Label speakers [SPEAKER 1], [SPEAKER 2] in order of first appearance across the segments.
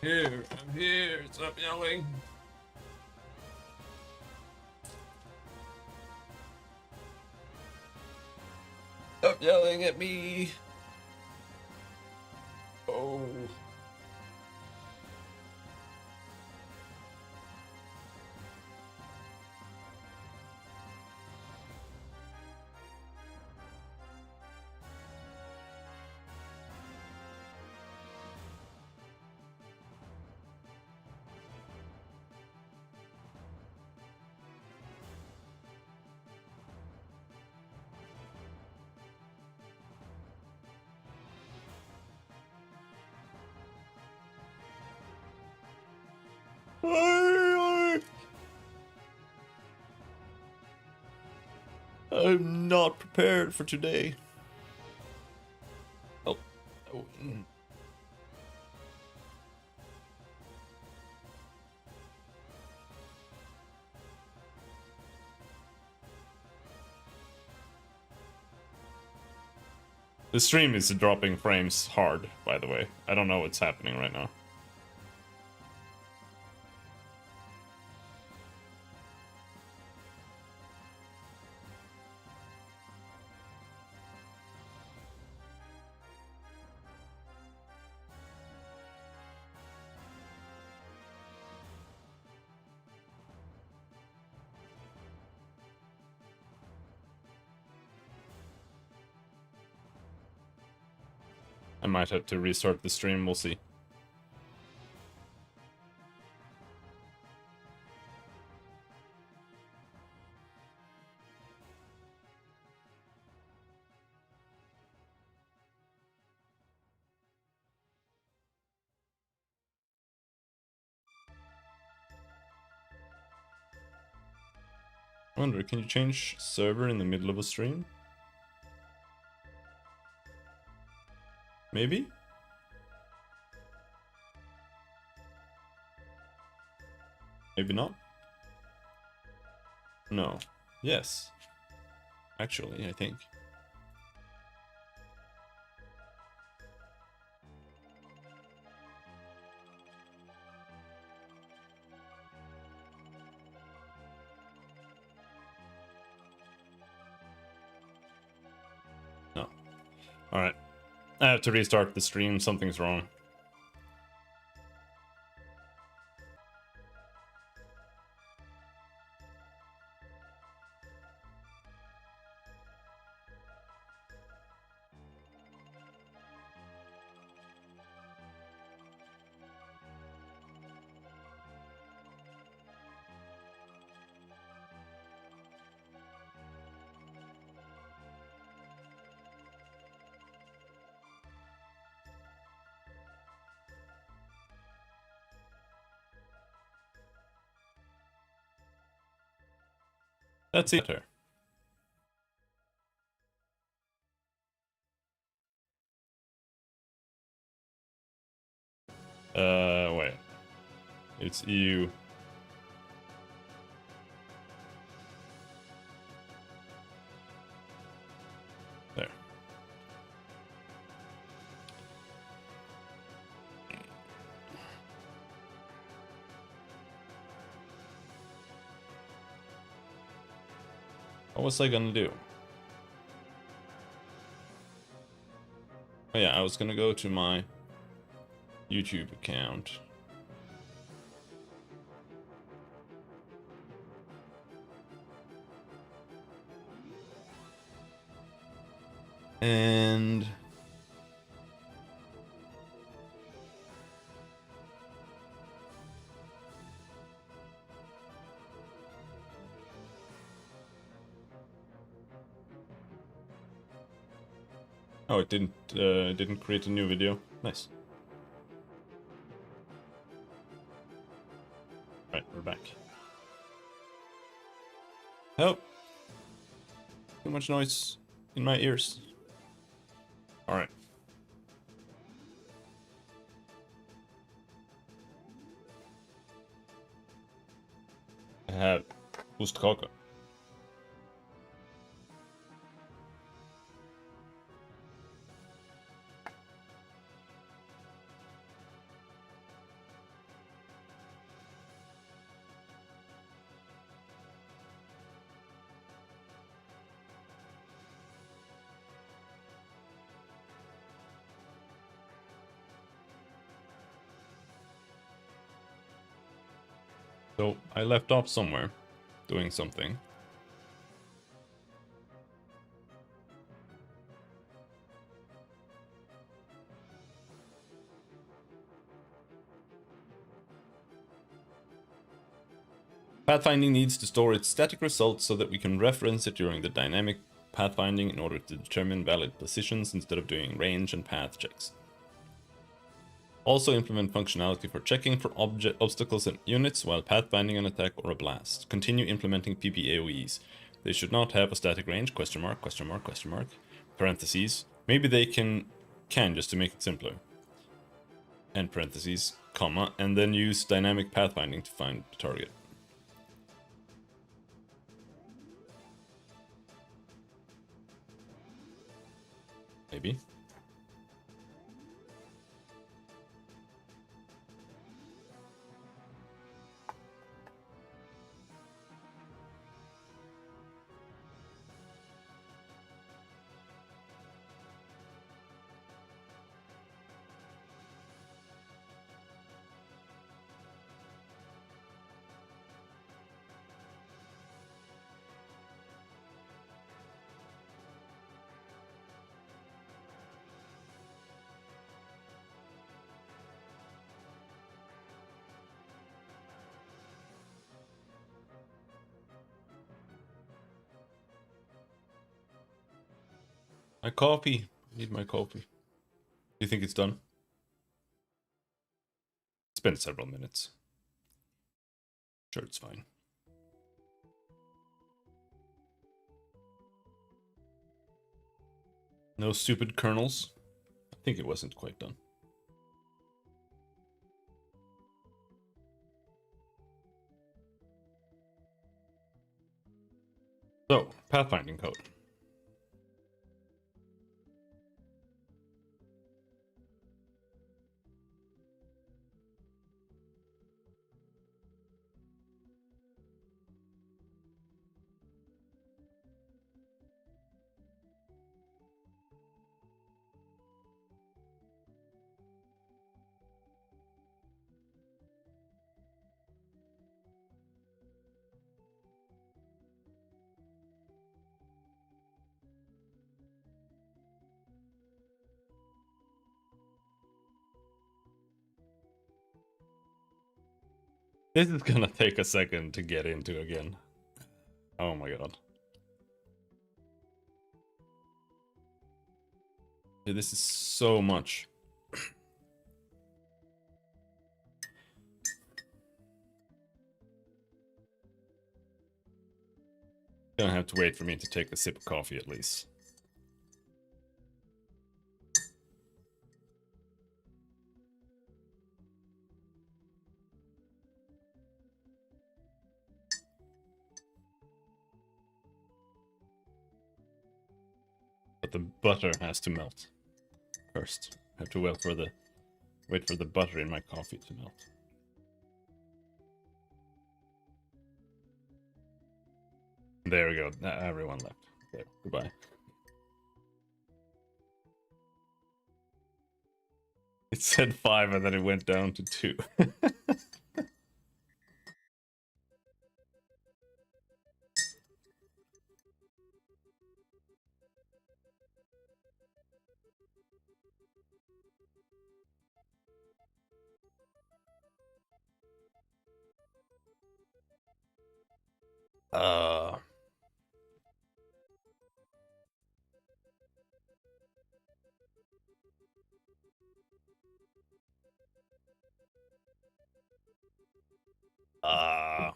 [SPEAKER 1] Here, I'm here. Stop yelling. Stop yelling at me. Oh. I'm not prepared for today. Oh. Oh. The stream is dropping frames hard, by the way. I don't know what's happening right now. I might have to restart the stream, we'll see. I wonder, can you change server in the middle of a stream? Maybe? Maybe not? No. Yes. Actually, I think. No. Alright. I have to restart the stream, something's wrong. That's it. Wait. It's EU. There. What was I gonna do? Oh yeah, I was gonna go to my YouTube account. And oh, it didn't create a new video. Nice. Right, we're back. Oh, too much noise in my ears. All right. I have ostkaka. So I left off somewhere, doing something. Pathfinding needs to store its static results so that we can reference it during the dynamic pathfinding in order to determine valid positions instead of doing range and path checks. Also implement functionality for checking for obstacles and units while pathfinding an attack or a blast. Continue implementing PPAOEs. They should not have a static range, question mark, question mark, question mark, parentheses. Maybe they can just to make it simpler. End parentheses, comma, and then use dynamic pathfinding to find the target. Maybe. My coffee. I need my coffee. Do you think it's done? It's been several minutes. Sure, it's fine. No stupid kernels. I think it wasn't quite done. So, pathfinding code. This is gonna take a second to get into again. Oh my god. Yeah, this is so much. Gonna have to wait for me to take a sip of coffee at least. But the butter has to melt first. I have to wait for the butter in my coffee to melt. There we go. Everyone left. There. Goodbye. It said 5 and then it went down to 2. uh uh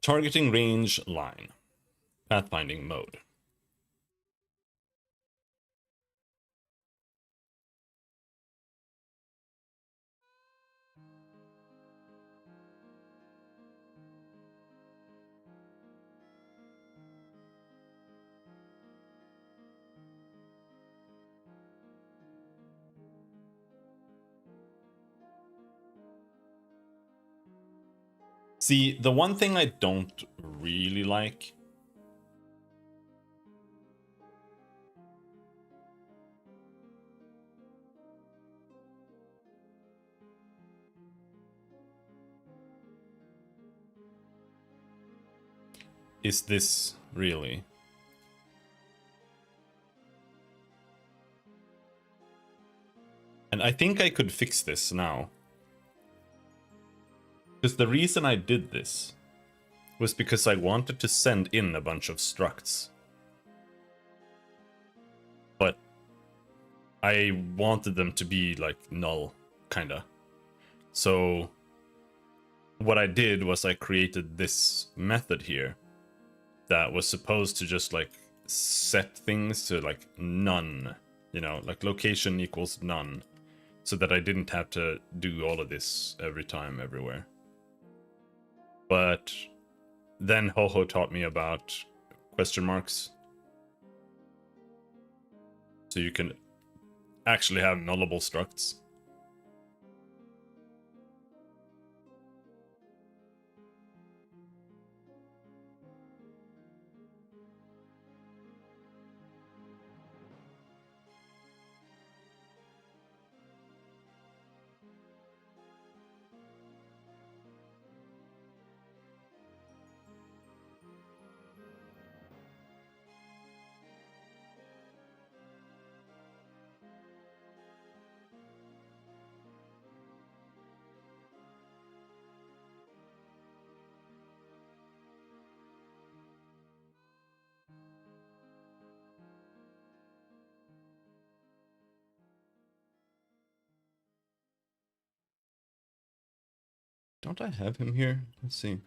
[SPEAKER 1] Targeting range line. Pathfinding mode. See, the one thing I don't really like is this really? And I think I could fix this now. Because the reason I did this was because I wanted to send in a bunch of structs. But I wanted them to be like null, kinda. So what I did was I created this method here that was supposed to just like set things to like none, you know, like location equals none, so that I didn't have to do all of this every time, everywhere. But then Ho-Ho taught me about question marks. So you can actually have nullable structs. Don't I have him here? Let's see.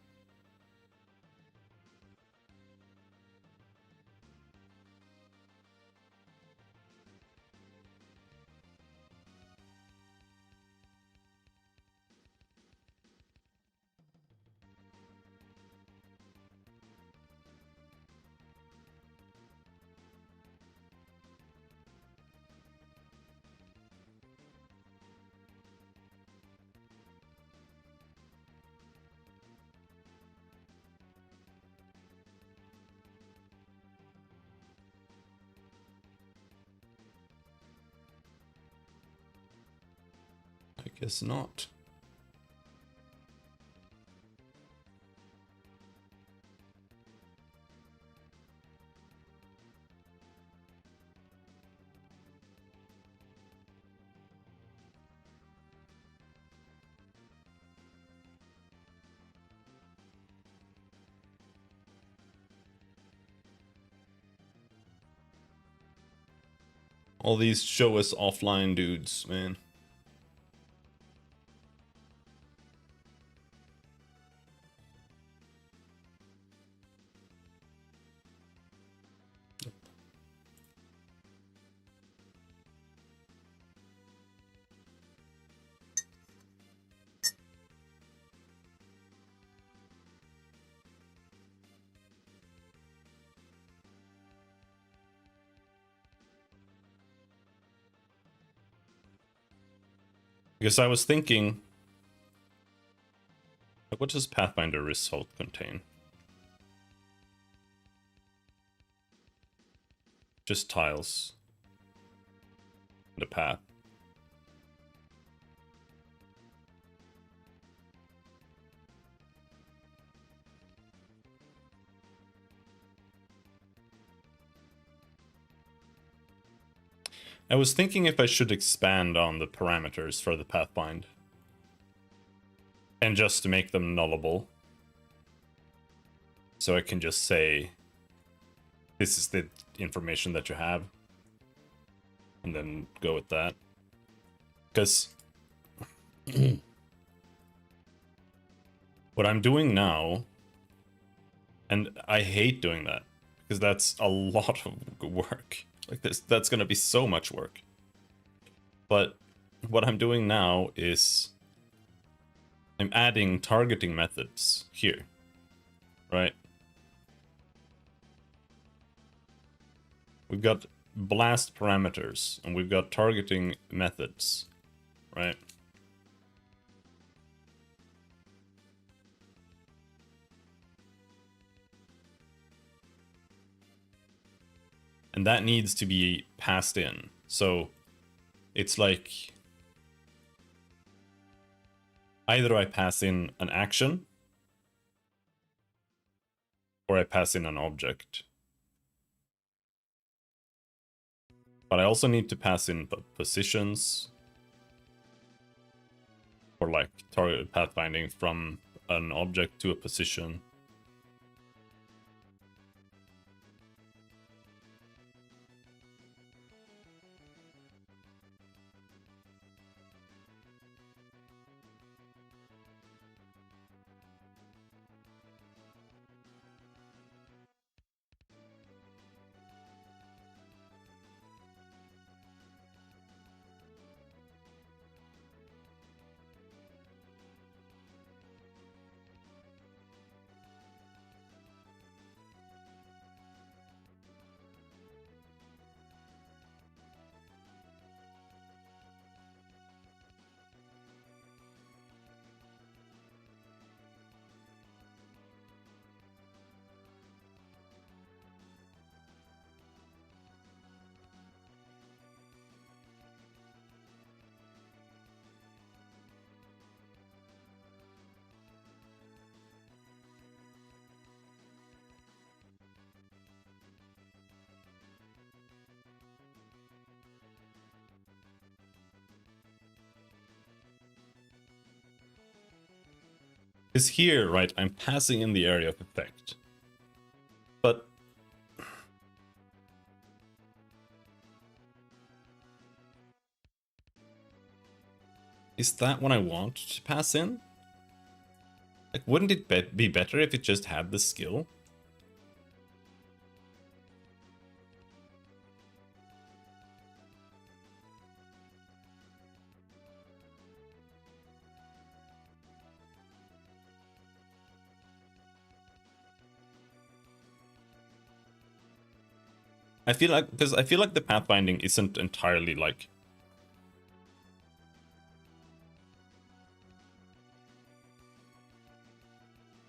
[SPEAKER 1] I guess not. All these show us offline dudes, man. Because I was thinking, like, what does Pathfinder result contain? Just tiles. And a path. I was thinking if I should expand on the parameters for the Pathfind. And just to make them nullable. So I can just say, this is the information that you have. And then go with that. Because what I'm doing now, and I hate doing that, because that's a lot of work. Like this, that's gonna be so much work. But what I'm doing now is I'm adding targeting methods here, right? We've got blast parameters and we've got targeting methods, right? And that needs to be passed in. So it's like either I pass in an action or I pass in an object. But I also need to pass in positions for like target pathfinding from an object to a position. Because here, right, I'm passing in the area of effect. But is that what I want to pass in? Like, wouldn't it be better if it just had the skill? I feel like, because I feel like the pathfinding isn't entirely like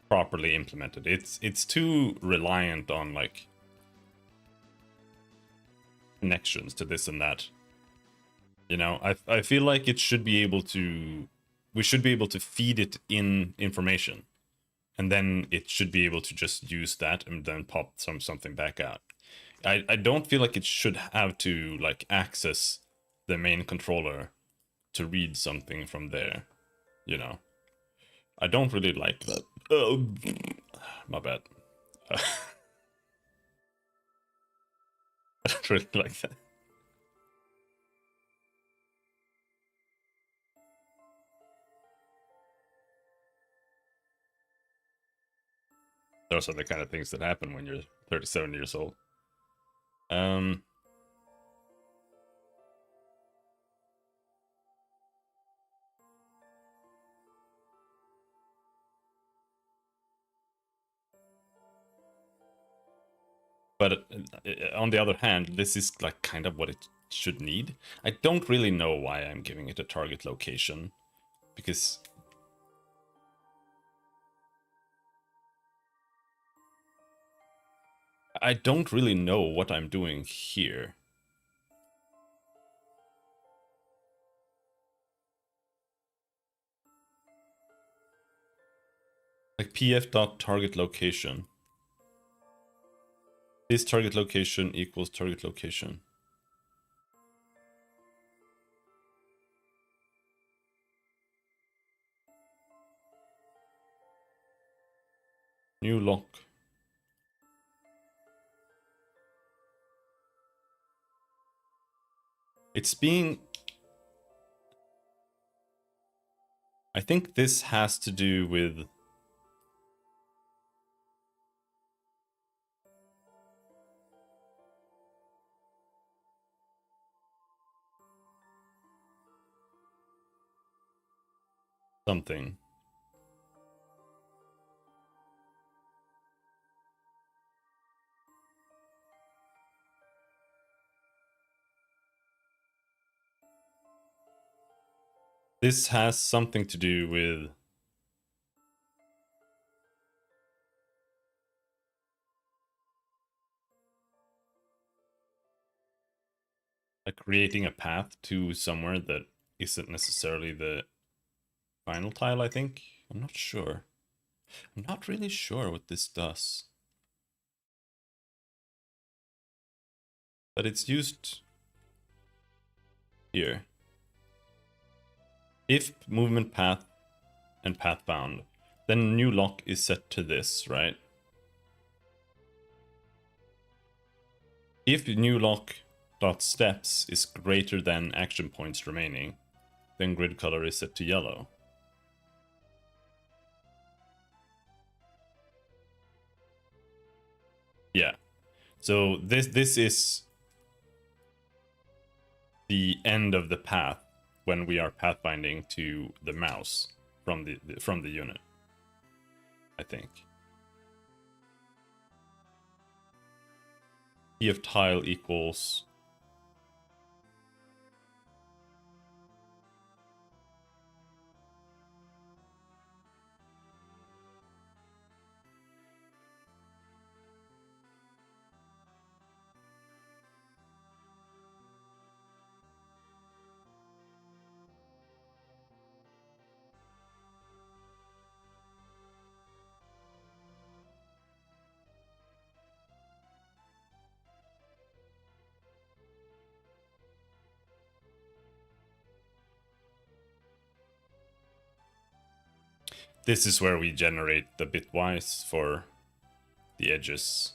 [SPEAKER 1] properly implemented. It's too reliant on like connections to this and that. You know, I feel like it should be able to, we should be able to feed it in information, and then it should be able to just use that and then pop something back out. I don't feel like it should have to like access the main controller to read something from there, you know. I don't really like that. Oh, my bad. I don't really like that. Those are the kind of things that happen when you're 37 years old. Um, but on the other hand, this is like kind of what it should need. I don't really know why I'm giving it a target location, because I don't really know what I'm doing here. Like pf.target location. This target location equals target location. New lock. It's being... I think this has to do with... something. This has something to do with... like creating a path to somewhere that isn't necessarily the final tile, I think. I'm not sure. I'm not really sure what this does. but it's used here. If movement path and path bound, then new lock is set to this, right? If new lock dot steps is greater than action points remaining, then grid color is set to yellow. Yeah. So this is the end of the path when we are pathfinding to the mouse from the unit, I think. Key of tile equals this is where we generate the bitwise for the edges.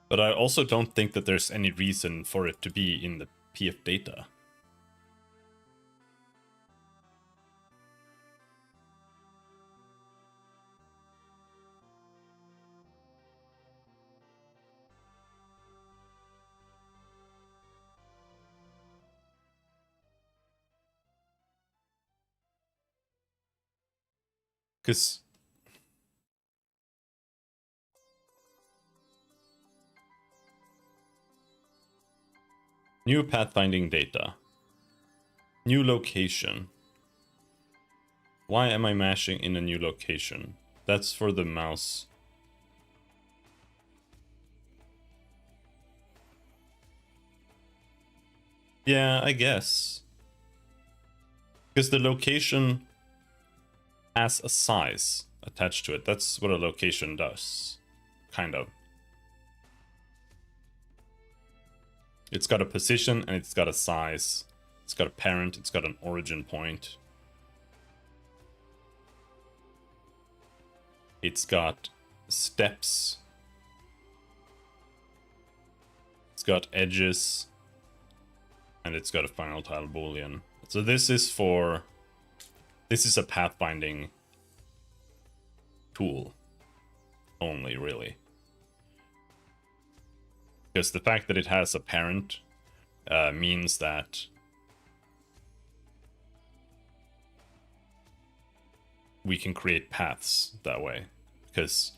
[SPEAKER 1] But I also don't think that there's any reason for it to be in the PF data. Because new pathfinding data. New location. Why am I mashing in a new location? That's for the mouse. Yeah, I guess. Because the location has a size attached to it. That's what a location does. Kind of. It's got a position and it's got a size. It's got a parent, it's got an origin point. It's got steps. It's got edges. And it's got a final tile boolean. So this is a pathfinding tool only, really. Because the fact that it has a parent means that we can create paths that way. Because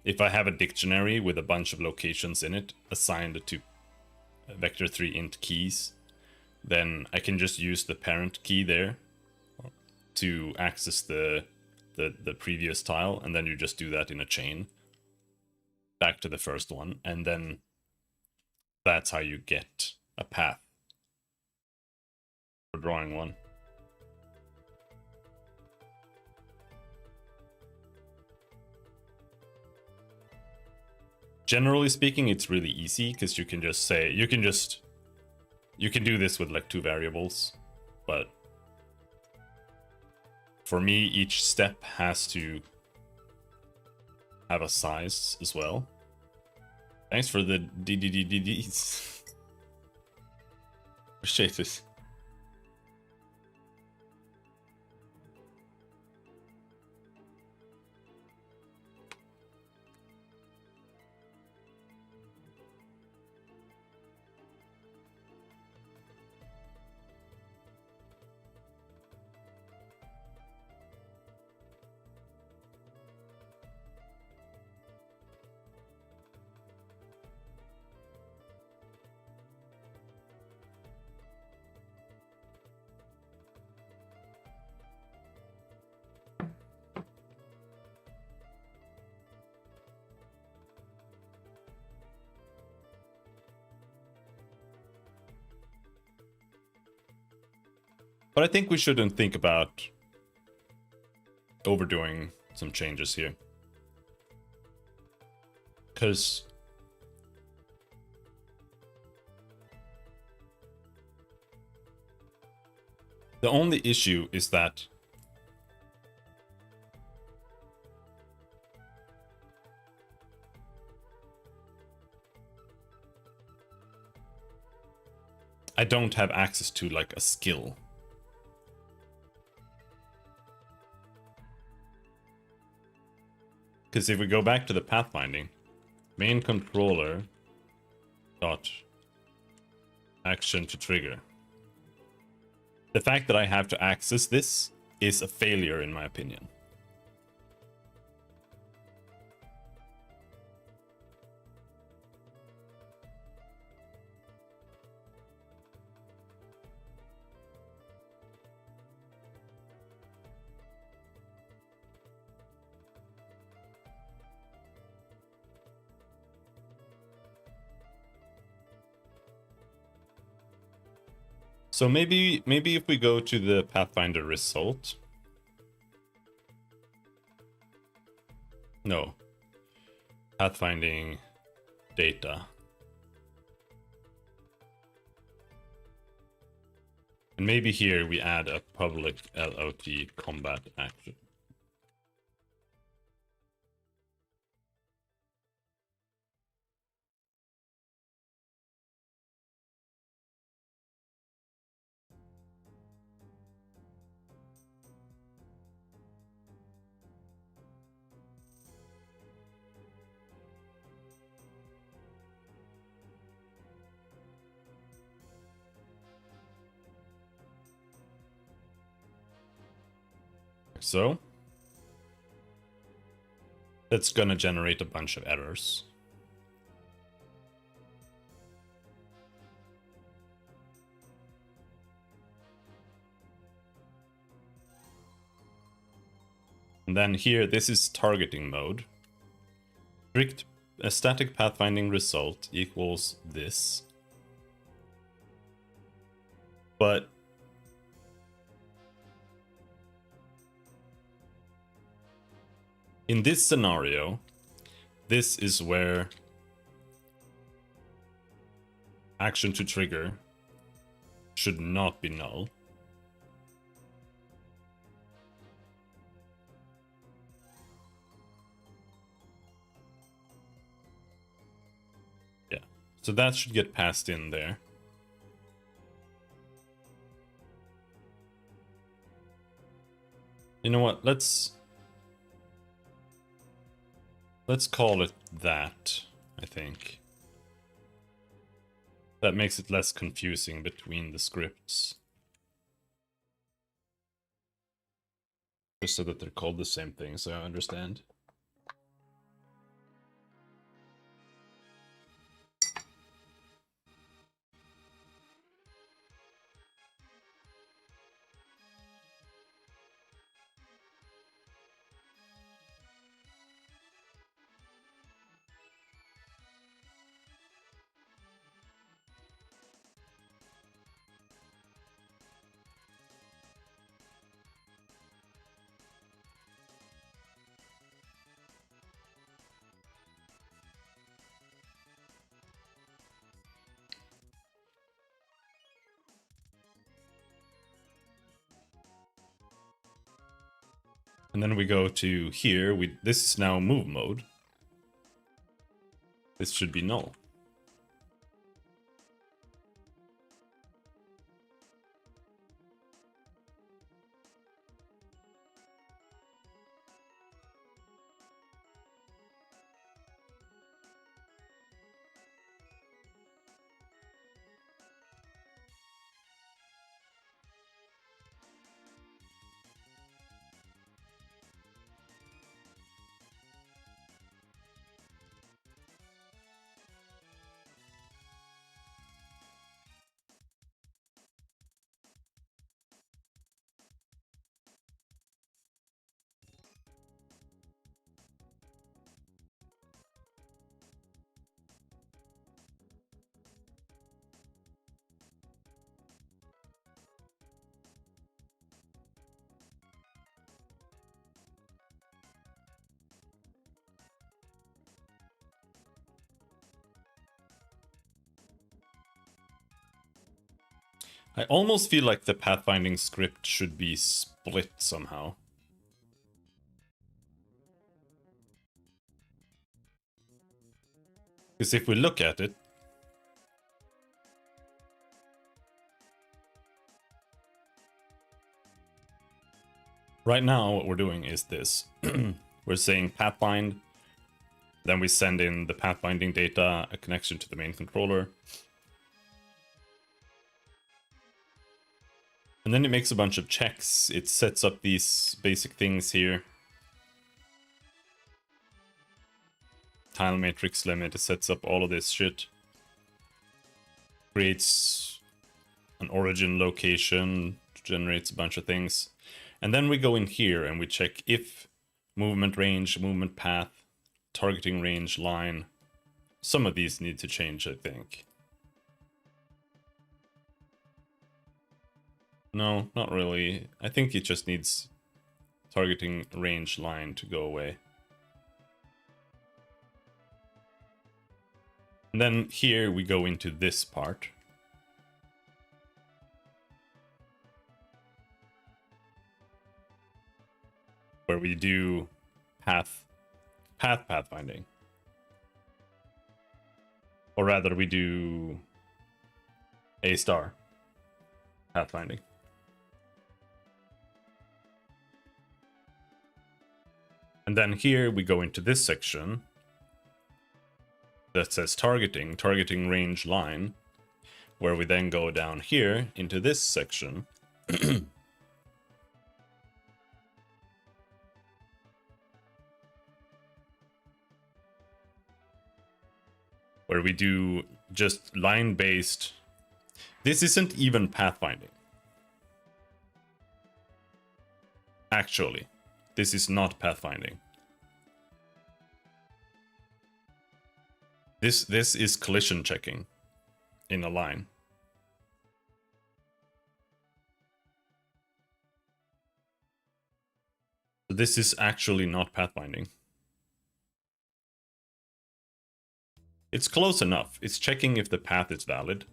[SPEAKER 1] if I have a dictionary with a bunch of locations in it assigned to vector3 int keys, then I can just use the parent key there to access the previous tile, and then you just do that in a chain back to the first one, and then that's how you get a path for drawing one. Generally speaking, it's really easy because you can just say you can do this with like 2 variables, but for me each step has to have a size as well. Thanks for the DDDDs. Appreciate it. But I think we shouldn't think about overdoing some changes here. Because the only issue is that I don't have access to like a skill. Because if we go back to the pathfinding, main controller dot action to trigger. The fact that I have to access this is a failure in my opinion. So maybe if we go to the Pathfinder result. No. Pathfinding data. And maybe here we add a public LOT combat action. So that's gonna generate a bunch of errors. And then here, this is targeting mode. Strict a static pathfinding result equals this. But in this scenario, this is where action to trigger should not be null. Yeah, so that should get passed in there. You know what, let's call it that, I think. That makes it less confusing between the scripts. Just so that they're called the same thing, so I understand. And then we go to here, this is now move mode. This should be null. I almost feel like the pathfinding script should be split somehow. Because if we look at it, right now what we're doing is this. We're saying pathfind, then we send in the pathfinding data, a connection to the main controller. And then it makes a bunch of checks. It sets up these basic things here. Tile matrix limit, it sets up all of this shit. Creates an origin location, generates a bunch of things. And then we go in here and we check if movement range, movement path, targeting range, line. Some of these need to change, I think. No, not really. I think it just needs targeting range, line to go away. And then here we go into this part. Where we do pathfinding. Or rather, we do A star pathfinding. And then here we go into this section that says targeting range line, where we then go down here into this section. Where we do just line-based. This isn't even pathfinding. Actually, this is not pathfinding. This is collision checking in a line. So this is actually not pathfinding. It's close enough. It's checking if the path is valid.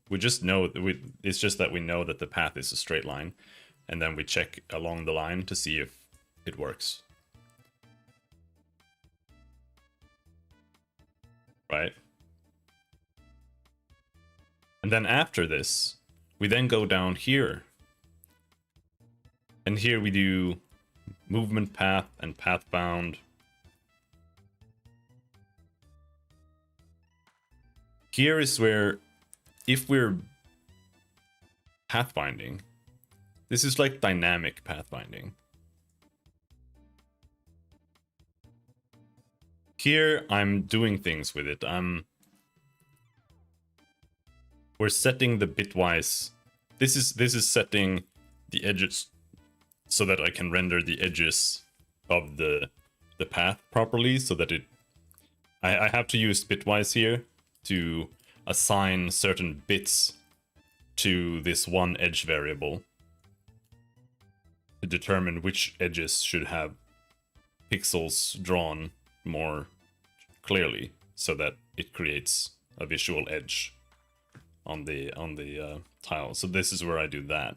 [SPEAKER 1] We just know that it's just that we know that the path is a straight line, and then we check along the line to see if it works. Right? And then after this, we then go down here. And here we do movement path and path bound. Here is where, if we're pathfinding, this is like dynamic pathfinding. Here I'm doing things with it. We're setting the bitwise. This is setting the edges so that I can render the edges of the path properly, so that I have to use bitwise here to assign certain bits to this one edge variable to determine which edges should have pixels drawn more clearly, so that it creates a visual edge on the tile. So this is where I do that.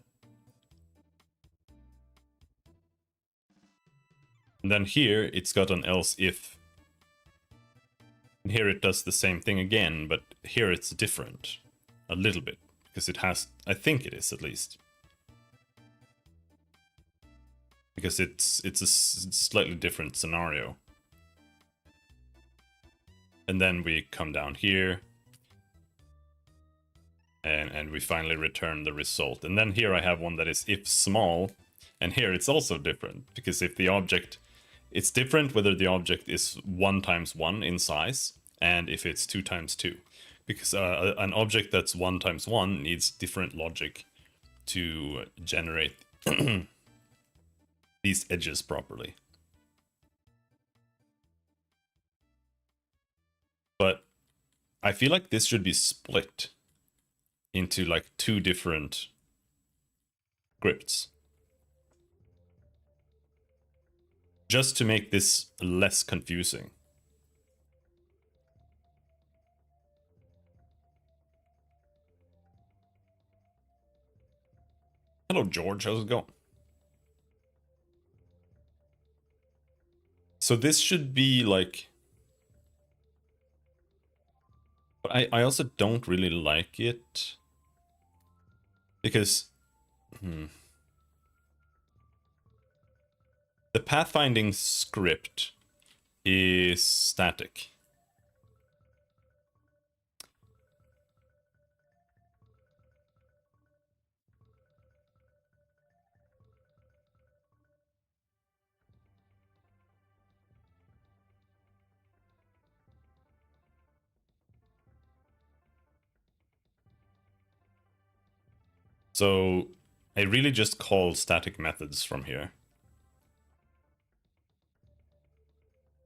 [SPEAKER 1] And then here it's got an else if. And here it does the same thing again, but here it's different a little bit, because it has, I think it is at least, because it's a slightly different scenario. And then we come down here, and we finally return the result. And then here I have one that is if small, and here it's also different, because if the object, it's different whether the object is 1 times 1 in size and if it's 2 times 2, because an object that's 1 times 1 needs different logic to generate these edges properly. But I feel like this should be split into like 2 different scripts, just to make this less confusing. Hello, George. How's it going? So this should be like... But I also don't really like it. Because... The pathfinding script is static. So I really just call static methods from here.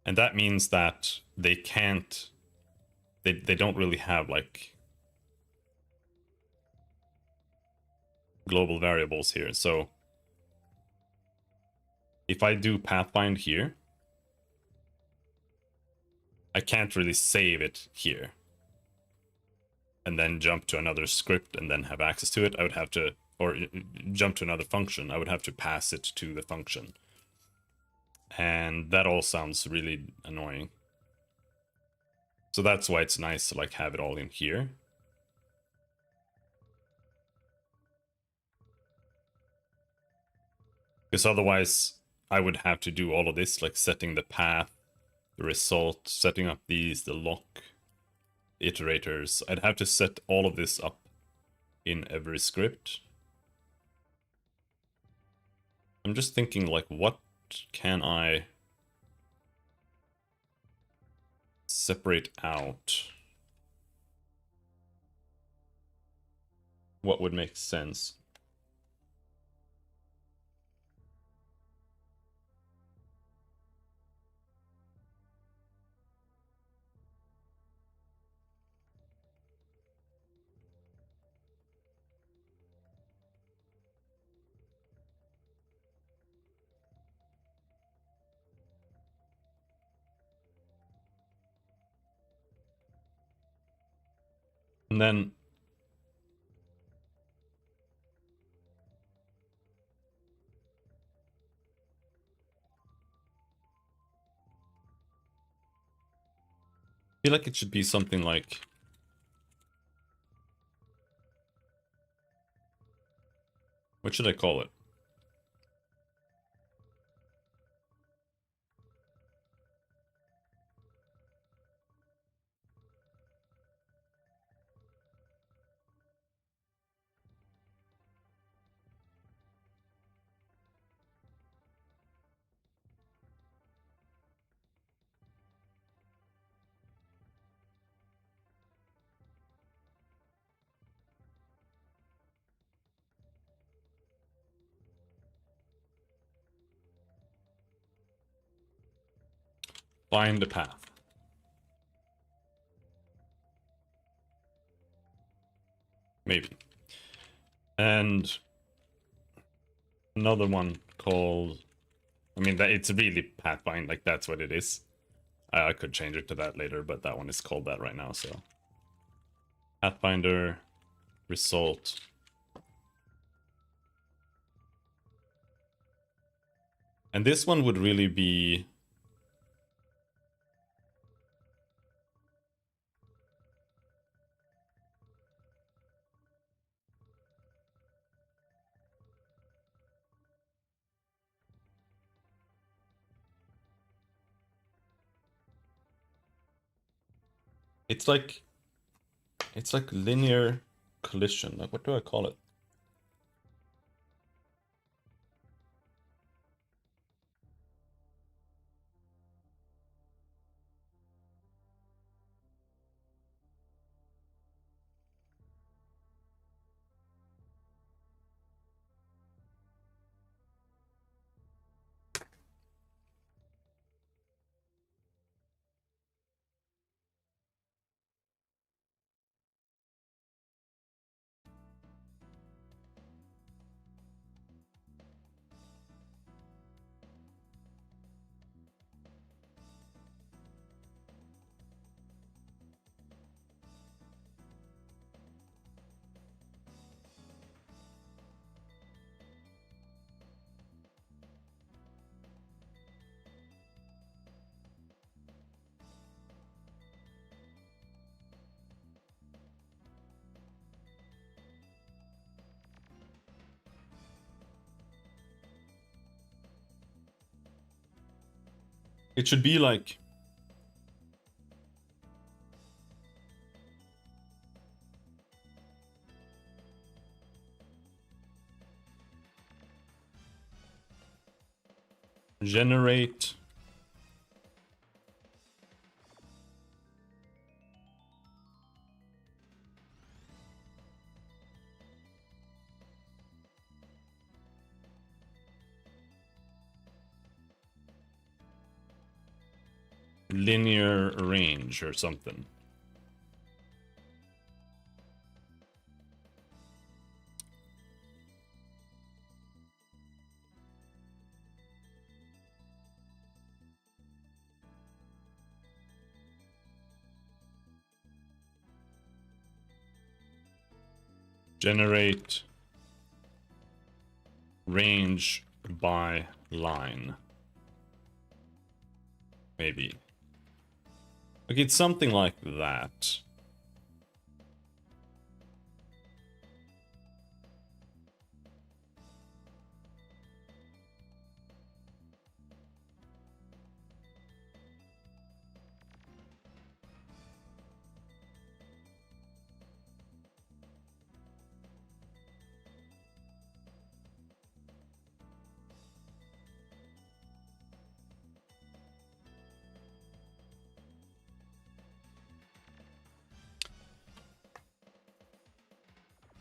[SPEAKER 1] And that means that they can't... They don't really have, like, global variables here. So if I do pathfind here, I can't really save it here and then jump to another script and then have access to it. I would have to, or jump to another function. I would have to pass it to the function. And that all sounds really annoying. So that's why it's nice to like have it all in here. Because otherwise I would have to do all of this, like setting the path, the result, setting up these, the lock, iterators. I'd have to set all of this up in every script. I'm just thinking, like, what can I separate out? What would make sense? And then I feel like it should be something like, what should I call it? Find a path. Maybe. And another one called, I mean, that it's really pathfind, like that's what it is. I could change it to that later, but that one is called that right now, so. Pathfinder, result. And this one would really be... It's like linear collision. Like, what do I call it? It should be like generate linear range or something. Generate range by line. Maybe. Like it's something like that.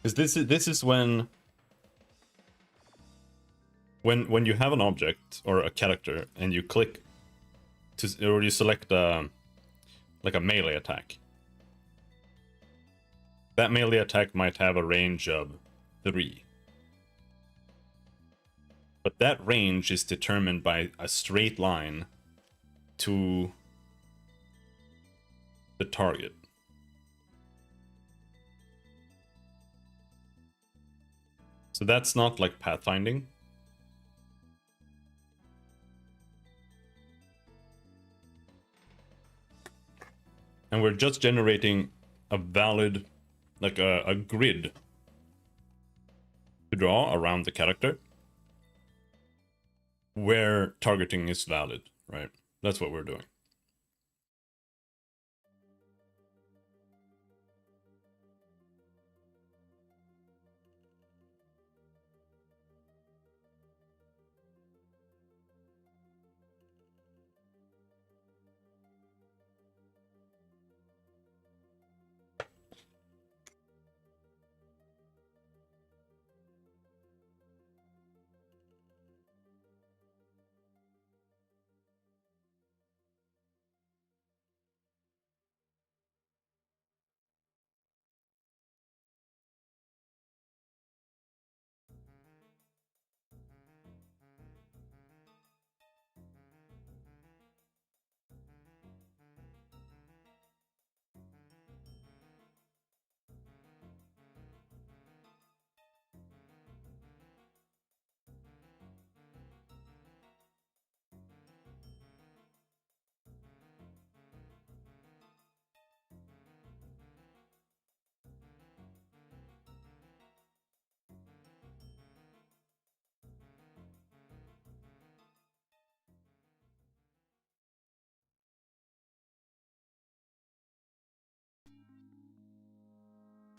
[SPEAKER 1] Because this is when you have an object or a character and you click to, or you select like a melee attack. That melee attack might have a range of 3. But that range is determined by a straight line to the target. So that's not like pathfinding. And we're just generating a valid, like a grid to draw around the character where targeting is valid, right? That's what we're doing.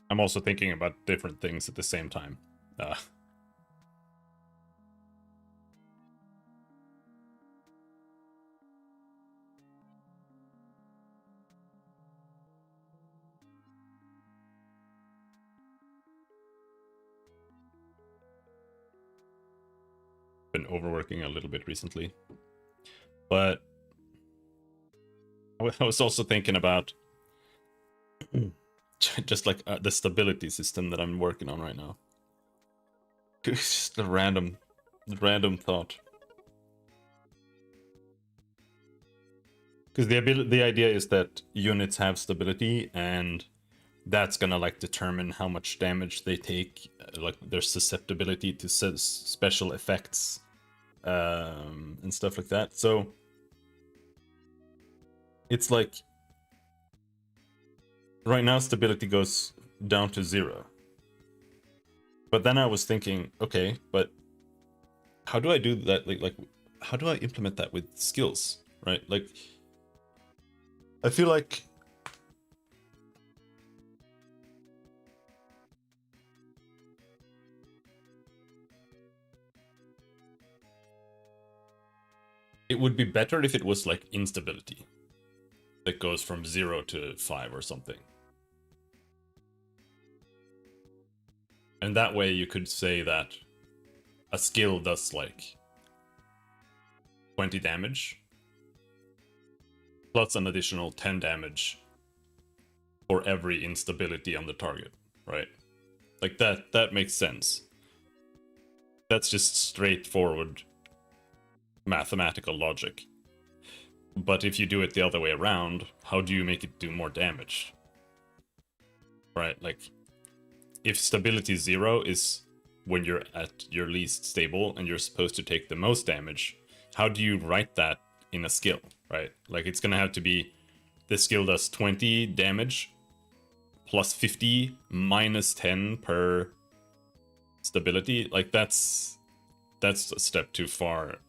[SPEAKER 1] I'm also thinking about different things at the same time. Been overworking a little bit recently. But I was also thinking about just like the stability system that I'm working on right now. It's just a random thought. Because the idea is that units have stability, and that's gonna like determine how much damage they take, like their susceptibility to special effects, and stuff like that. So it's like right now stability goes down to 0. But then I was thinking, okay, but how do I do that? Like how do I implement that with skills, right? Like, I feel like it would be better if it was like instability that goes from 0 to 5 or something. And that way you could say that a skill does like 20 damage plus an additional 10 damage for every instability on the target, right? Like that makes sense. That's just straightforward mathematical logic. But if you do it the other way around, how do you make it do more damage? Right? Like, if stability 0 is when you're at your least stable and you're supposed to take the most damage, how do you write that in a skill, right? Like, it's gonna have to be this skill does 20 damage plus 50 minus 10 per stability. Like, that's a step too far.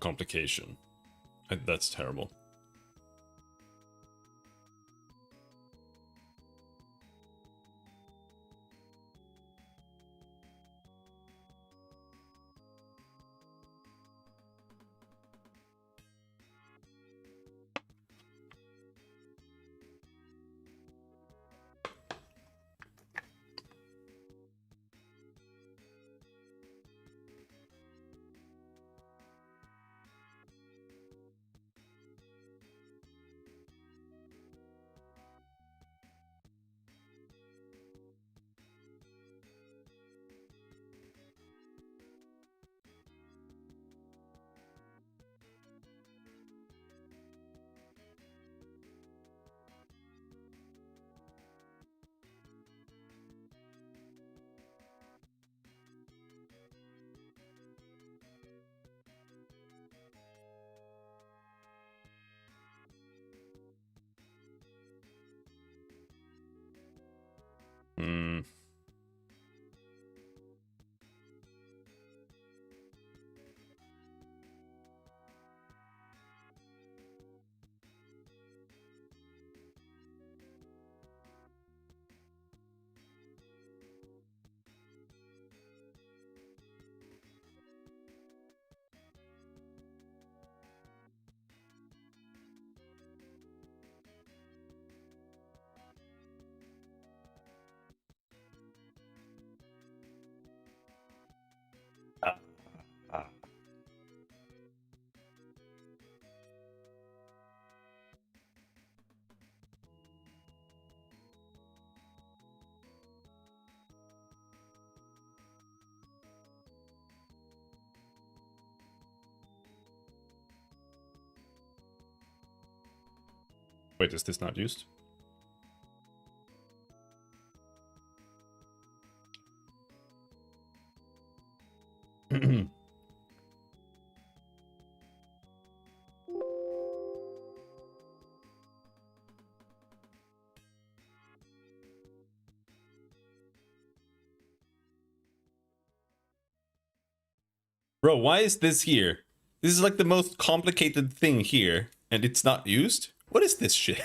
[SPEAKER 1] Complication. That's terrible. Hmm. Wait, is this not used? Bro, why is this here? This is like the most complicated thing here, and it's not used? What is this shit?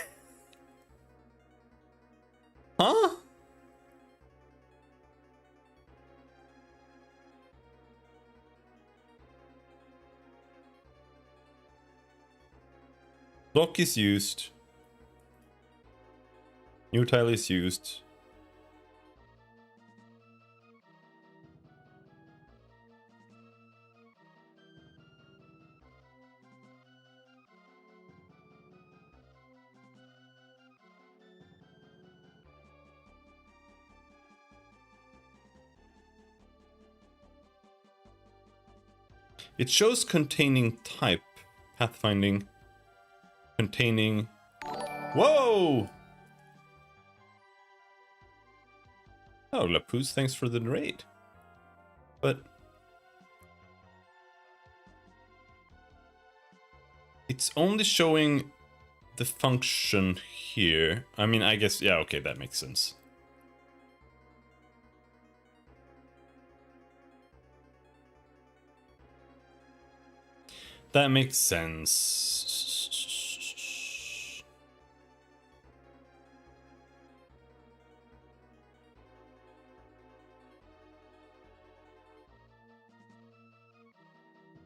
[SPEAKER 1] Huh? Block is used. New tile is used. It shows containing type. Pathfinding. Containing. Whoa! Oh, Lapuz, thanks for the raid. But it's only showing the function here. I mean, I guess, yeah, okay, that makes sense. That makes sense.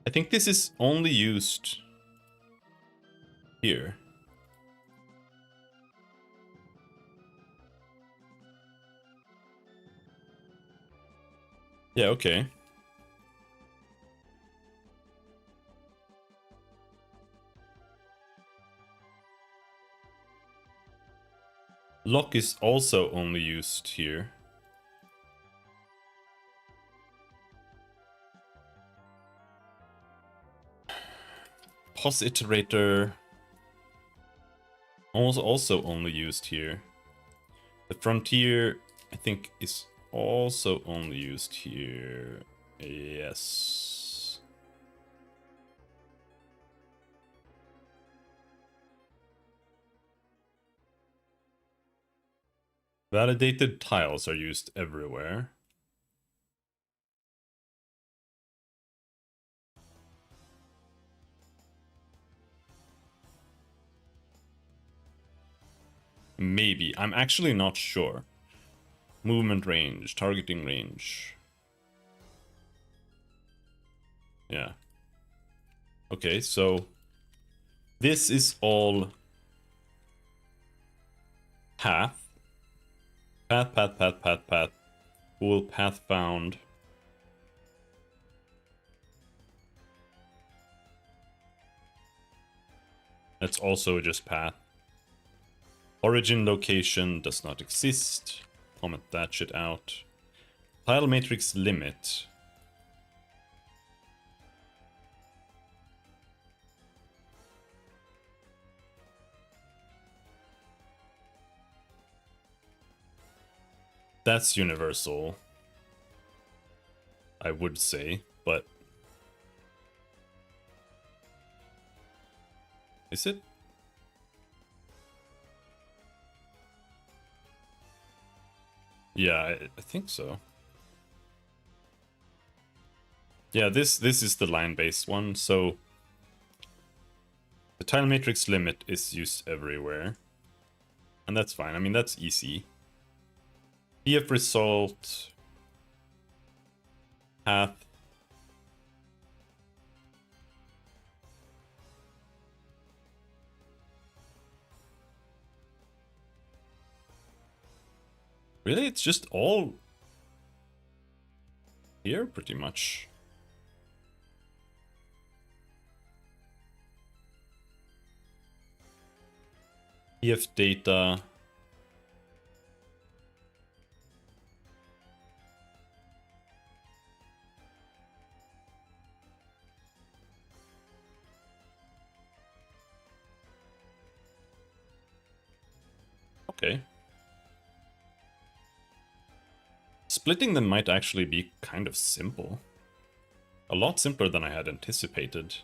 [SPEAKER 1] I think this is only used here. Yeah, okay. Lock is also only used here. Pos iterator also only used here. The frontier, I think, is also only used here. Yes. Validated tiles are used everywhere. Maybe. I'm actually not sure. Movement range, targeting range. Yeah. Okay, so this is all path. Path. Cool, path found. That's also just path. Origin location does not exist. Comment that shit out. Tile matrix limit. That's universal, I would say, but is it? Yeah, I think so. Yeah, this is the line-based one, so the tile matrix limit is used everywhere. And that's fine. I mean, that's easy. PF result, path. Really, it's just all here, pretty much. PF data. Okay. Splitting them might actually be kind of simple. A lot simpler than I had anticipated.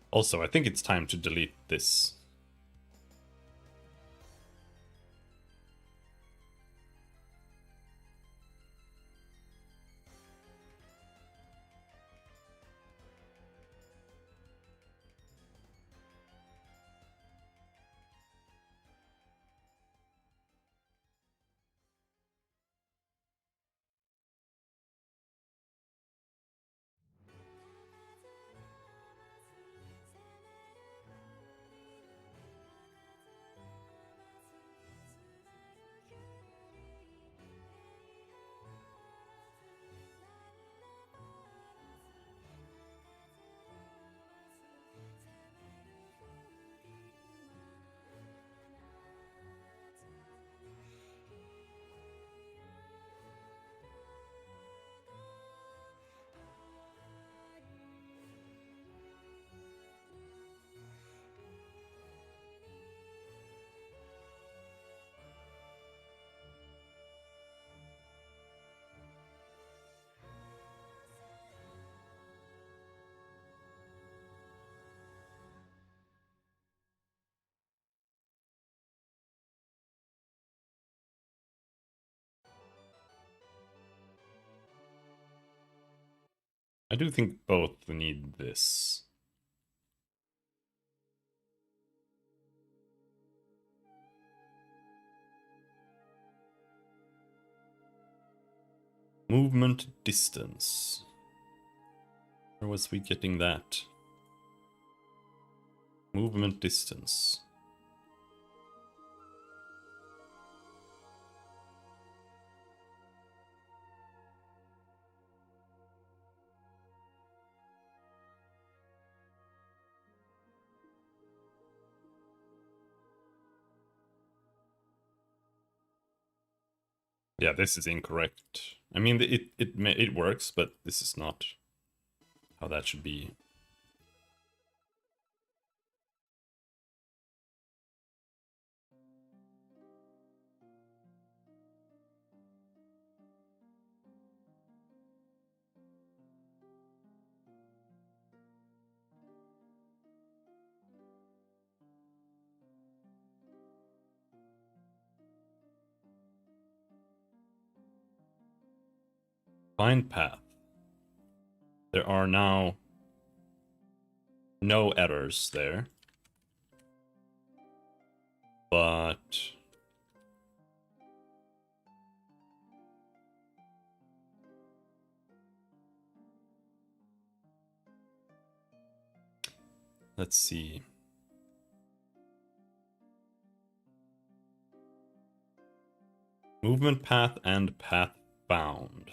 [SPEAKER 1] Also, I think it's time to delete this. I do think both need this. Movement distance. Where was we getting that? Movement distance. Yeah, this is incorrect. I mean, it works, but this is not how that should be. Find path. There are now no errors there. But let's see. Movement path and path bound.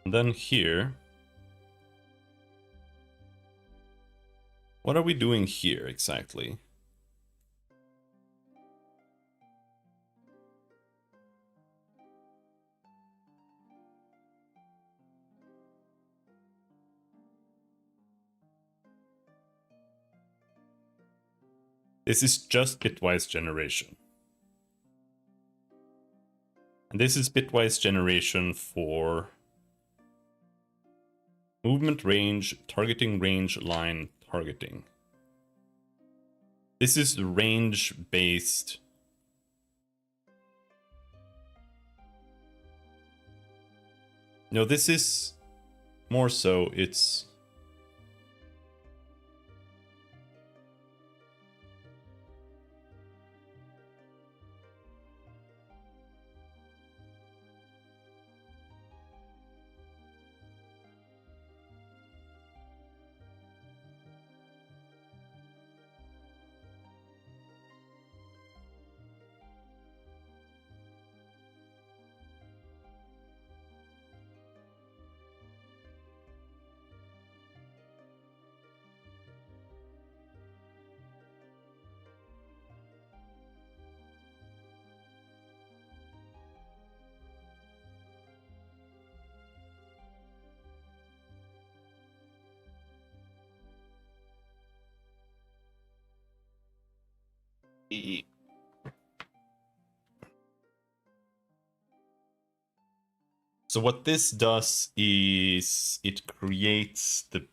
[SPEAKER 1] And then here. What are we doing here exactly? This is just bitwise generation. And this is bitwise generation for movement range, targeting range, line targeting. This is range based. No, this is more so it's so what this does is it creates the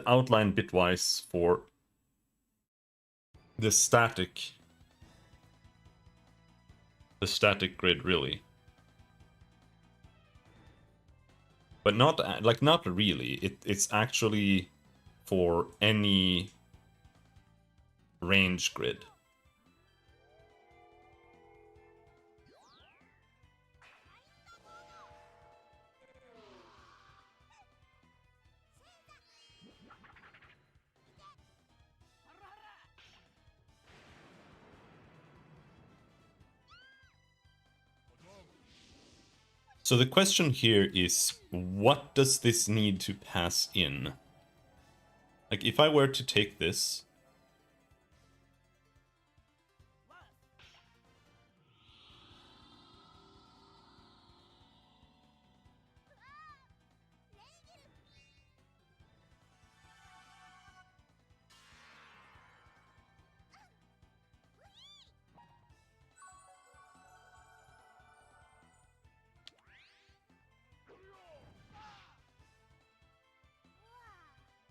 [SPEAKER 1] outline bitwise for the static grid really. But not like not really. It's actually for any range grid. So the question here is, what does this need to pass in? Like, if I were to take this...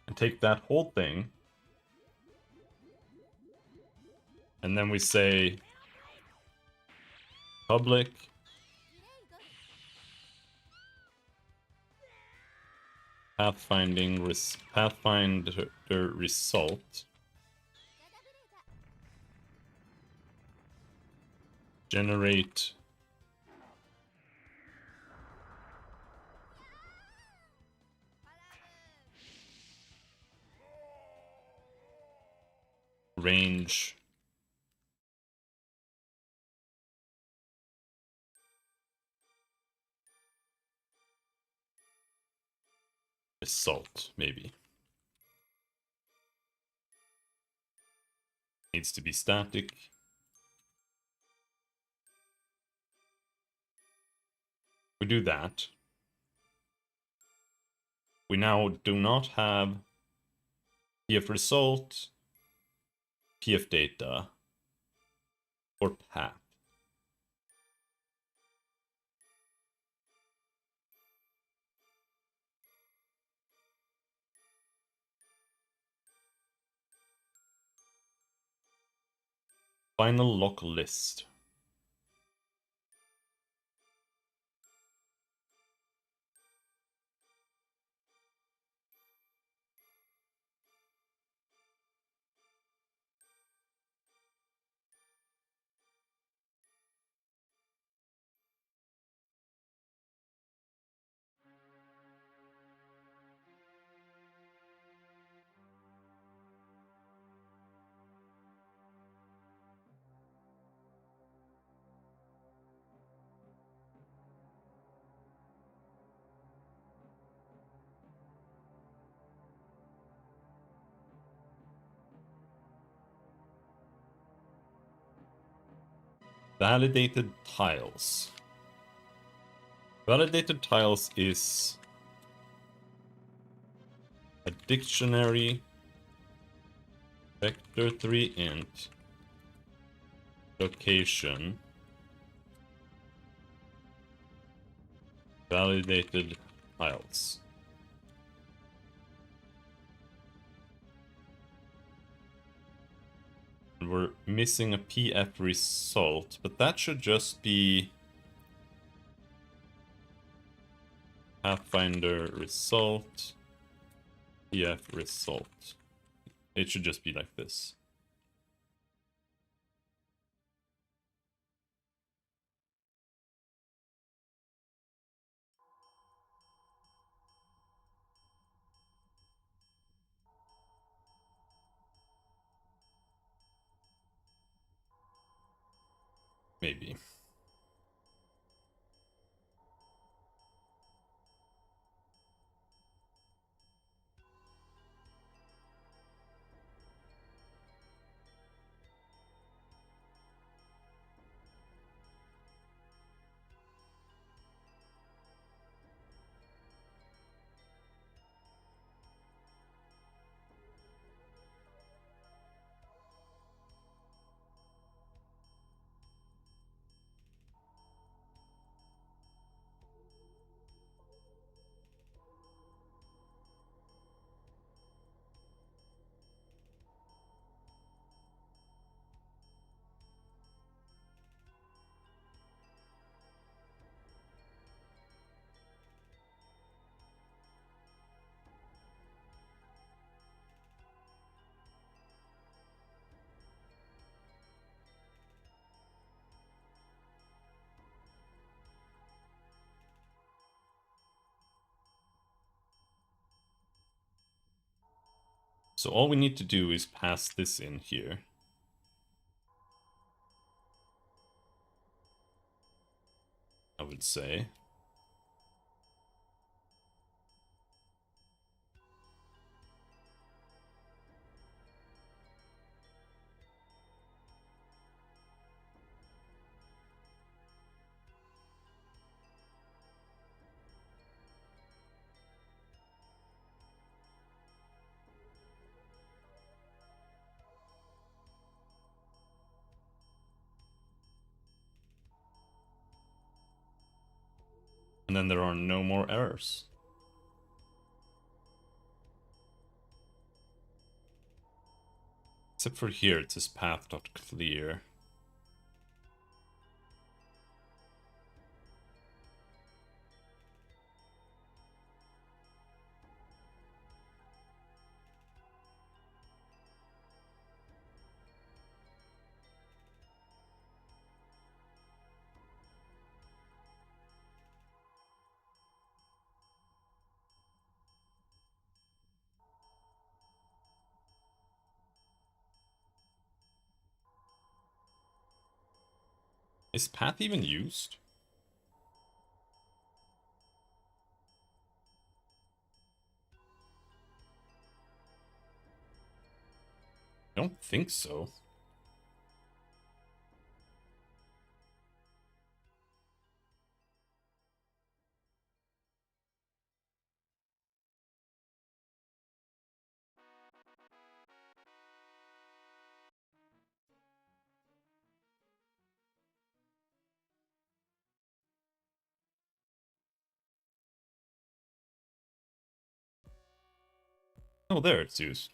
[SPEAKER 1] and take that whole thing, and then we say public pathfinder result generate range result, maybe. Needs to be static. We do that. We now do not have PF result, PF data, or path. Final lock list. Validated tiles. Validated tiles is a dictionary, vector 3 int, location, validated tiles. And we're missing a PF result, but that should just be Pathfinder result, PF result. It should just be like this. Maybe. So all we need to do is pass this in here. I would say. And then there are no more errors. Except for here, it says path.clear. Is path even used? I don't think so. Oh, there it's used.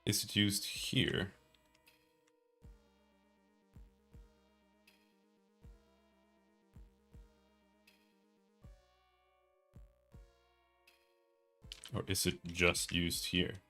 [SPEAKER 1] Is it used here? Or is it just used here?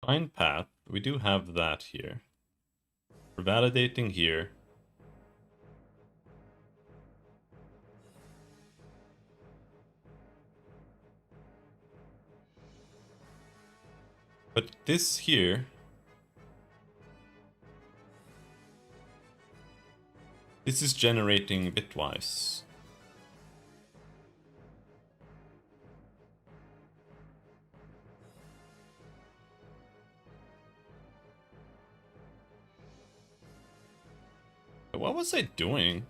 [SPEAKER 1] Find path. We do have that here. We're validating here. But this here, this is generating bitwise. What was I doing?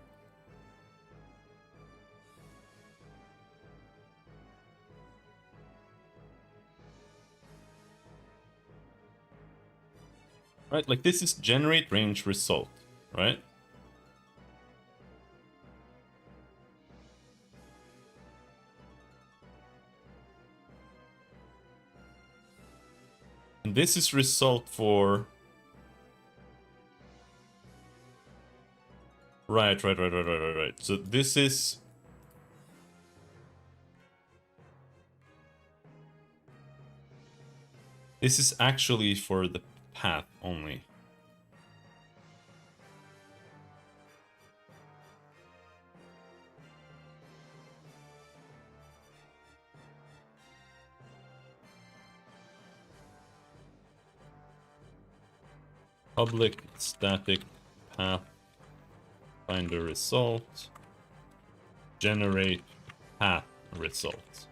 [SPEAKER 1] Right, like this is generate range result, right? And this is result for... Right. So this is... This is actually for the path only. Public static path finder result generate path results.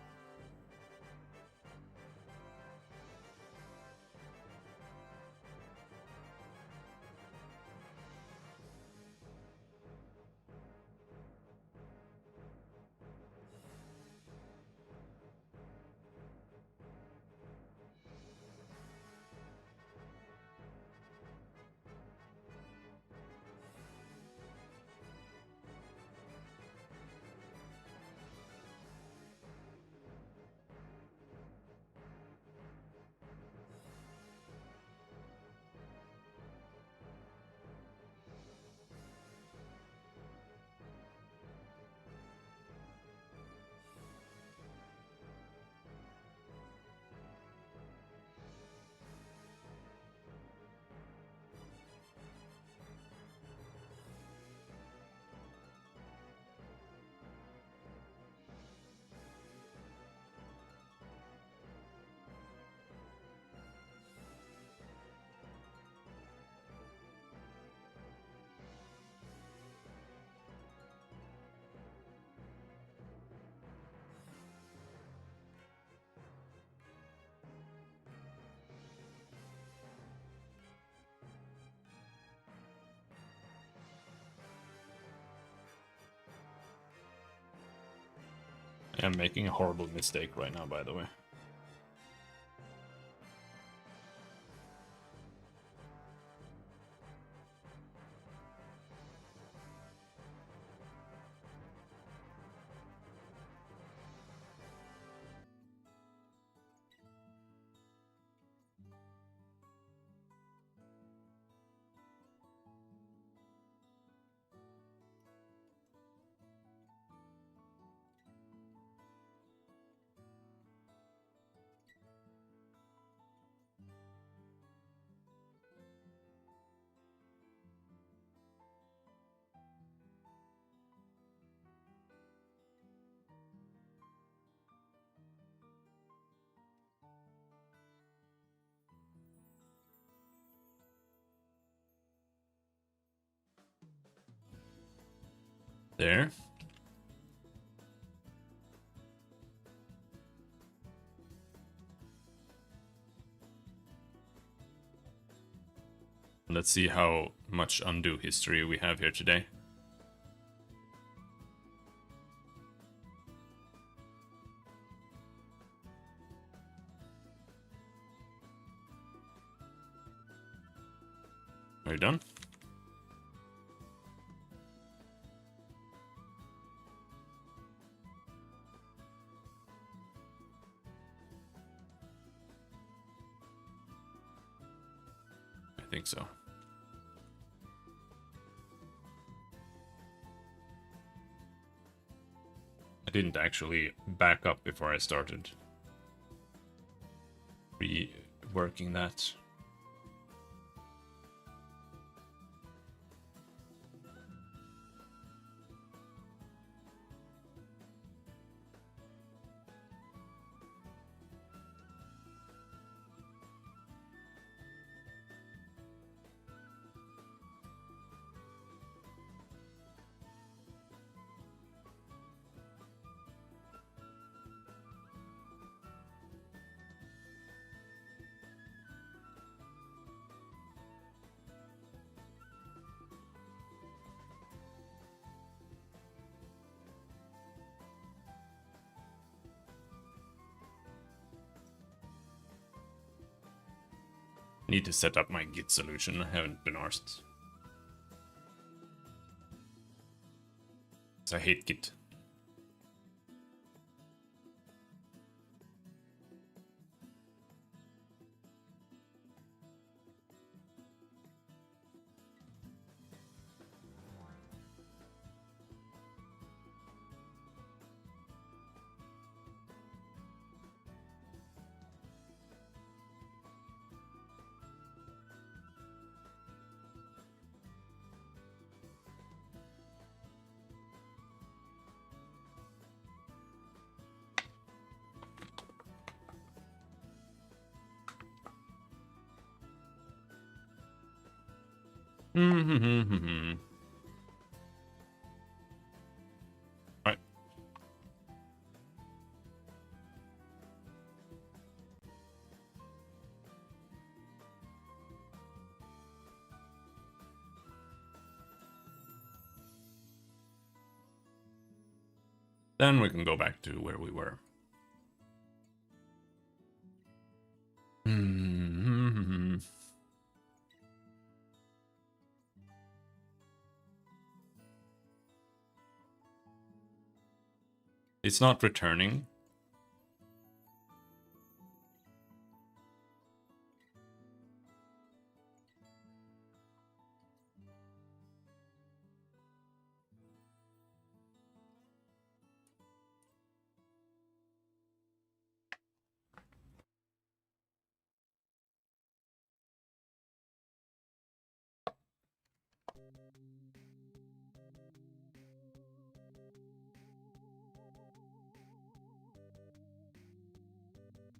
[SPEAKER 1] I'm making a horrible mistake right now, by the way. There. Let's see how much undo history we have here today. Are you done? I think so. I didn't actually back up before I started reworking that. Need to set up my Git solution. I haven't been arsed. I hate Git. Right. Then we can go back to where we were. It's not returning.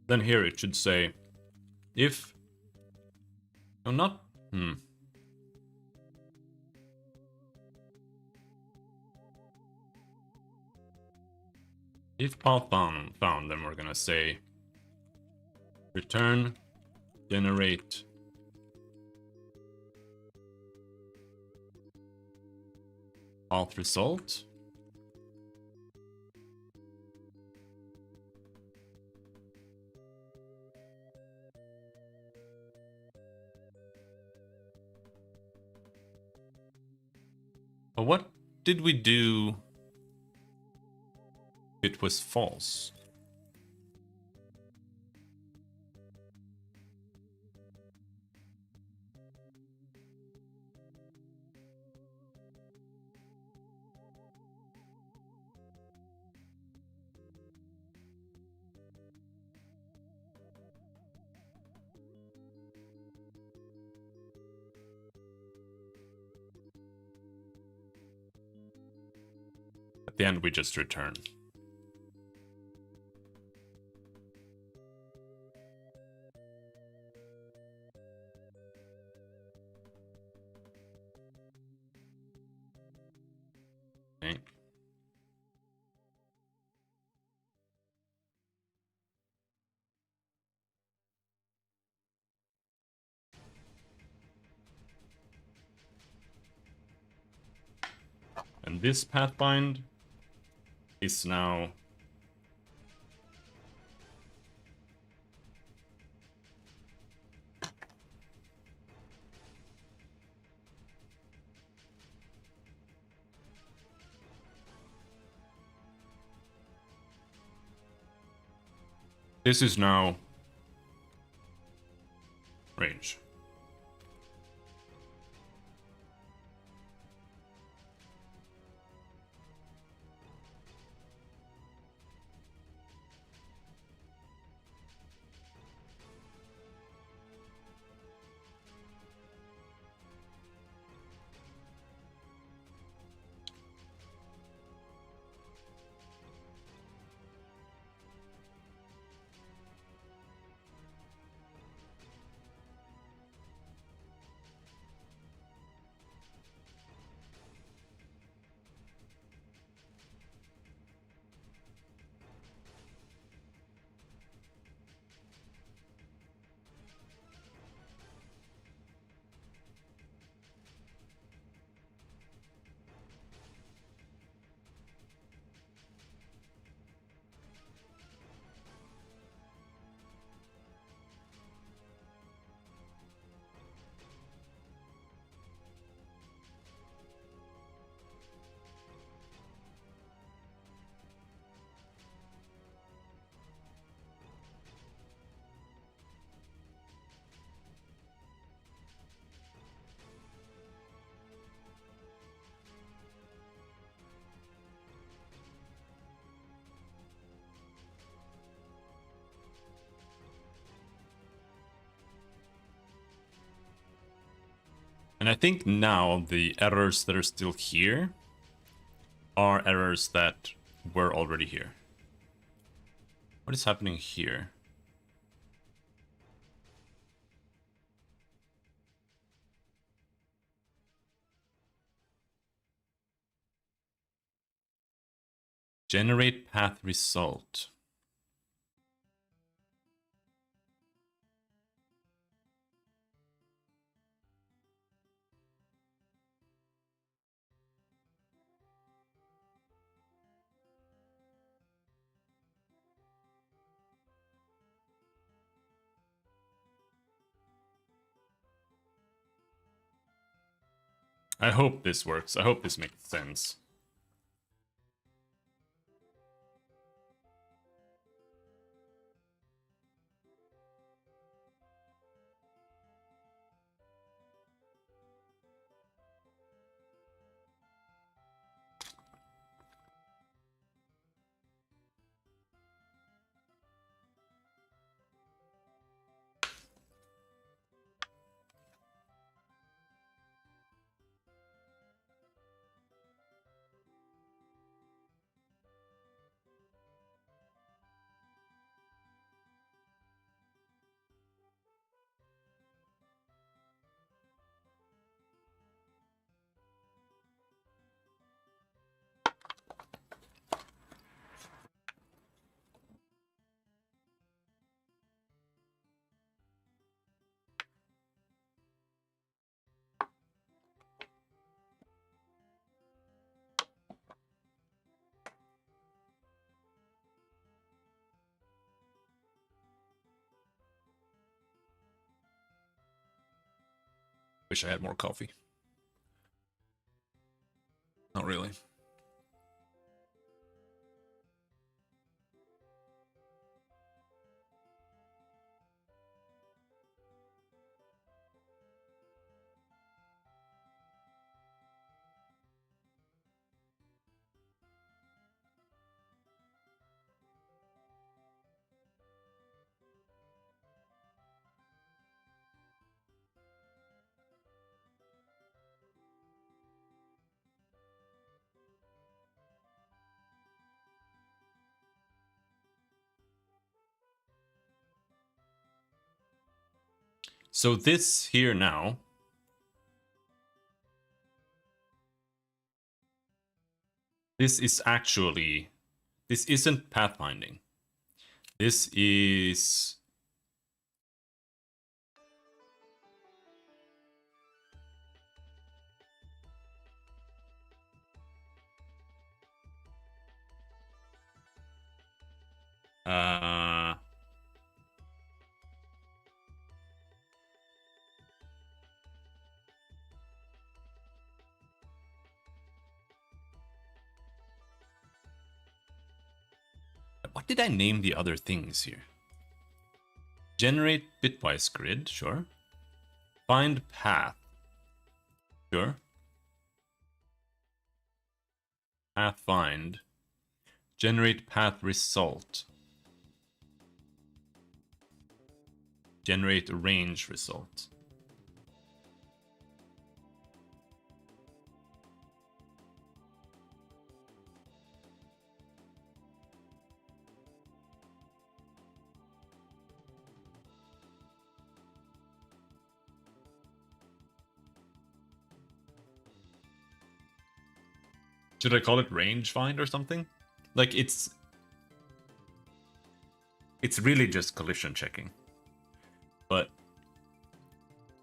[SPEAKER 1] Then here it should say, if... No, not... If path found, then we're gonna say return generate path result. But what did we do if it was false? At the end, we just return. Okay. And this pathbind is now range. And I think now the errors that are still here are errors that were already here. What is happening here? Generate path result. I hope this works. I hope this makes sense. Wish I had more coffee. Not really. So this here now, this is actually, this isn't pathfinding. This is what did I name the other things here? Generate bitwise grid, sure. Find path, sure. Path find. Generate path result. Generate range result. Should I call it range find or something? Like it's really just collision checking. But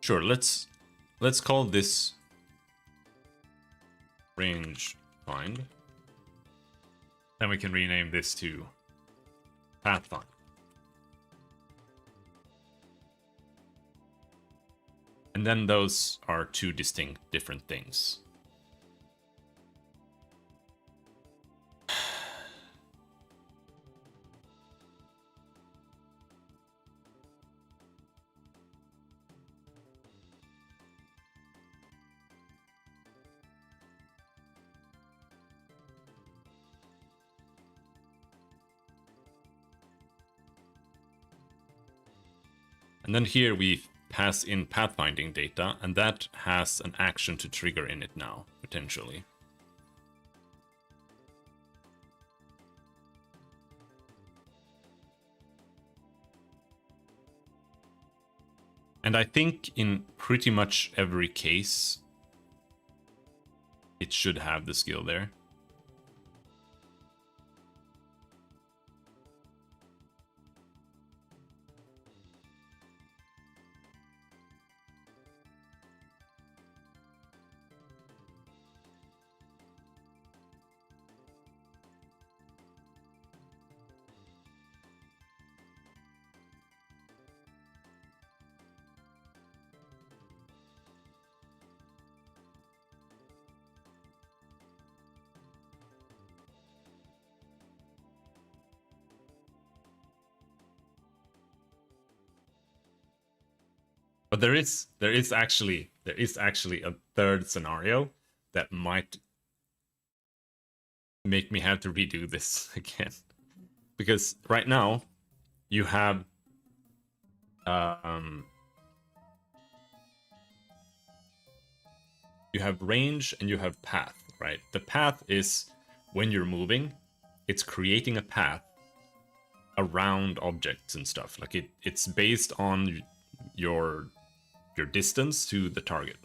[SPEAKER 1] sure, let's call this range find. Then we can rename this to path find. And then those are two distinct different things. And then here we pass in pathfinding data, and that has an action to trigger in it now, potentially. And I think in pretty much every case, it should have the skill there. But there is actually a third scenario that might make me have to redo this again. Because right now you have you have range and you have path, right? The path is when you're moving, it's creating a path around objects and stuff. Like it's based on your distance to the target.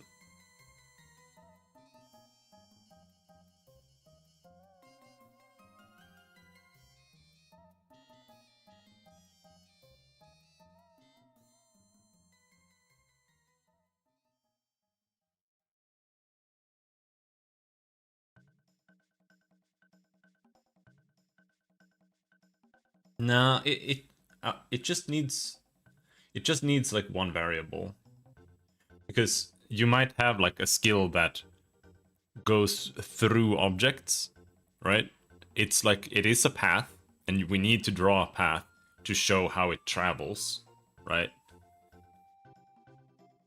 [SPEAKER 1] Nah, it just needs like one variable, because you might have like a skill that goes through objects, right? It's like it is a path, and we need to draw a path to show how it travels, right?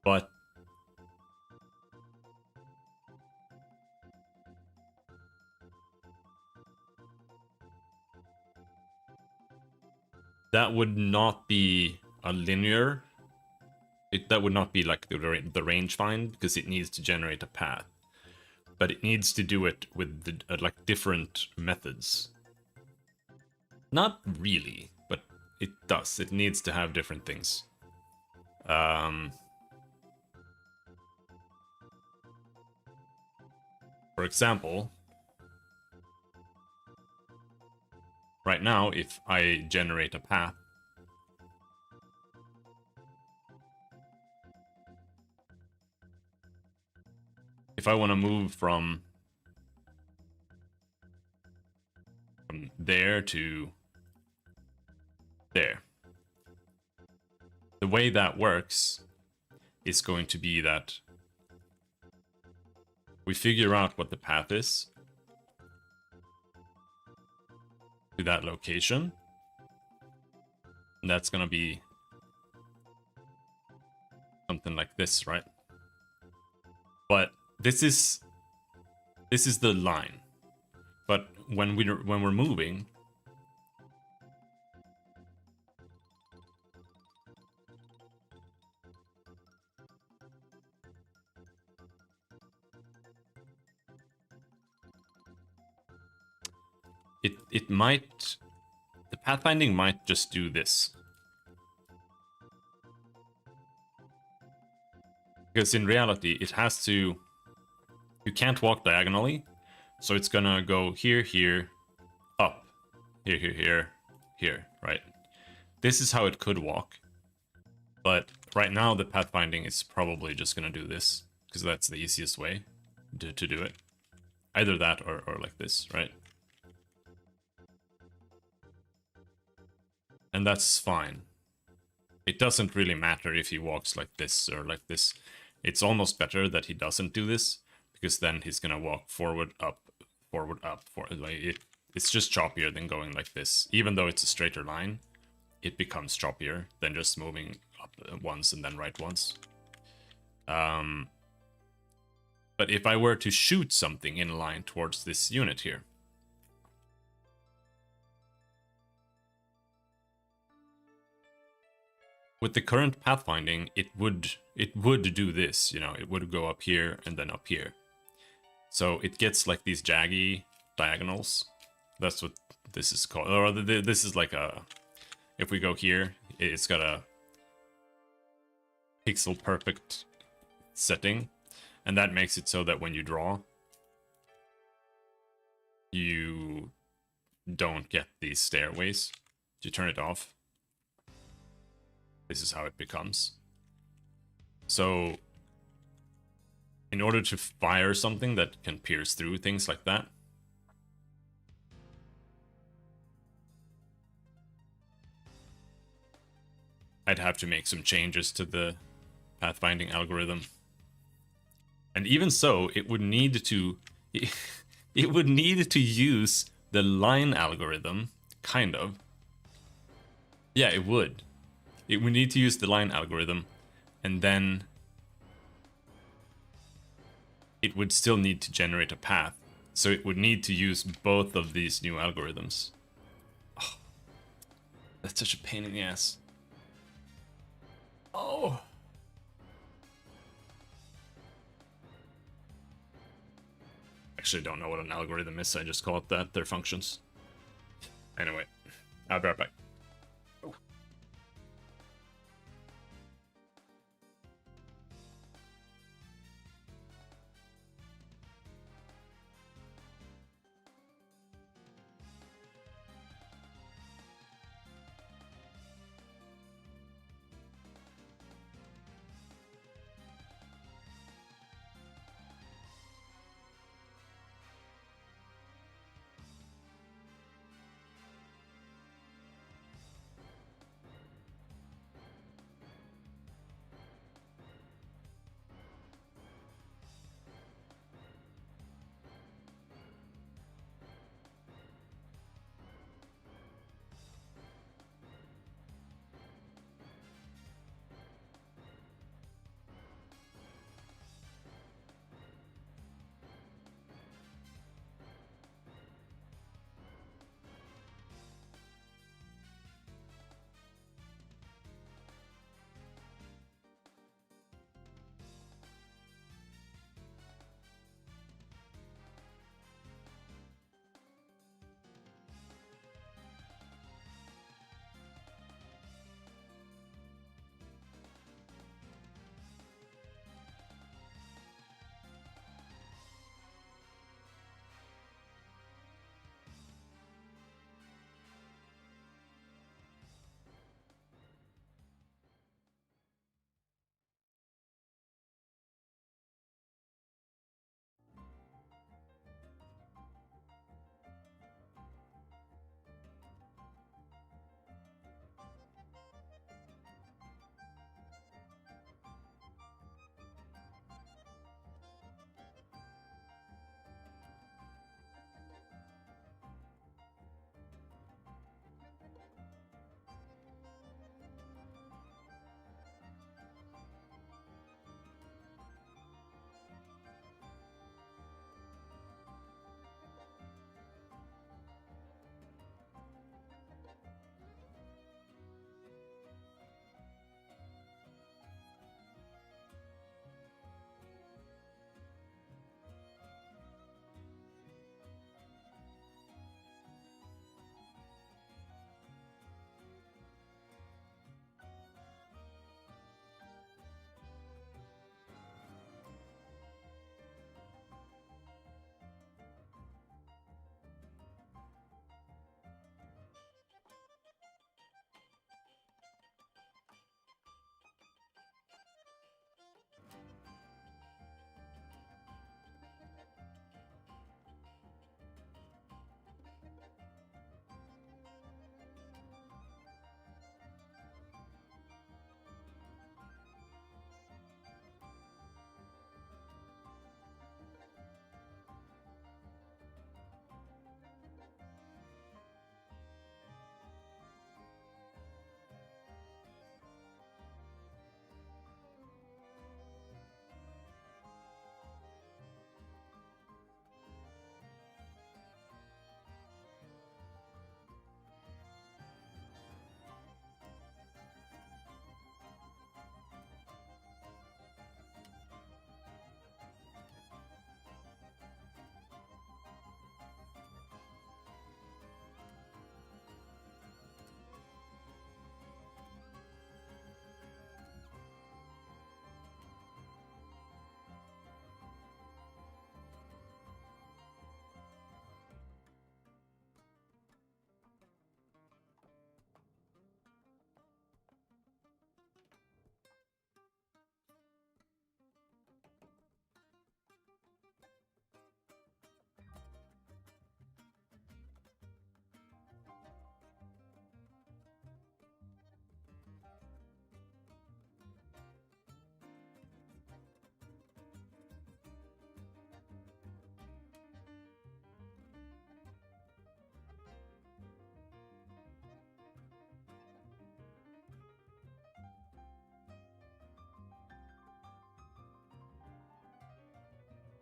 [SPEAKER 1] But that would not be a linear. That would not be like the range find, because it needs to generate a path, but it needs to do it with like different methods. Not really, but it does. It needs to have different things. For example, right now, if I generate a path, if I want to move from there to there, the way that works is going to be that we figure out what the path is to that location. And that's going to be something like this, right? But this is the line. But when we're moving, it might, the pathfinding might just do this. Because in reality, it has to, you can't walk diagonally, so it's gonna go here, here, up, here, here, here, here, right? This is how it could walk. But right now, the pathfinding is probably just gonna do this, because that's the easiest way to do it. Either that or like this, right? And that's fine. It doesn't really matter if he walks like this or like this. It's almost better that he doesn't do this, because then he's gonna walk forward, up, forward, up, forward. Like it's just choppier than going like this. Even though it's a straighter line, it becomes choppier than just moving up once and then right once. But if I were to shoot something in a line towards this unit here, with the current pathfinding, it would do this, you know, it would go up here and then up here. So it gets like these jaggy diagonals. That's what this is called. Or this is like a, if we go here, it's got a pixel perfect setting, and that makes it so that when you draw, you don't get these stairways. You turn it off. This is how it becomes. So in order to fire something that can pierce through things like that, I'd have to make some changes to the pathfinding algorithm. And even so, it would need to it would need to use the line algorithm, kind of. Yeah, it would. It would need to use the line algorithm and then it would still need to generate a path. So it would need to use both of these new algorithms. Oh, that's such a pain in the ass. Oh. Actually don't know what an algorithm is, I just call it that. They're functions. Anyway, I'll be right back. Oh.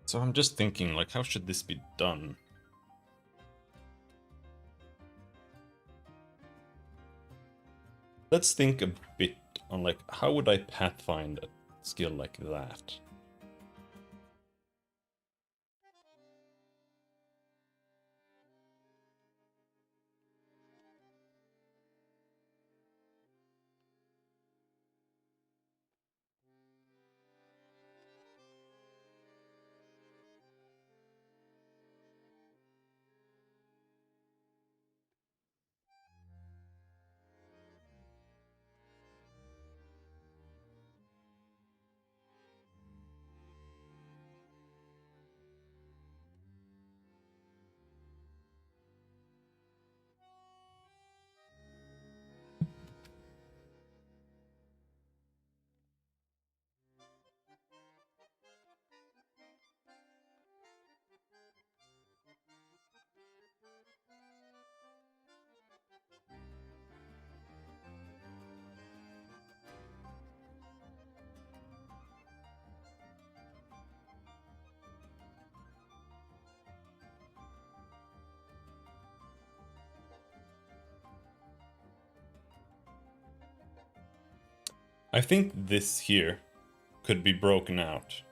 [SPEAKER 1] So I'm just thinking, like, how should this be done? Let's think a bit on, like, how would I pathfind a skill like that? I think this here could be broken out.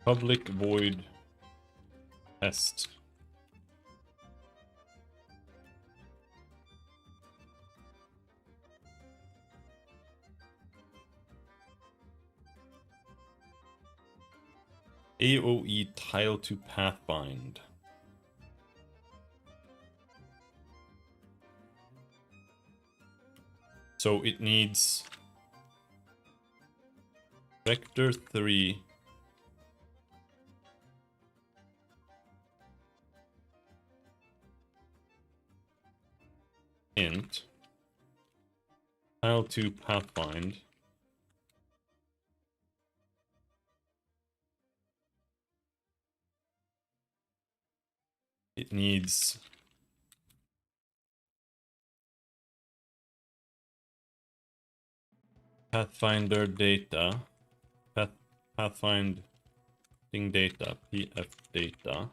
[SPEAKER 1] Public void test. AOE tile to pathfind. So it needs vector 3 int tile to pathfind. It needs Pathfinder data, pathfinding data, PF data.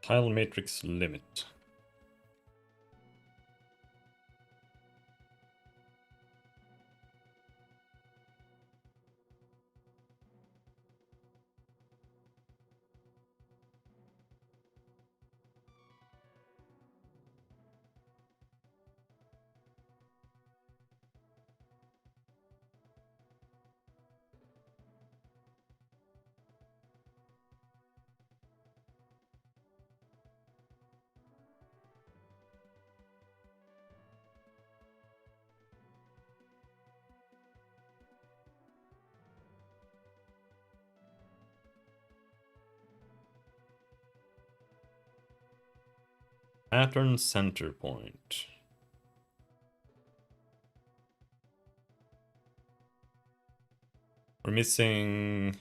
[SPEAKER 1] Tile matrix limit. Pattern center point. We're missing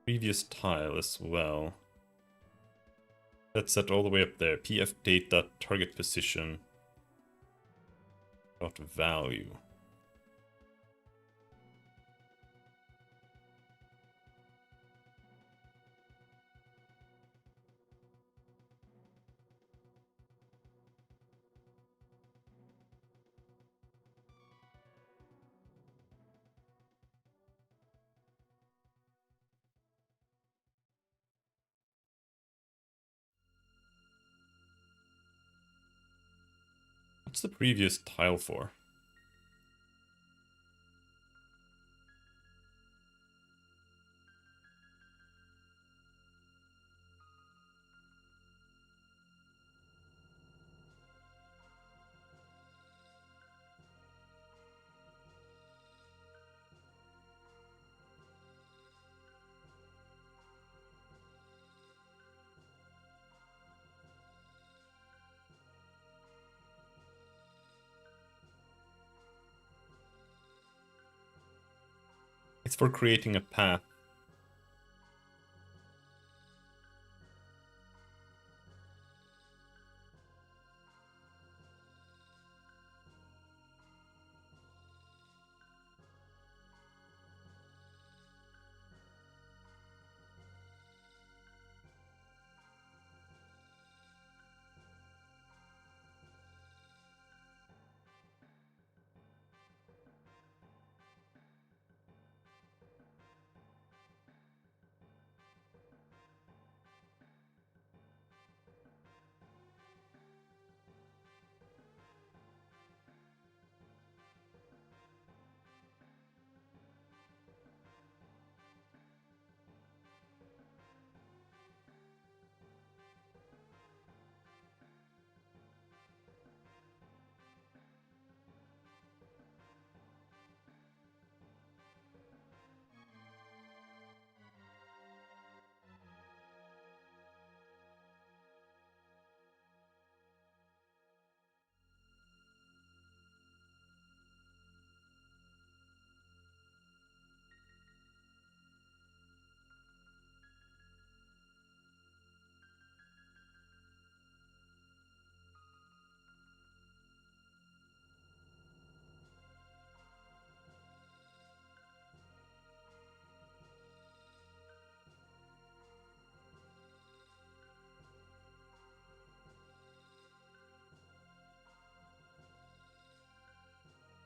[SPEAKER 1] previous tile as well. That's set all the way up there. PF data target position dot value. What's the previous tile for? It's for creating a path.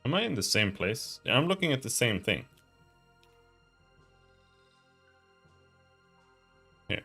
[SPEAKER 1] Am I in the same place? Yeah, I'm looking at the same thing. Here.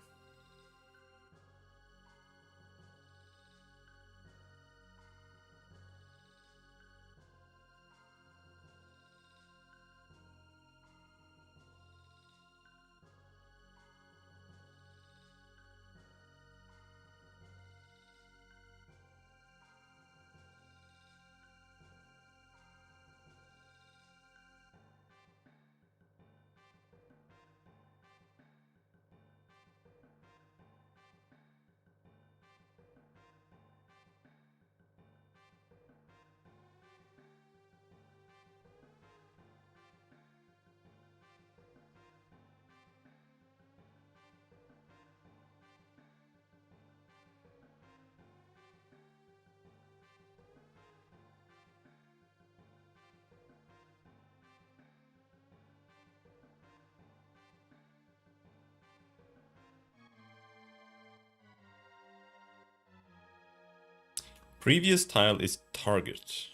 [SPEAKER 1] Previous tile is target.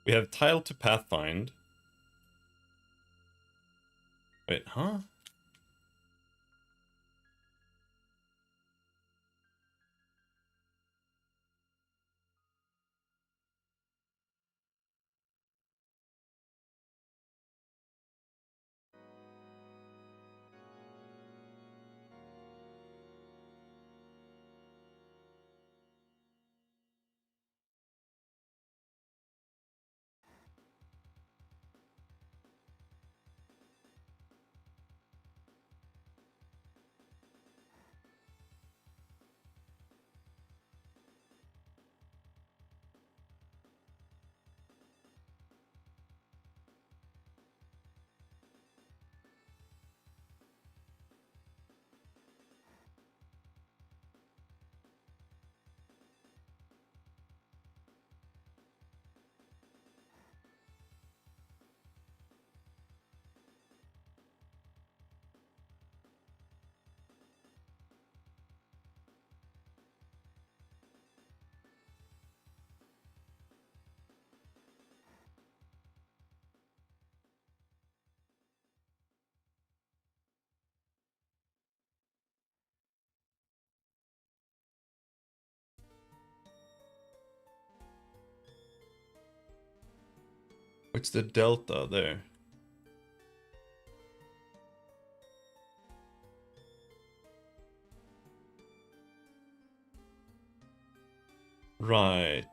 [SPEAKER 1] We have tile to pathfind. Wait, huh? What's the delta there? Right.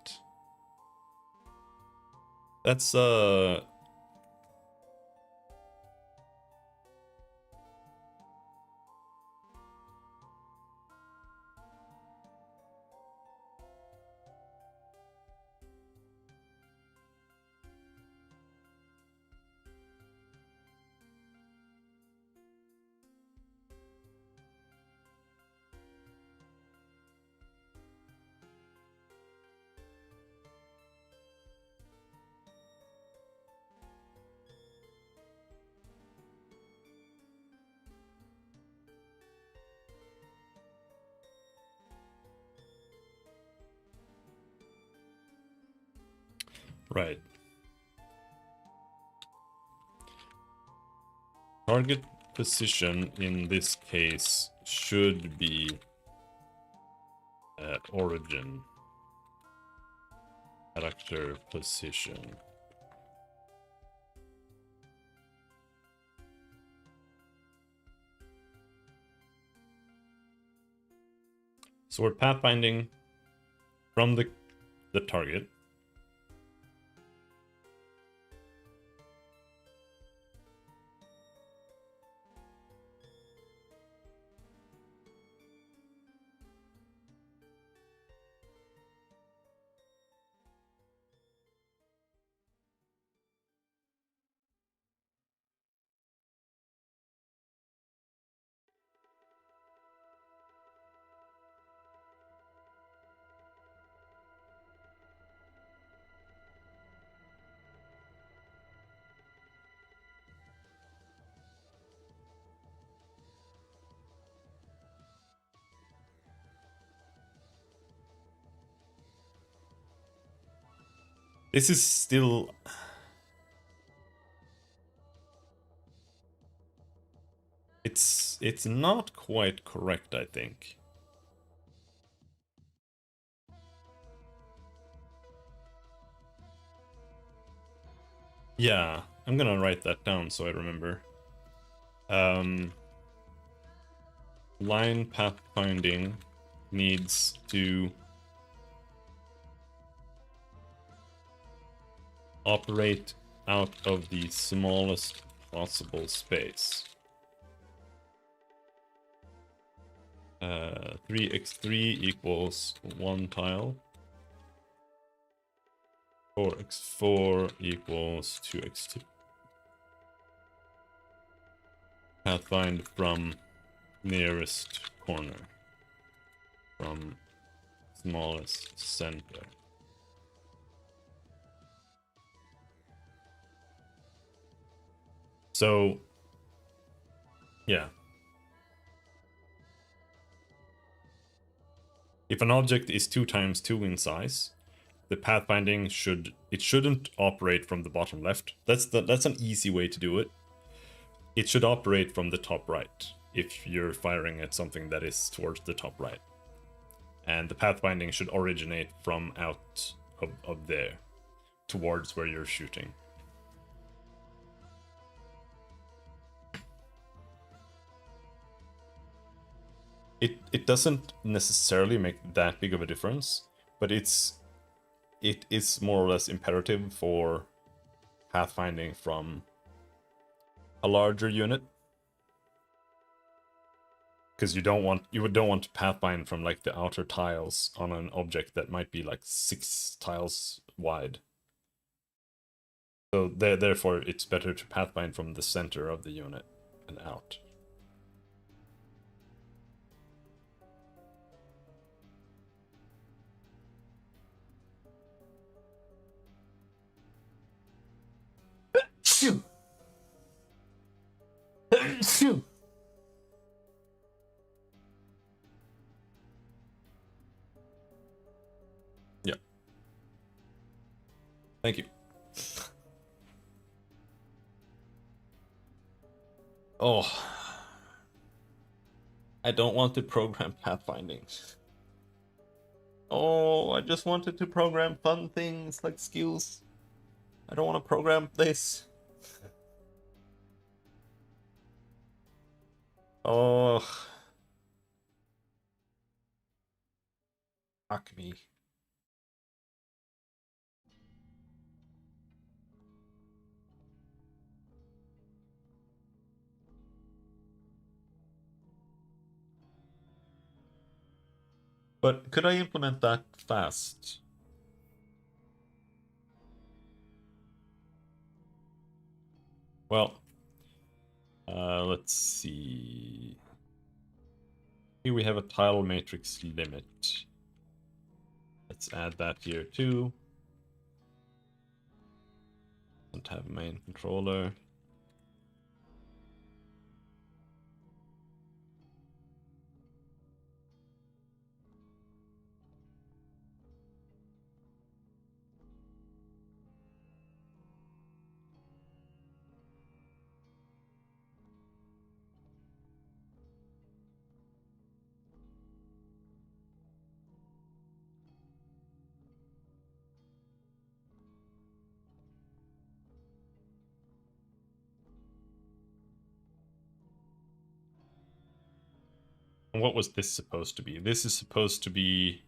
[SPEAKER 1] That's right. Target position in this case should be at origin. Character position. So we're pathfinding from the target. This is still... It's not quite correct, I think. Yeah, I'm gonna write that down so I remember. Line pathfinding needs to operate out of the smallest possible space. 3x3 equals 1 tile. 4x4 equals 2x2. Pathfind from nearest corner. From smallest center. So, yeah. If an object is 2 times 2 in size, the pathfinding shouldn't operate from the bottom left. That's an easy way to do it. It should operate from the top right if you're firing at something that is towards the top right. And the pathfinding should originate from out of there towards where you're shooting. It doesn't necessarily make that big of a difference, but it is more or less imperative for pathfinding from a larger unit, because you don't want to pathfind from like the outer tiles on an object that might be like 6 tiles wide. So therefore it's better to pathfind from the center of the unit and out. Yeah. Thank you. Oh. I don't want to program pathfinding. Oh, I just wanted to program fun things like skills. I don't want to program this. Oh. Fuck me. But could I implement that fast? Well, let's see. Here we have a tile matrix limit. Let's add that here too. Don't have a main controller. And what was this supposed to be? This is supposed to be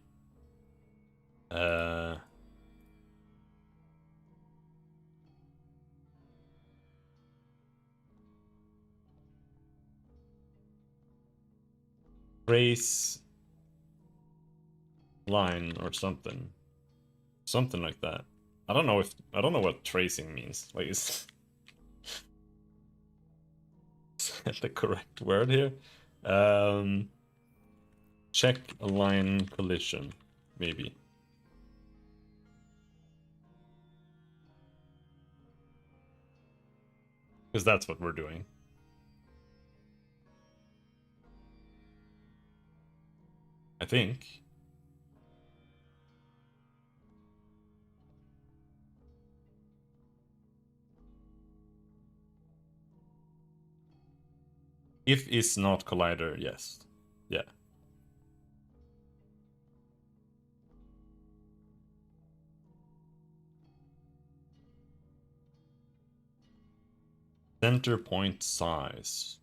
[SPEAKER 1] trace line or something. Something like that. I don't know what tracing means. Like is that the correct word here? Check align collision, maybe. Because that's what we're doing. I think. If is not collider, yes. Yeah. Center point size.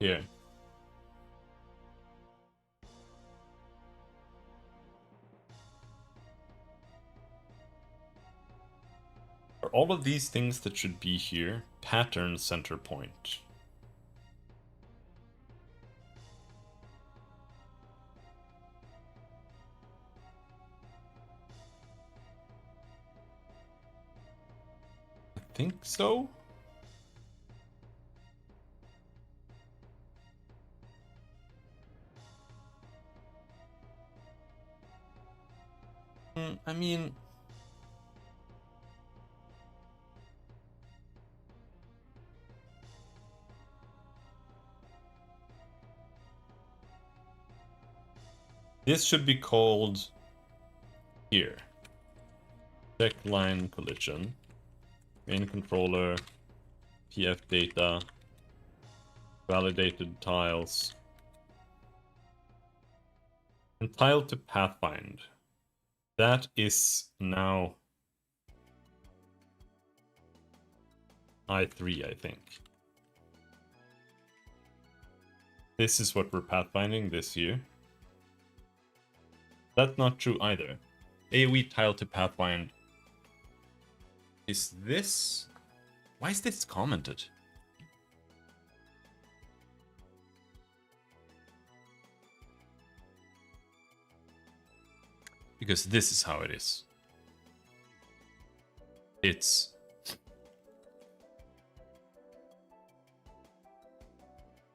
[SPEAKER 1] Here. Are all of these things that should be here pattern center point? I think so. I mean, this should be called here. Check line collision. Main controller. PF data. Validated tiles. And tile to pathfind. That is now I3, I think. This is what we're pathfinding this year. That's not true either. AoE tile to pathfind. Is this... Why is this commented? Because this is how it is. It's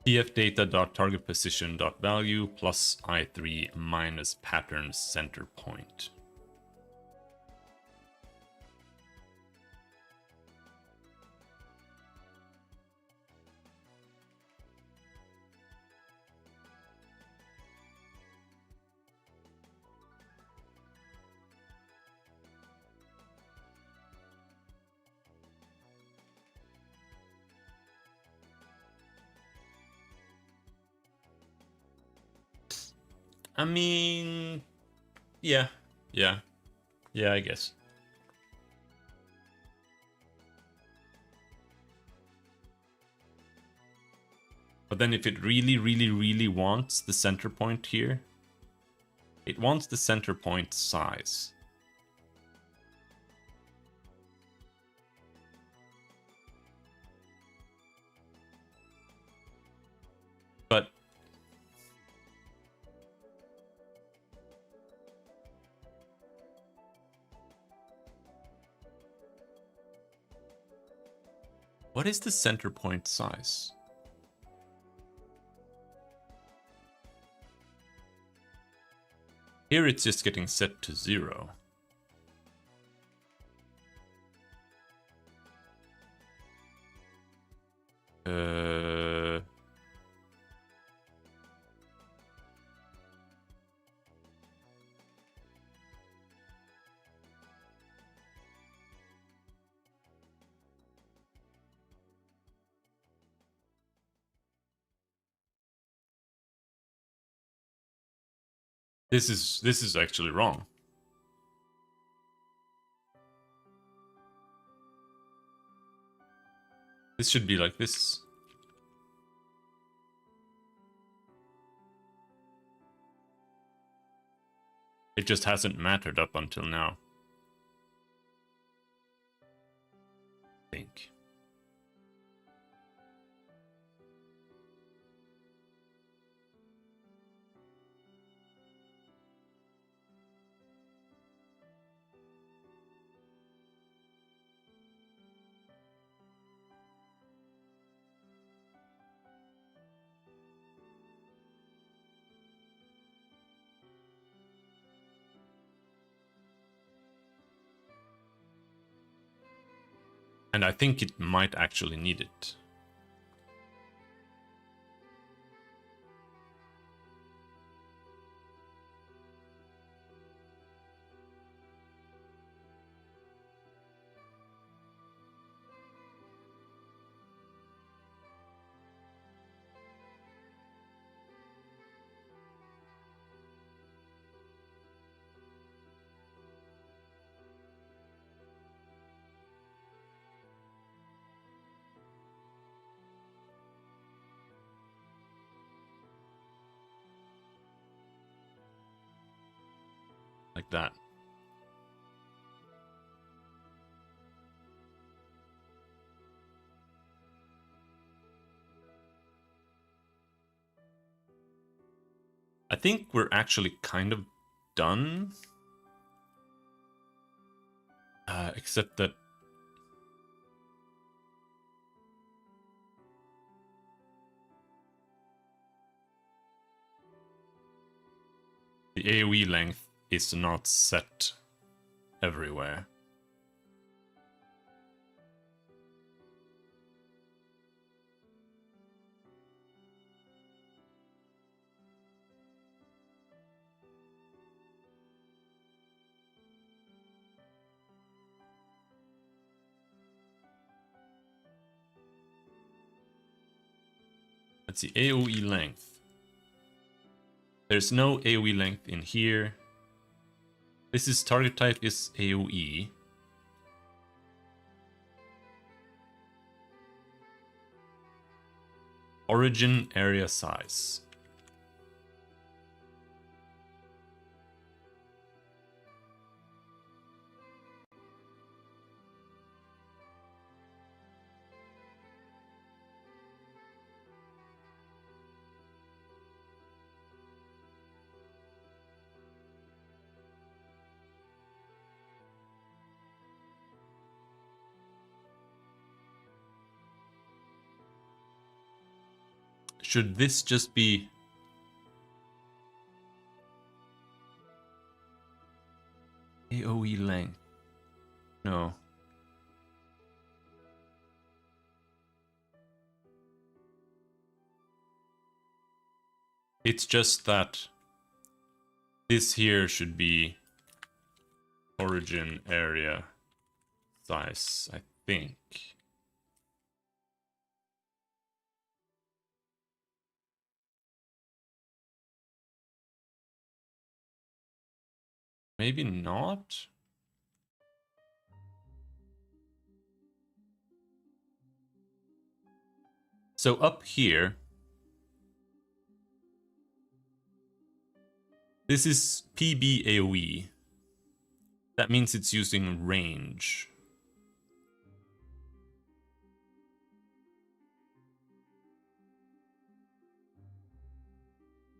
[SPEAKER 1] pfdata.targetposition.value plus I3 minus pattern center point. I mean, yeah, I guess. But then if it really wants the center point here, it wants the center point size. But what is the center point size? Here it's just getting set to 0. This is actually wrong. This should be like this. It just hasn't mattered up until now. I think. And I think it might actually need it. Like that. I think we're actually kind of done. Except that the AoE length is not set everywhere. Let's see, AoE length. There's no AoE length in here. This is target type is AoE. Origin area size. Should this just be AoE length? No. It's just that this here should be origin area size, I think. Maybe not. So up here, this is PB AoE. That means it's using range.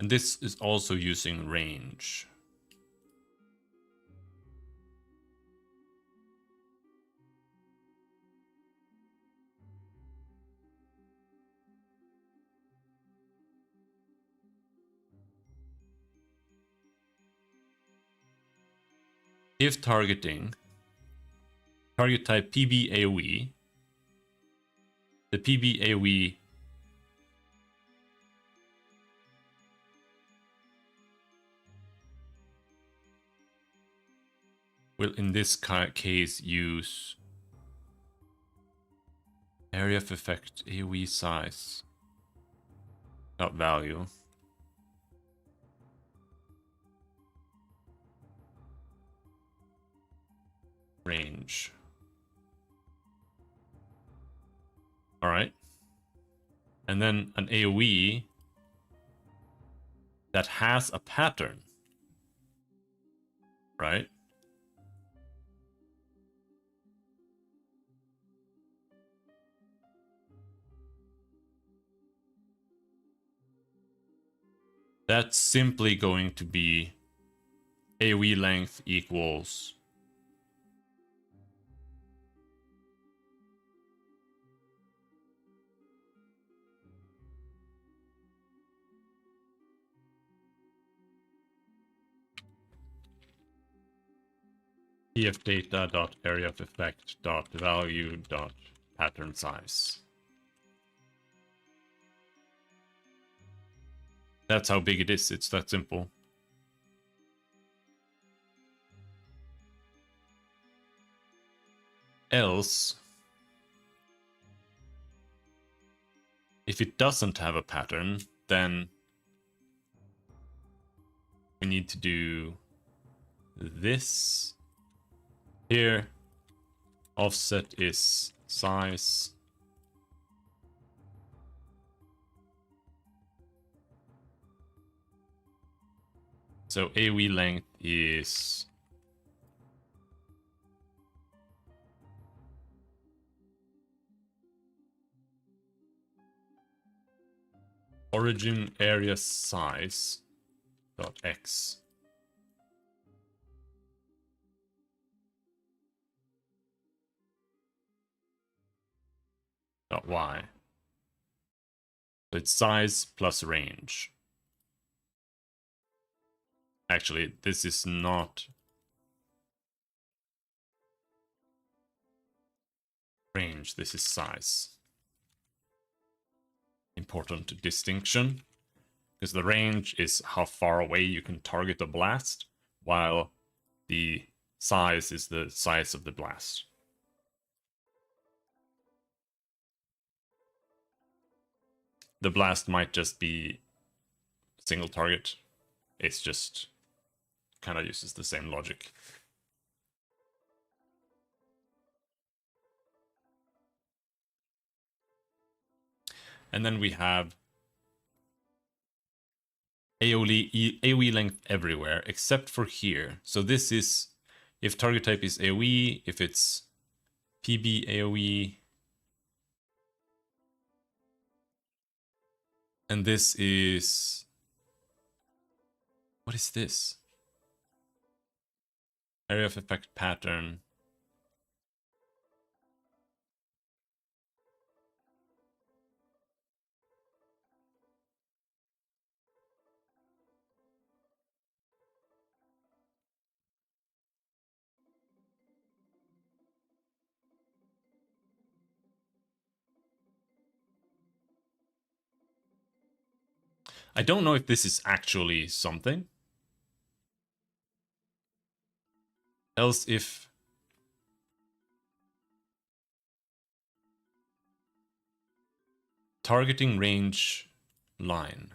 [SPEAKER 1] And this is also using range. If targeting, target type PB AoE, the PB AoE will in this case use area of effect AoE size, not value. Range. All right. And then an AoE that has a pattern, right? That's simply going to be AoE length equals pfdata.area-of-effect.value.pattern size. That's how big it is. It's that simple. Else, if it doesn't have a pattern, then we need to do this. Here, offset is size. So AoE length is origin area size dot x dot y. So it's size plus range. Actually, this is not range, this is size. Important distinction, because the range is how far away you can target a blast, while the size is the size of the blast. The blast might just be single target. It's just kind of uses the same logic. And then we have AoE length everywhere except for here. So this is if target type is AoE, if it's PB AoE, and this is, what is this? Area of effect pattern. I don't know if this is actually something. Else if targeting range line.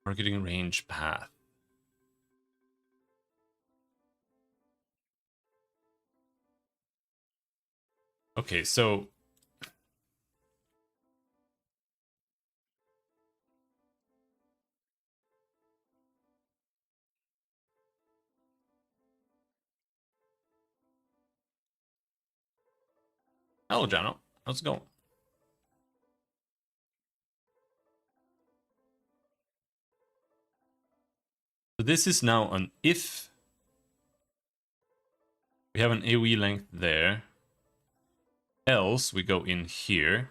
[SPEAKER 1] Targeting range path. Okay, so hello, Jano. How's it going? So this is now an if. We have an AoE length there. Else we go in here.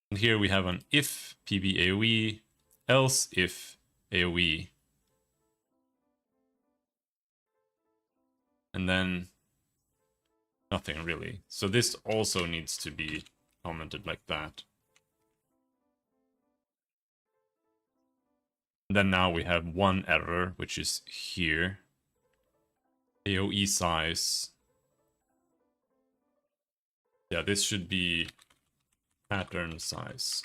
[SPEAKER 1] And here we have an if PB AoE, else if AoE. And then nothing really. So this also needs to be commented like that. And then now we have one error, which is here. AoE size. Yeah, this should be pattern size.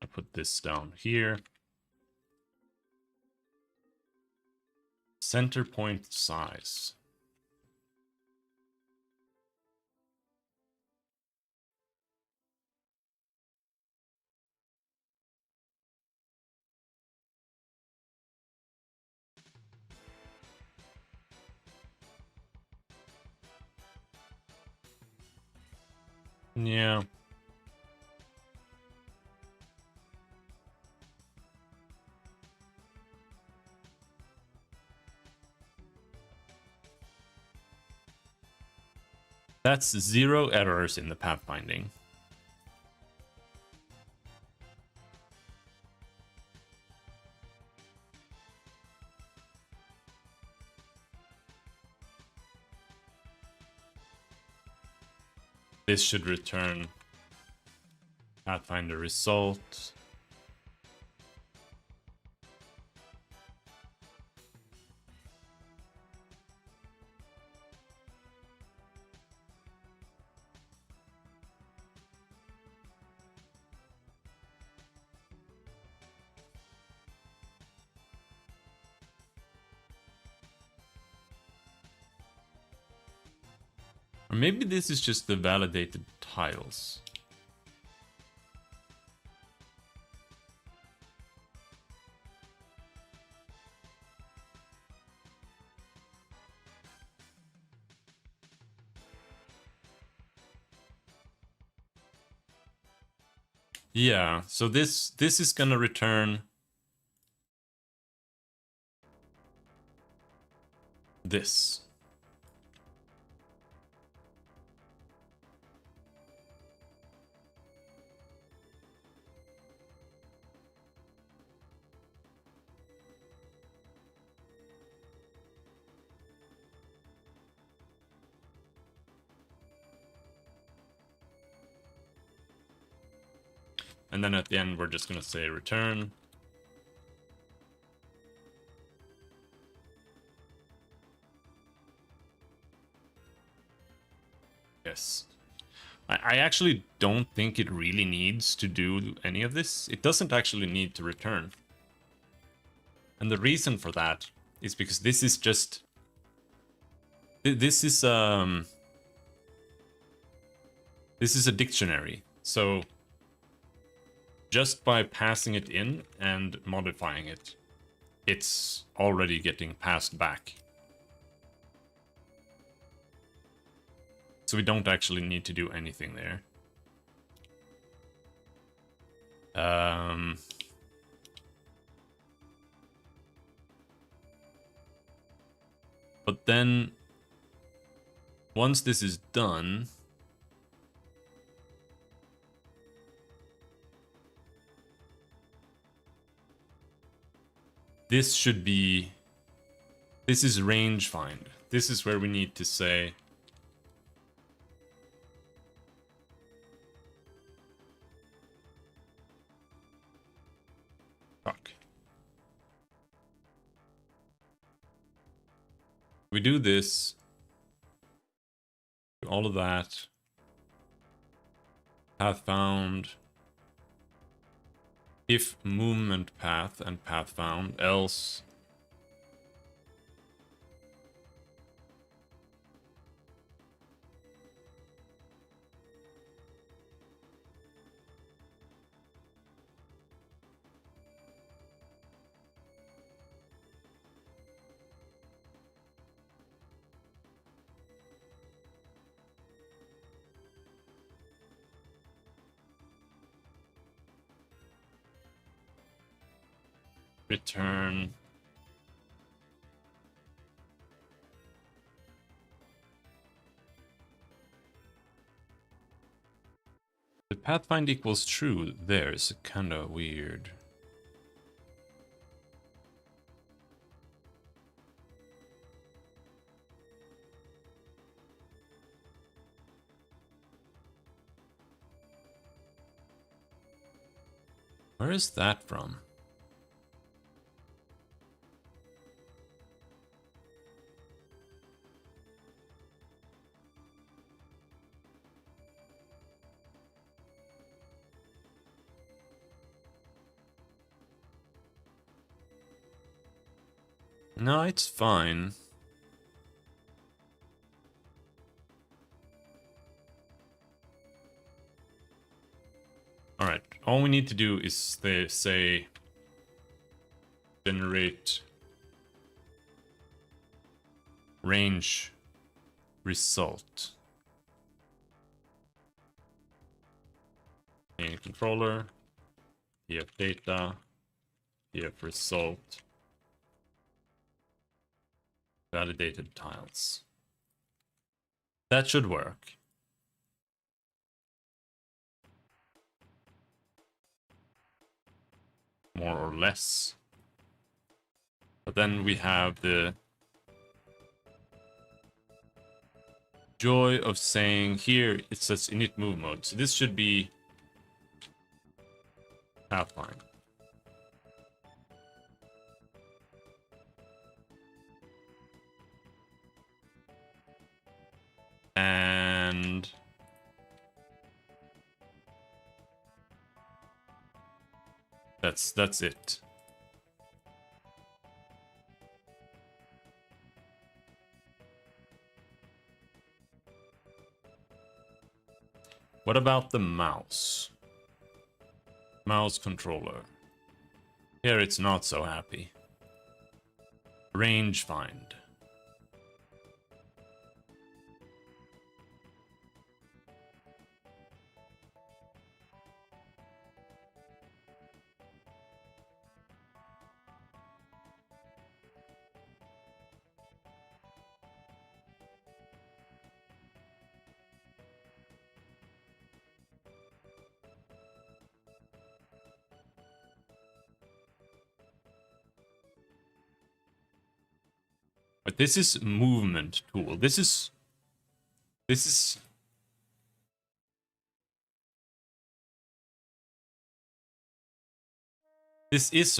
[SPEAKER 1] I put this down here. Center point size. Yeah. That's 0 errors in the pathfinding. This should return Pathfinder result. Or maybe this is just the validated tiles. Yeah, so this is gonna return this. And then at the end, we're just gonna say return. Yes. I actually don't think it really needs to do any of this. It doesn't actually need to return. And the reason for that is because this is just... This is a dictionary. So just by passing it in and modifying it, it's already getting passed back. So we don't actually need to do anything there. But then, once this is done, this should be... This is range find. This is where we need to say... Fuck. We do this. Do all of that. Path found. If movement path and path found, else... Return. The pathfind equals true there is kind of weird. Where is that from? No, it's fine. Alright, all we need to do is say generate range result. Main controller, EF data, EF result, validated tiles. That should work. More or less. But then we have the joy of saying here it says init move mode. So this should be pathfind. And that's it. What about the mouse? Mouse controller. Here it's not so happy. Range find. But this is movement tool. This is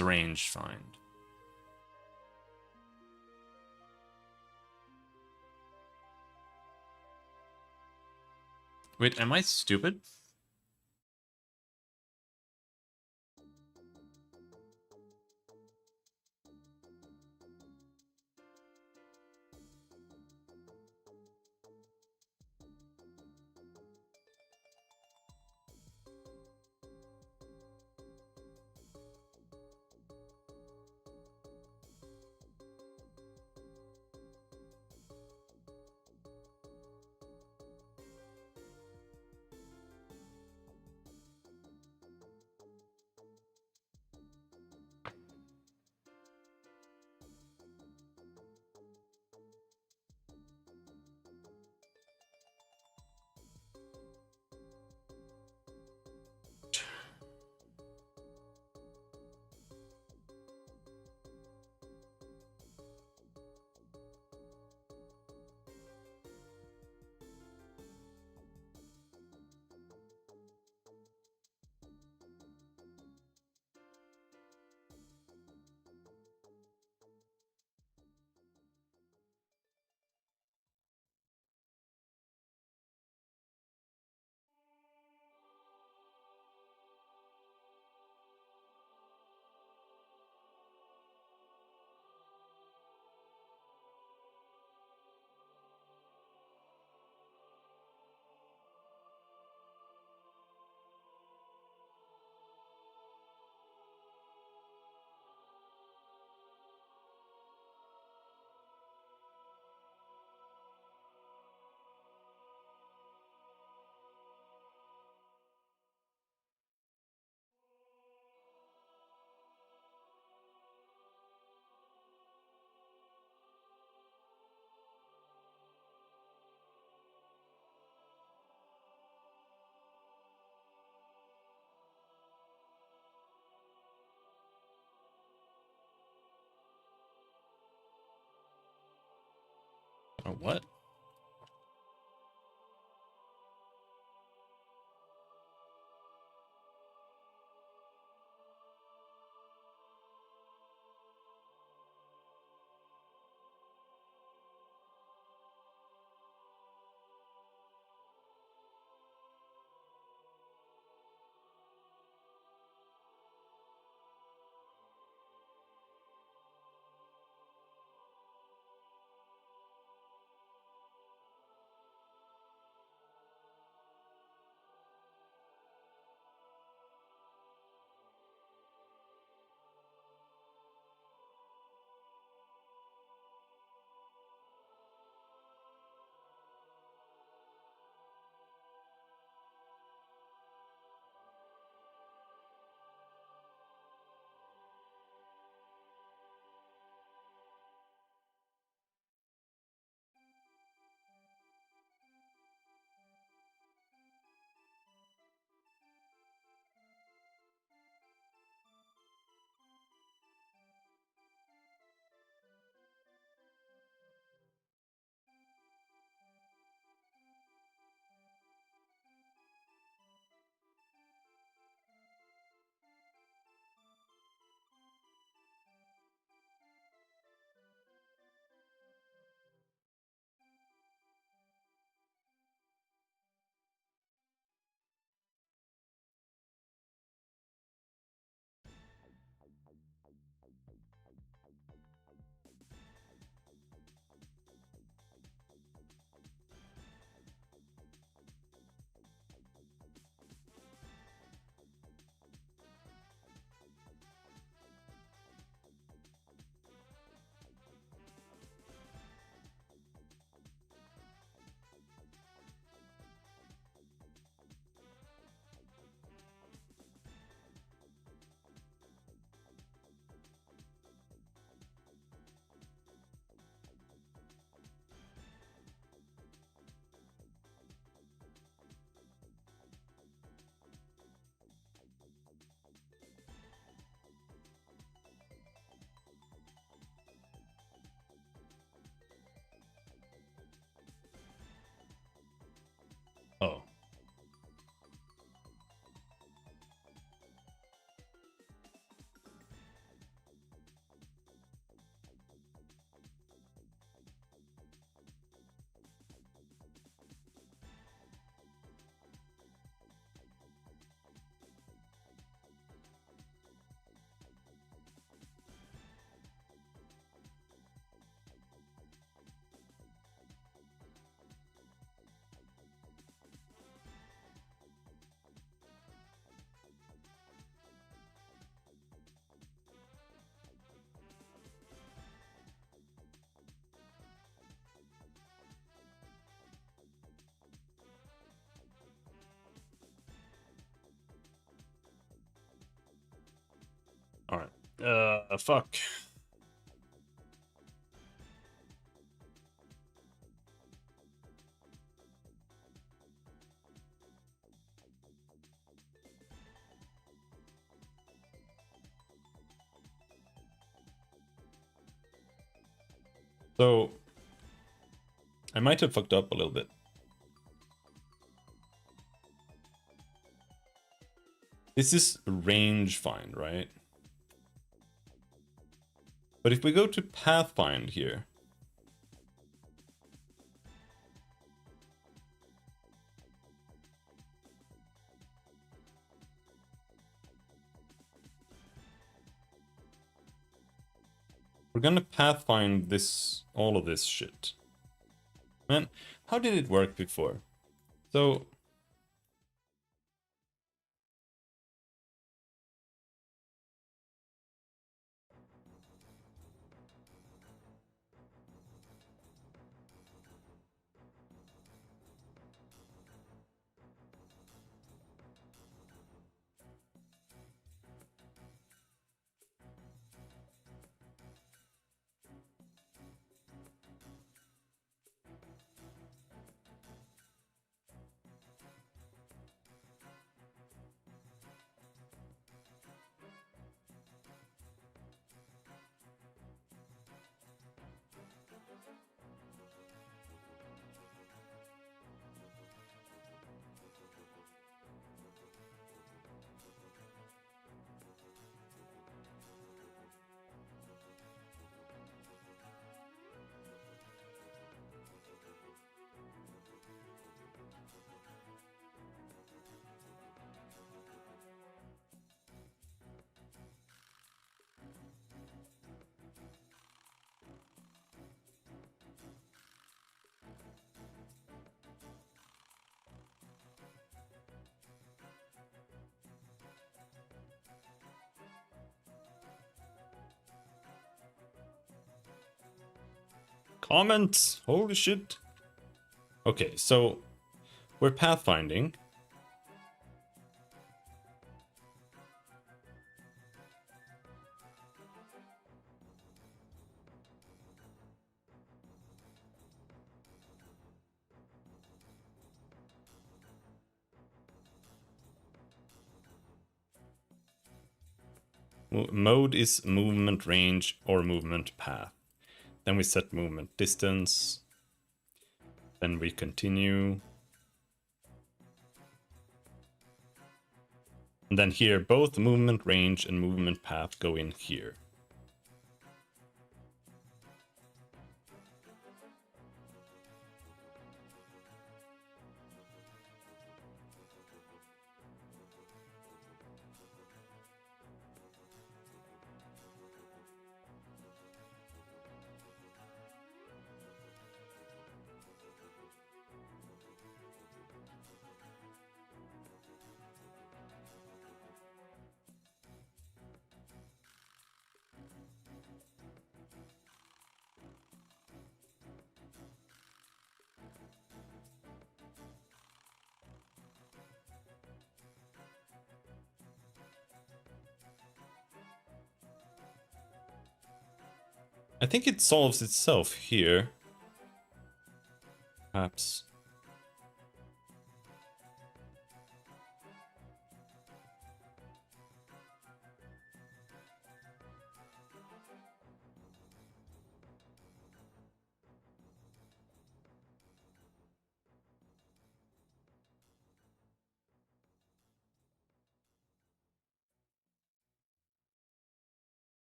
[SPEAKER 1] range find. Wait, am I stupid? Oh, what? Oh. All right. Fuck. So, I might have fucked up a little bit. This is range find, right? But if we go to Pathfind here, we're gonna Pathfind this, all of this shit. Man, how did it work before? So, Comments! Holy shit! Okay, so we're pathfinding. Mode is movement range or movement path. Then we set movement distance. Then we continue. And then here, both movement range and movement path go in here. I think it solves itself here. Perhaps.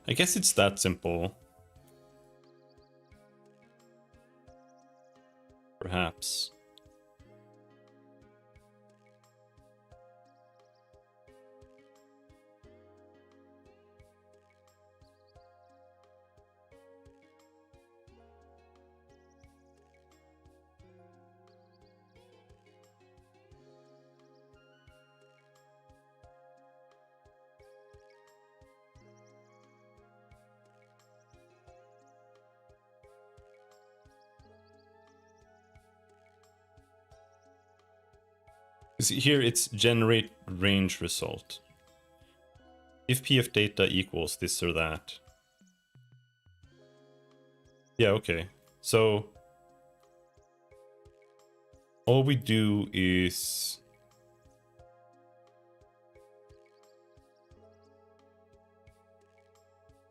[SPEAKER 1] I guess it's that simple. Perhaps. See, here it's generate range result. If pf data equals this or that. Yeah, okay. So all we do is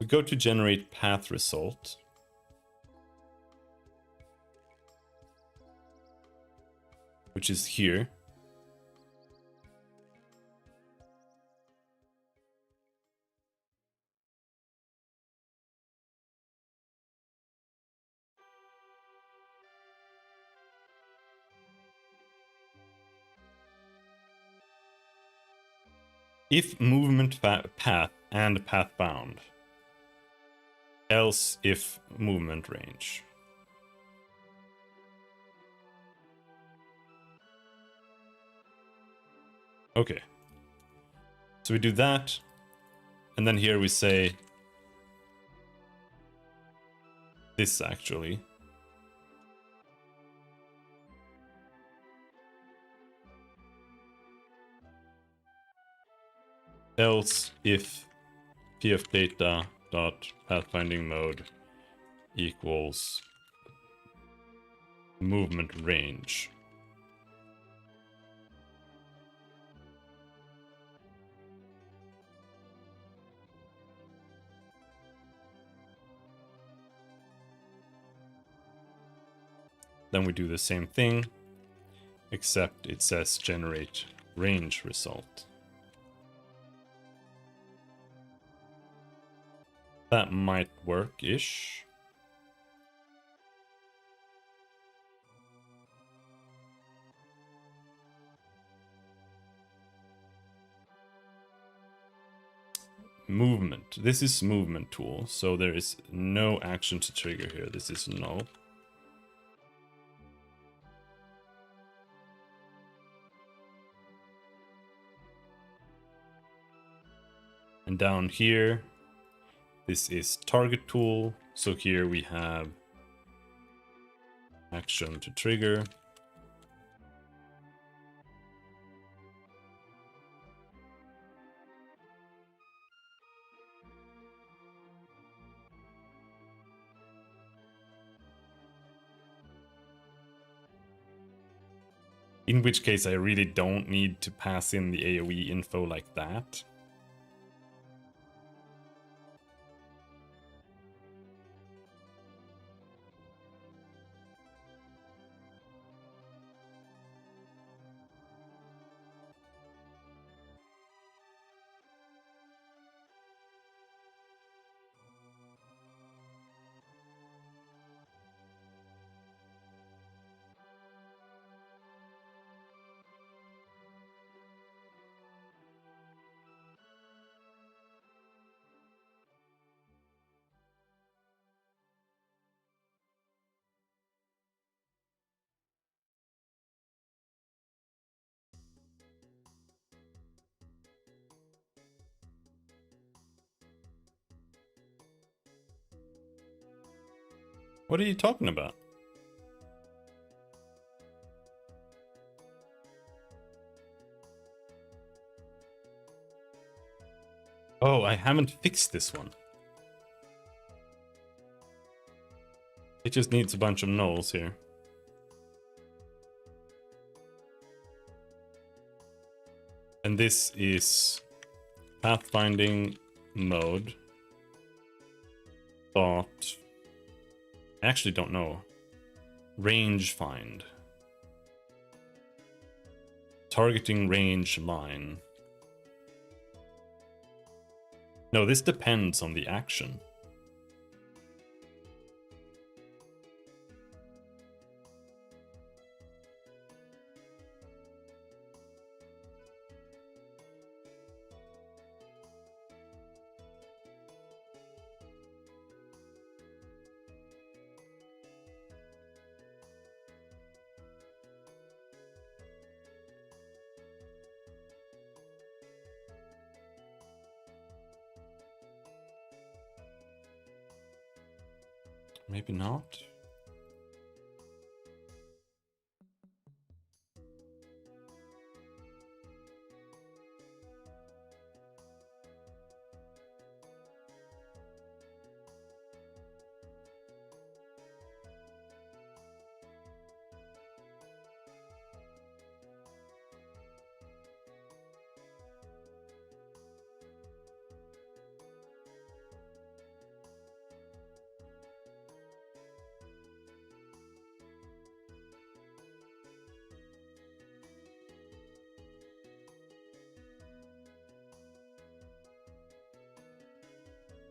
[SPEAKER 1] we go to generate path result. Which is here. If movement path and path bound. Else if movement range. Okay. So we do that. And then here we say this actually. Else if pf data dot pathfinding mode equals movement range. Then we do the same thing, except it says generate range result. That might work-ish. Movement. This is movement tool, so there is no action to trigger here. This is null. And down here, this is target tool. So here we have action to trigger. In which case I really don't need to pass in the AoE info like that. What are you talking about? Oh, I haven't fixed this one. It just needs a bunch of nulls here. And this is pathfinding mode dot, I actually don't know, range find, targeting range line. No, this depends on the action. Maybe not.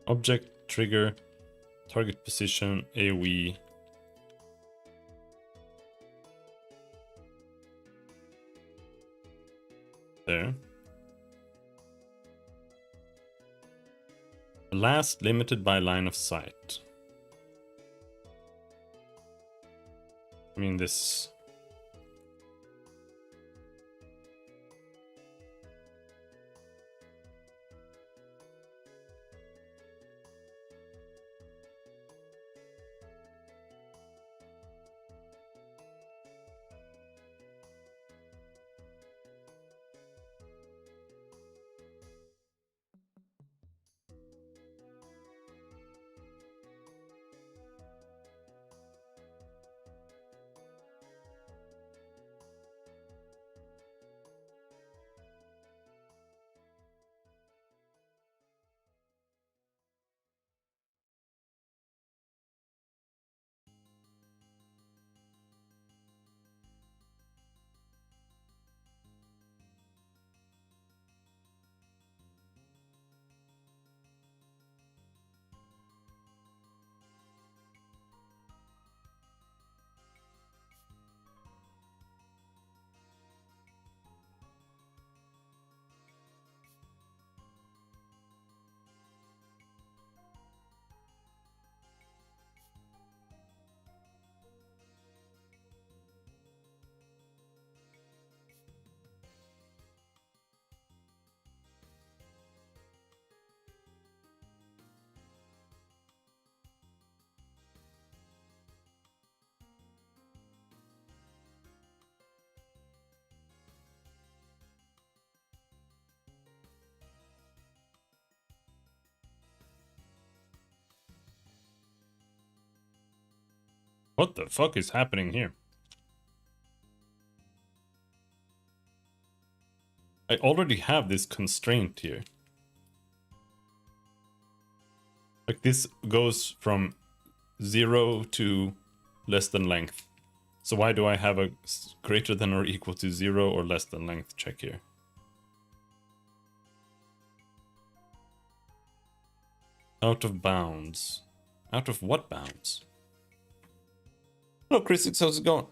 [SPEAKER 1] Object, trigger, target position, AoE. There. Last limited by line of sight. I mean, this... What the fuck is happening here? I already have this constraint here. Like this goes from 0 to less than length. So why do I have a greater than or equal to 0 or less than length check here? Out of bounds. Out of what bounds? Hello, Chris, how's it going?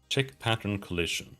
[SPEAKER 1] Check pattern collision.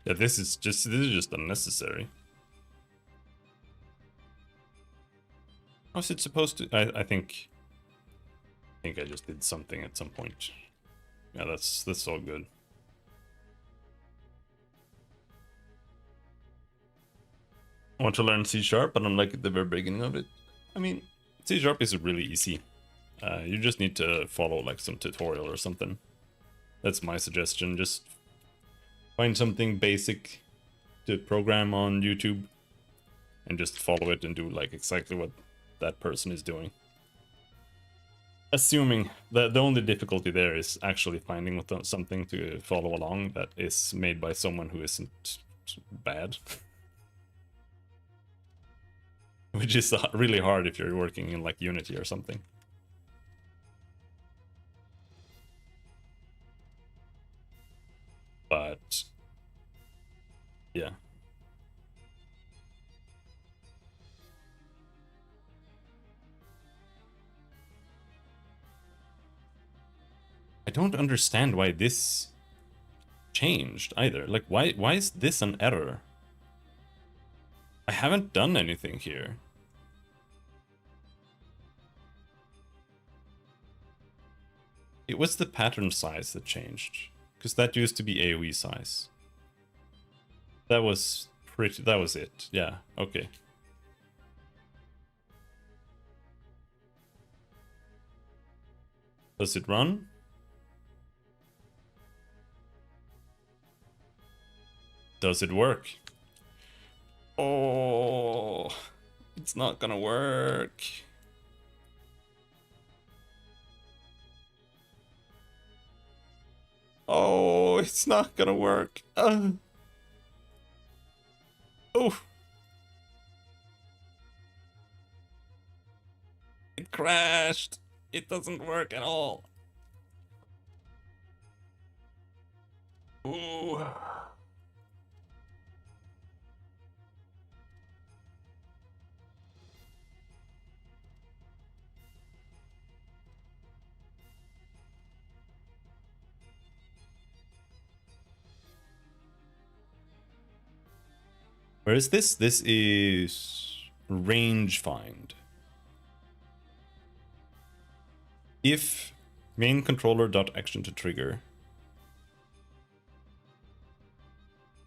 [SPEAKER 1] Yeah, this is just unnecessary. How's it supposed to? I think I just did something at some point. Yeah, that's all good. I want to learn C#, but I'm like at the very beginning of it. I mean, C# is really easy. You just need to follow like some tutorial or something. That's my suggestion. Just find something basic to program on YouTube and just follow it and do like exactly what that person is doing. Assuming the only difficulty there is actually finding something to follow along that is made by someone who isn't bad. Which is really hard if you're working in like Unity or something. But yeah. I don't understand why this changed either. Like why is this an error? I haven't done anything here. It was the pattern size that changed, because that used to be AoE size. That was it. Yeah, okay. Does it run? Does it work? Oh, it's not gonna work. Oh, it's not gonna work. Oh. It crashed. It doesn't work at all. Ooh. Where is this? This is range find. If main controller dot action to trigger.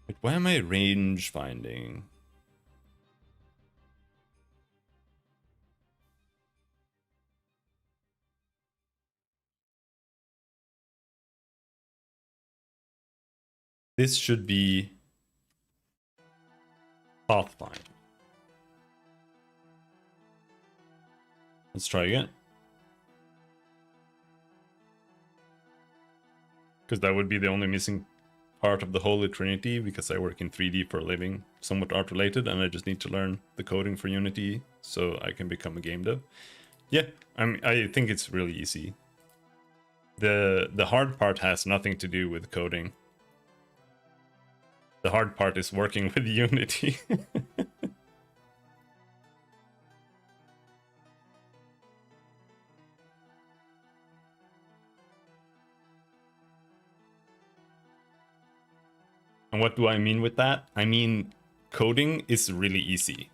[SPEAKER 1] Wait, why am I range finding? This should be Pathfind. Let's try again. Because that would be the only missing part of the Holy Trinity because I work in 3D for a living, somewhat art related, and I just need to learn the coding for Unity so I can become a game dev. Yeah, I think it's really easy. The hard part has nothing to do with coding. The hard part is working with Unity. And what do I mean with that? I mean, coding is really easy.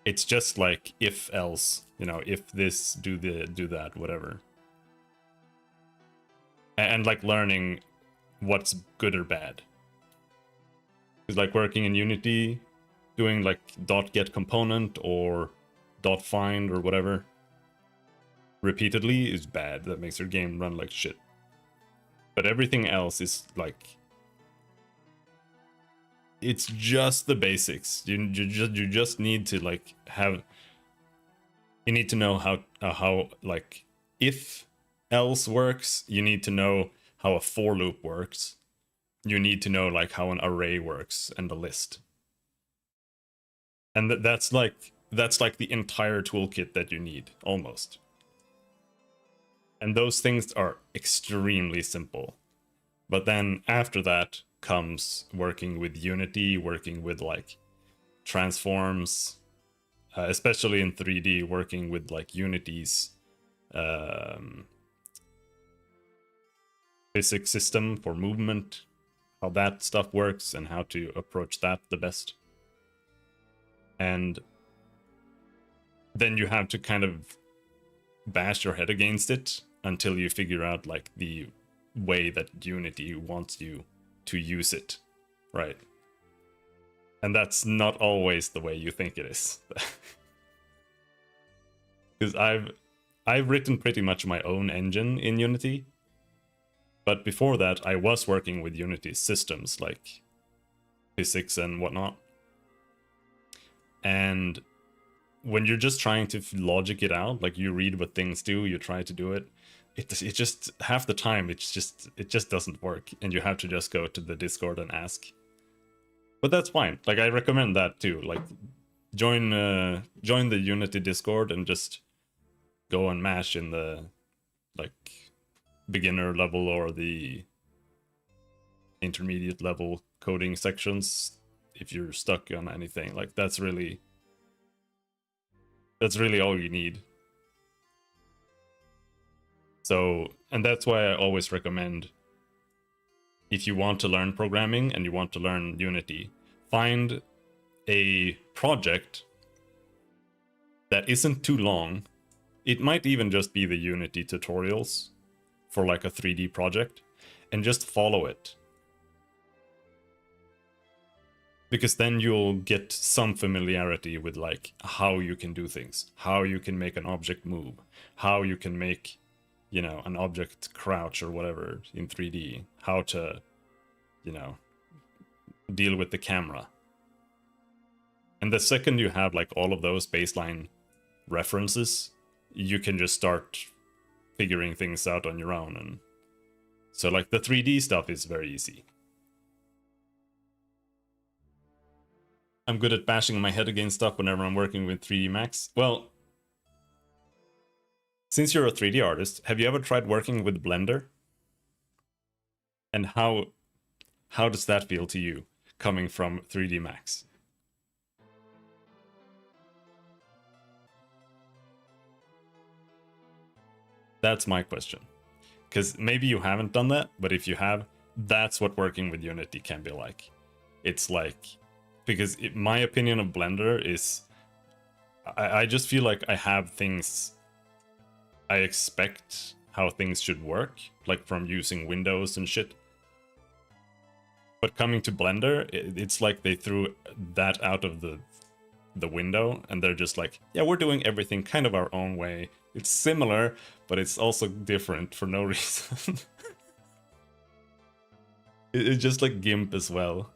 [SPEAKER 1] It's just like if else, you know, if this, do that, whatever. And like learning what's good or bad. It's like working in Unity, doing like .get component or .find or whatever repeatedly is bad. That makes your game run like shit. But everything else is like, it's just the basics. You just need to like have, you need to know how like if else works. You need to know how a for loop works. You need to know like how an array works and a list. And that's like the entire toolkit that you need almost. And those things are extremely simple. But then after that comes working with Unity, working with like transforms, especially in 3D, working with like Unity's physics system for movement, how that stuff works and how to approach that the best. And then you have to kind of bash your head against it until you figure out like the way that Unity wants you to use it, right? And that's not always the way you think it is. Because I've written pretty much my own engine in Unity, but before that I was working with Unity systems like physics and whatnot. And when you're just trying to logic it out, like you read what things do, you try to do it, it just half the time it just doesn't work, and you have to just go to the Discord and ask. But that's fine. Like I recommend that too. Like join the Unity Discord and just go and mash in the like beginner level or the intermediate level coding sections if you're stuck on anything. Like that's really all you need. So, and that's why I always recommend, if you want to learn programming and you want to learn Unity, find a project that isn't too long. It might even just be the Unity tutorials for like a 3D project, and just follow it. Because then you'll get some familiarity with like how you can do things, how you can make an object move, how you can make, you know, an object crouch or whatever in 3D, how to, you know, deal with the camera. And the second you have like all of those baseline references, you can just start figuring things out on your own. And so like the 3D stuff is very easy. I'm good at bashing my head against stuff whenever I'm working with 3D Max. Well, since you're a 3D artist, have you ever tried working with Blender? And how does that feel to you, coming from 3D Max? That's my question. Because maybe you haven't done that, but if you have, that's what working with Unity can be like. It's like, because my opinion of Blender is, I just feel like I have things, I expect how things should work, like from using Windows and shit. But coming to Blender, it's like they threw that out of the window, and they're just like, yeah, we're doing everything kind of our own way. It's similar, but it's also different for no reason. It's just like GIMP as well.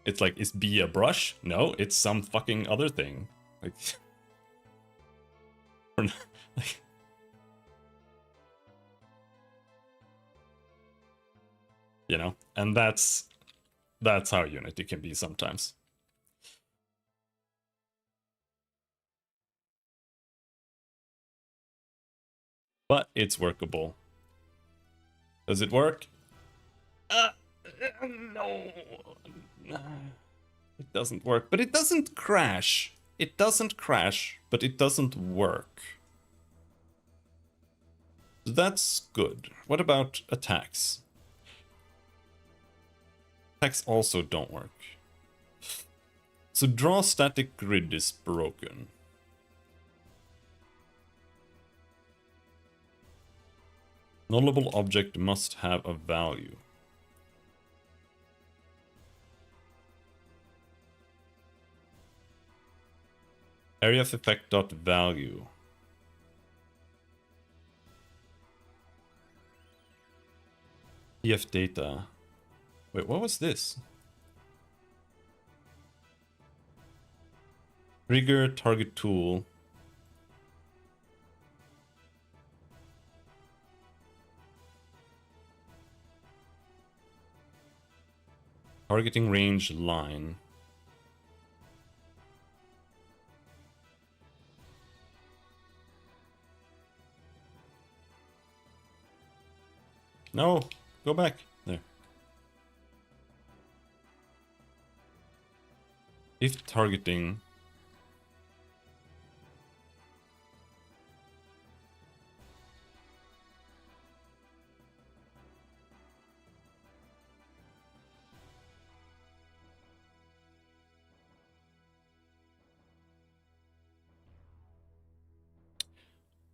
[SPEAKER 1] It's like, is B a brush? No, it's some fucking other thing. Like, like you know? And that's how Unity can be sometimes. But it's workable. Does it work? No. It doesn't work, but it doesn't crash. It doesn't crash, but it doesn't work. That's good. What about attacks? Attacks also don't work. So draw static grid is broken. Nullable object must have a value. Area of effect dot value. EF data. Wait, what was this? Trigger target tool. Targeting range line. No, go back. There. If targeting.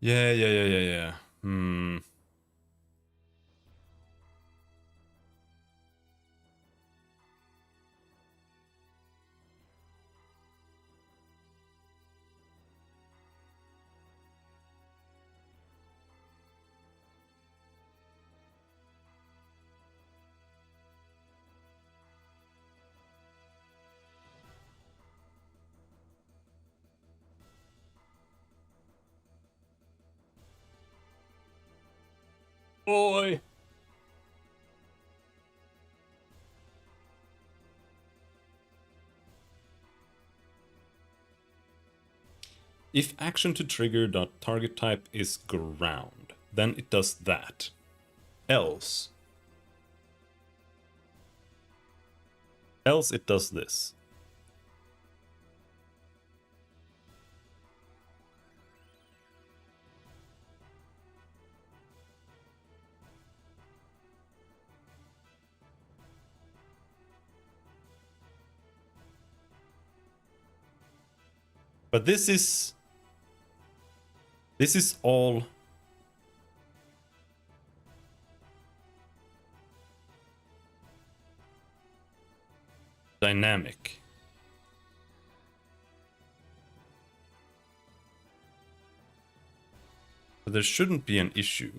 [SPEAKER 1] Yeah. Boy. If action to trigger dot target type is ground, then it does that. Else it does this. But this is all dynamic. So there shouldn't be an issue.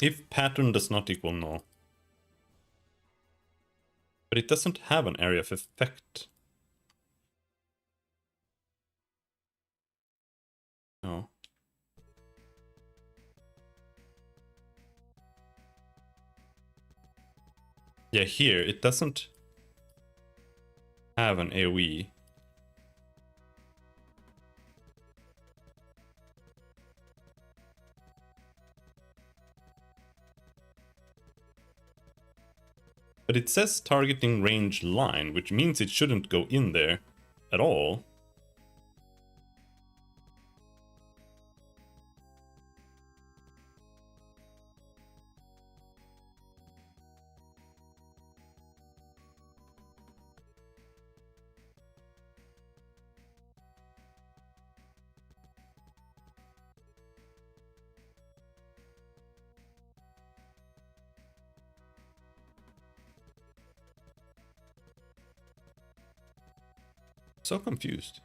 [SPEAKER 1] If pattern does not equal null. But it doesn't have an area of effect. No. Yeah, here it doesn't have an AoE. But it says targeting range line, which means it shouldn't go in there at all. So confused.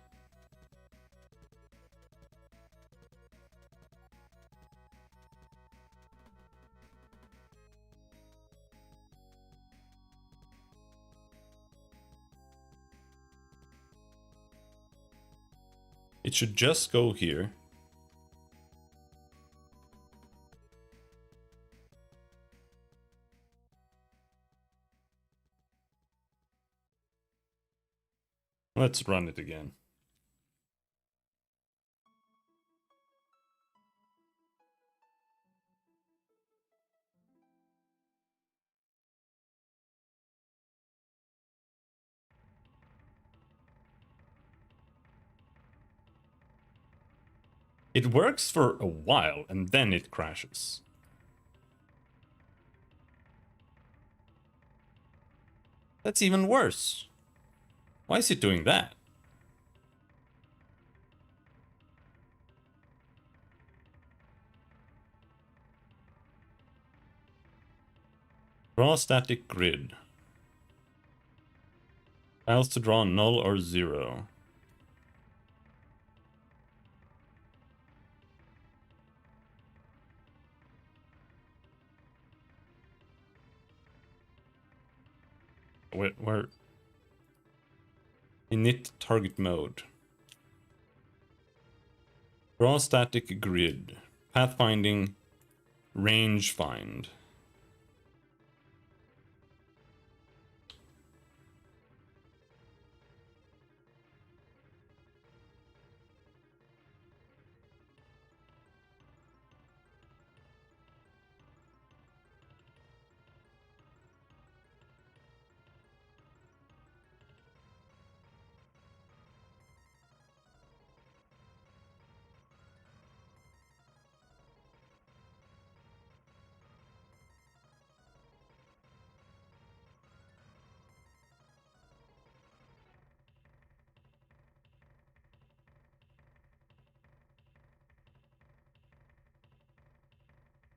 [SPEAKER 1] It should just go here. Let's run it again. It works for a while and then it crashes. That's even worse. Why is it doing that? Draw static grid. Tiles to draw null or 0. Where? Init target mode. Draw static grid. Pathfinding. Range find.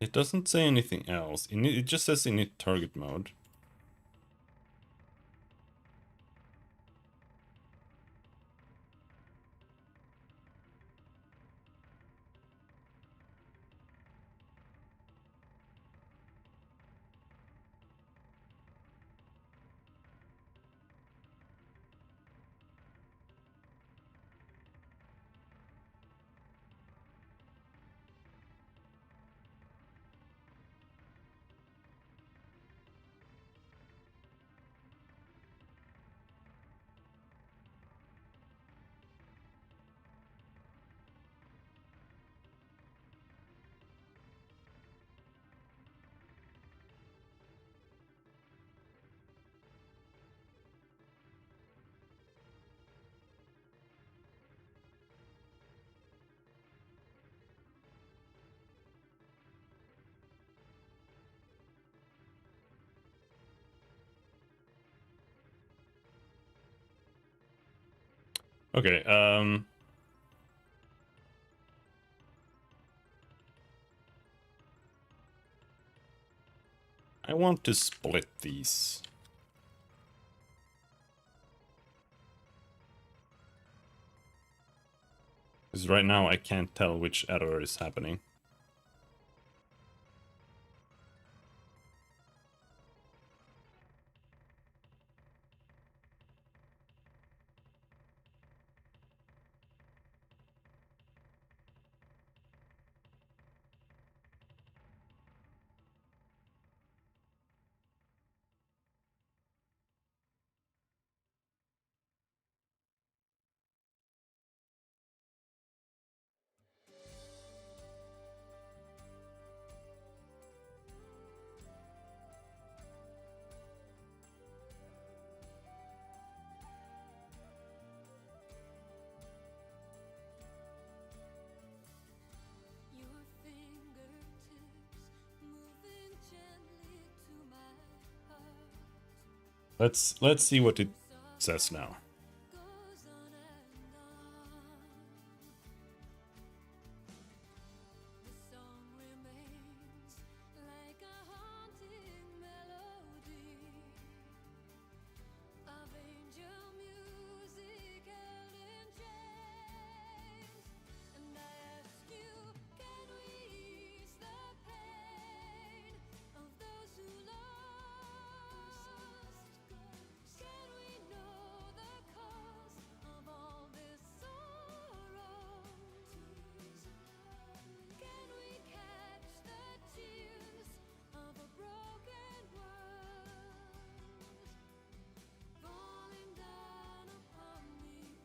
[SPEAKER 1] It doesn't say anything else. It just says init target mode. Okay, I want to split these. Because right now I can't tell which error is happening. Let's see what it says now.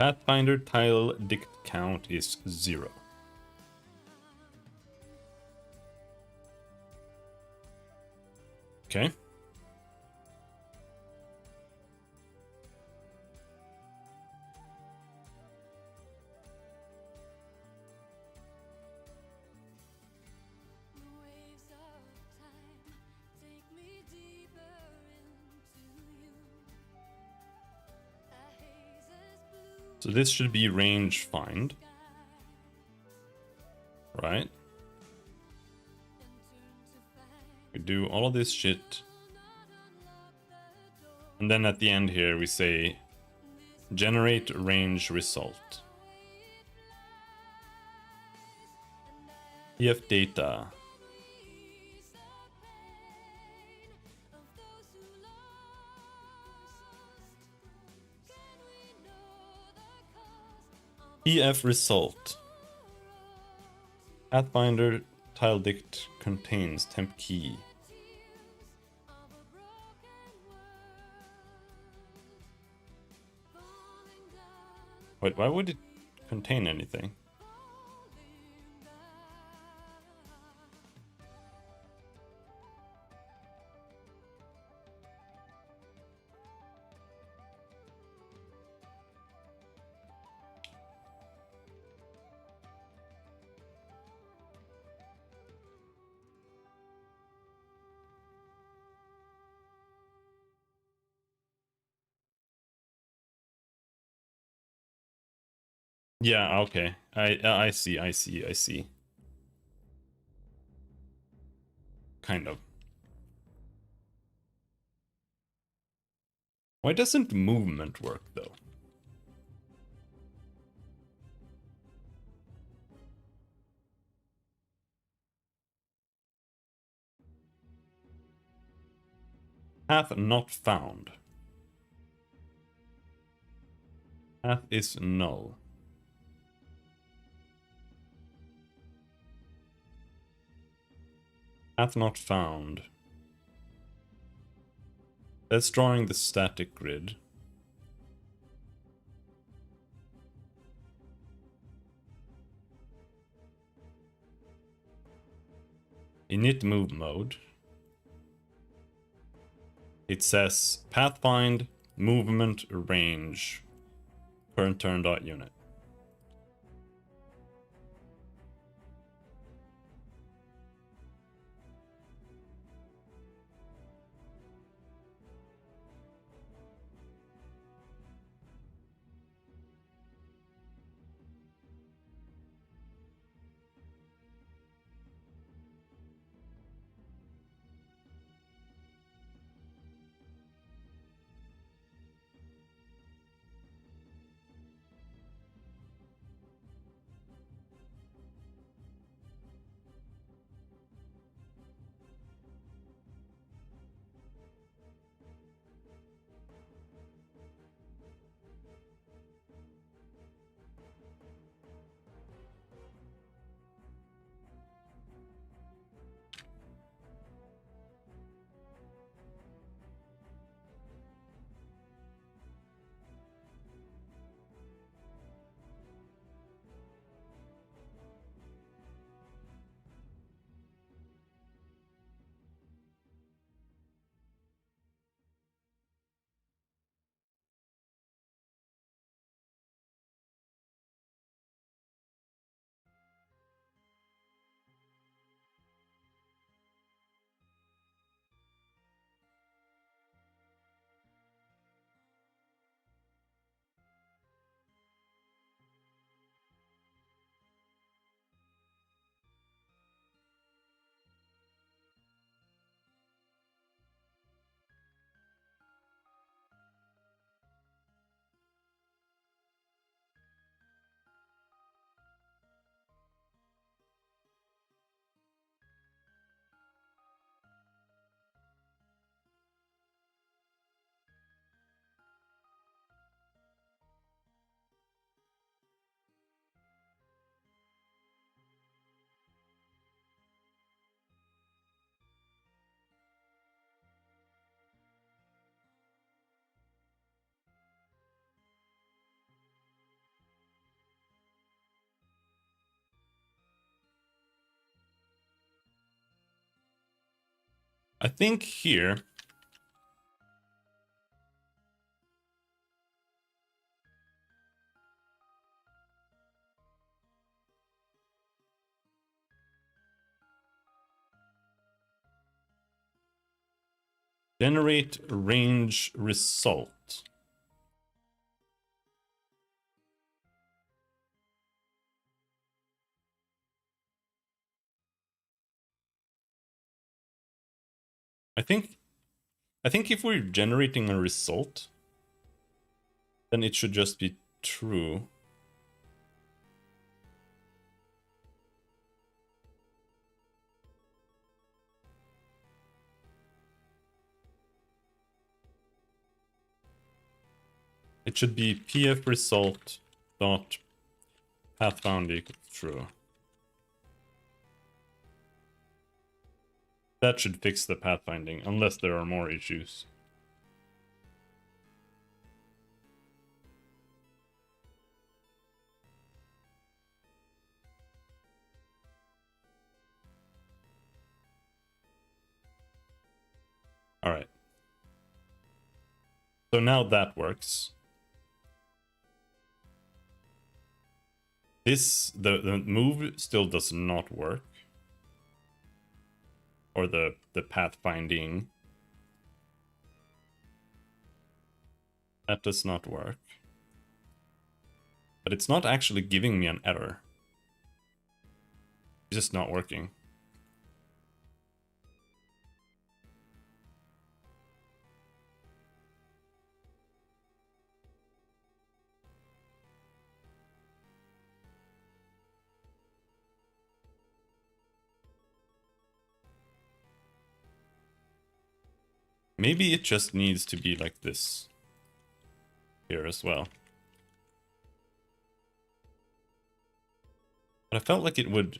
[SPEAKER 1] Pathfinder tile dict count is 0. Okay. So this should be range find, right? We do all of this shit. And then at the end here we say generate range result. EF data. EF result. Pathfinder tile dict contains temp key. Wait, why would it contain anything? Yeah, okay. I see. Kind of. Why doesn't movement work though? Path not found. Path is null. Path not found. That's drawing the static grid. Init move mode. It says pathfind movement range current turn dot unit. I think here... Generate range result. I think if we're generating a result, then it should just be true. It should be pf result dot pathfound equals true. That should fix the pathfinding, unless there are more issues. Alright. So now that works. The move still does not work. Or the pathfinding. That does not work. But it's not actually giving me an error. It's just not working. Maybe it just needs to be like this here as well. But I felt like it would...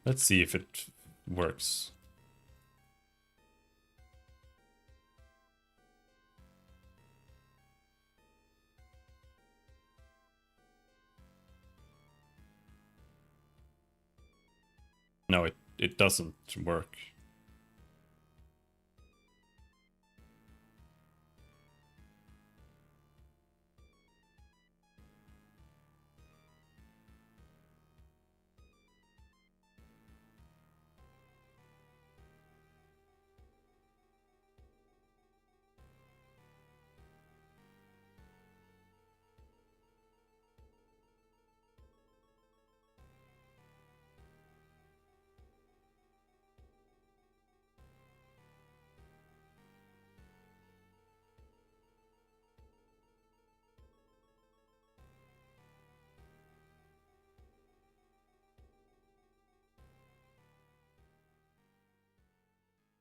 [SPEAKER 1] Let's see if it works. No, it doesn't work.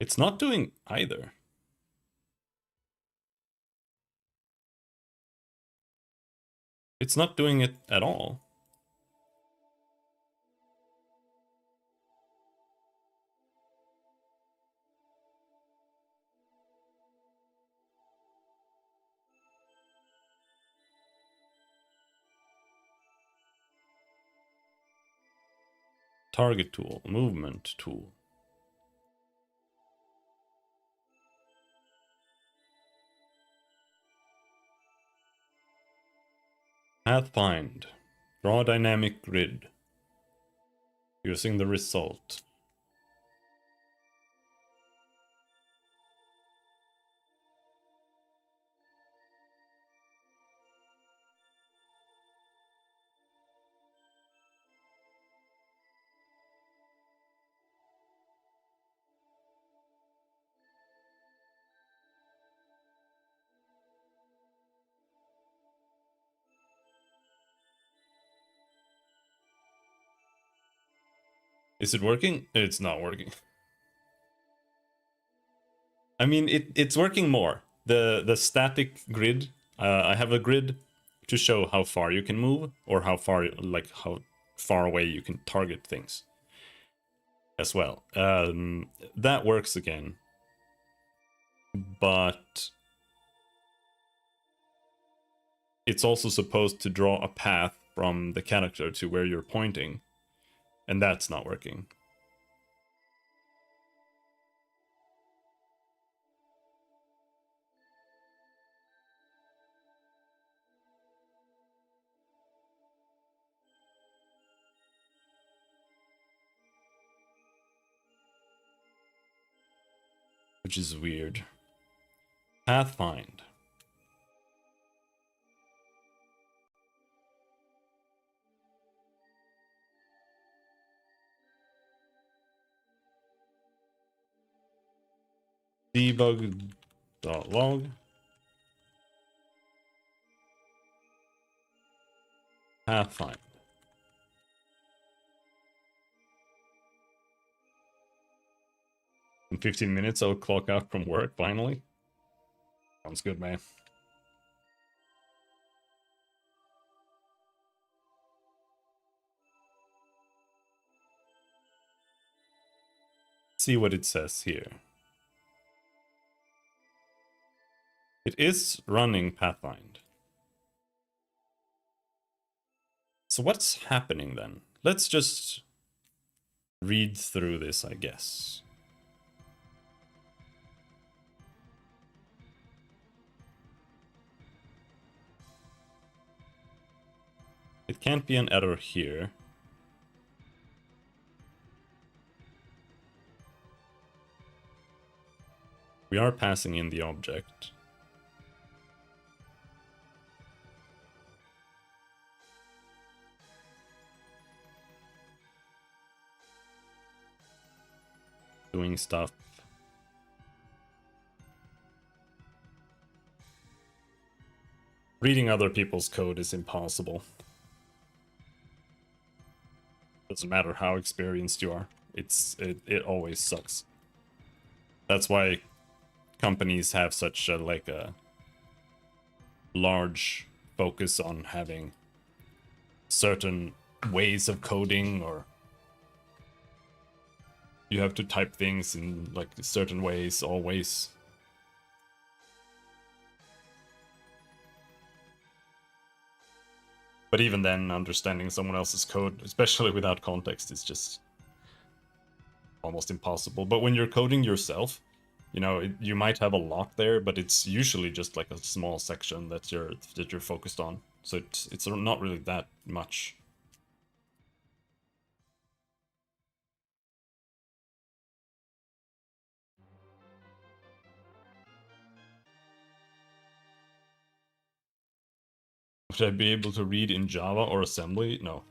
[SPEAKER 1] It's not doing either. It's not doing it at all. Target tool, movement tool. Pathfind. Draw dynamic grid. Using the result. Is it working? It's not working. I mean, it's working more. The static grid, I have a grid to show how far you can move, or how far away you can target things. as well. That works again. But it's also supposed to draw a path from the character to where you're pointing. And that's not working. Which is weird. Pathfind. Debug.log. Pathfind. In 15 minutes, I'll clock out from work, finally. Sounds good, man. See what it says here. It is running Pathfind. So what's happening then? Let's just read through this, I guess. It can't be an error here. We are passing in the object. Doing stuff. Reading other people's code is impossible. Doesn't matter how experienced you are. It always sucks. That's why companies have such a large focus on having certain ways of coding, or you have to type things in like certain ways always. But even then, understanding someone else's code, especially without context, is just almost impossible. But when you're coding yourself, you know, you might have a lot there, but it's usually just like a small section that you're focused on. So it's not really that much. Would I be able to read in Java or assembly? No.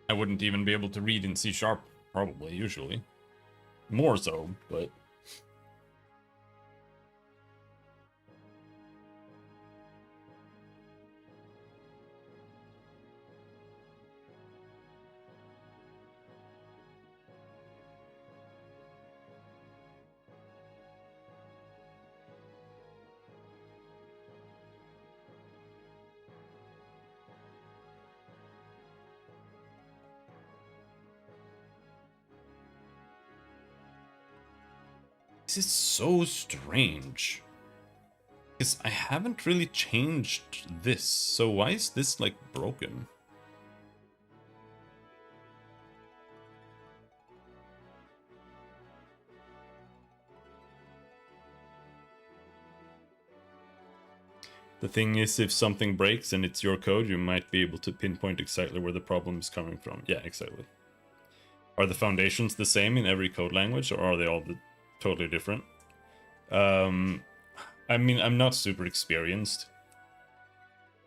[SPEAKER 1] I wouldn't even be able to read in C#, probably, usually. More so, but... This is so strange. Because I haven't really changed this, so why is this, like, broken? The thing is, if something breaks and it's your code, you might be able to pinpoint exactly where the problem is coming from. Yeah, exactly. Are the foundations the same in every code language, or are they all totally different? I mean, I'm not super experienced,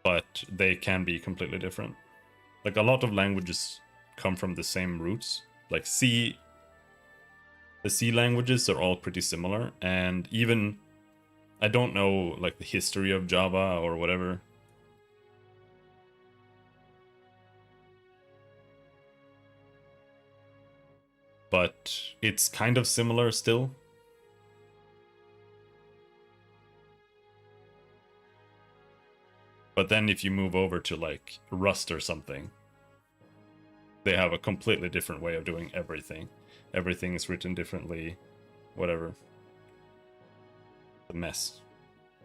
[SPEAKER 1] but they can be completely different. Like, a lot of languages come from the same roots. Like C, the C languages are all pretty similar, and even, I don't know, like, the history of Java or whatever. but it's kind of similar still. But then if you move over to like Rust or something, they have a completely different way of doing everything. Everything is written differently, whatever. A mess.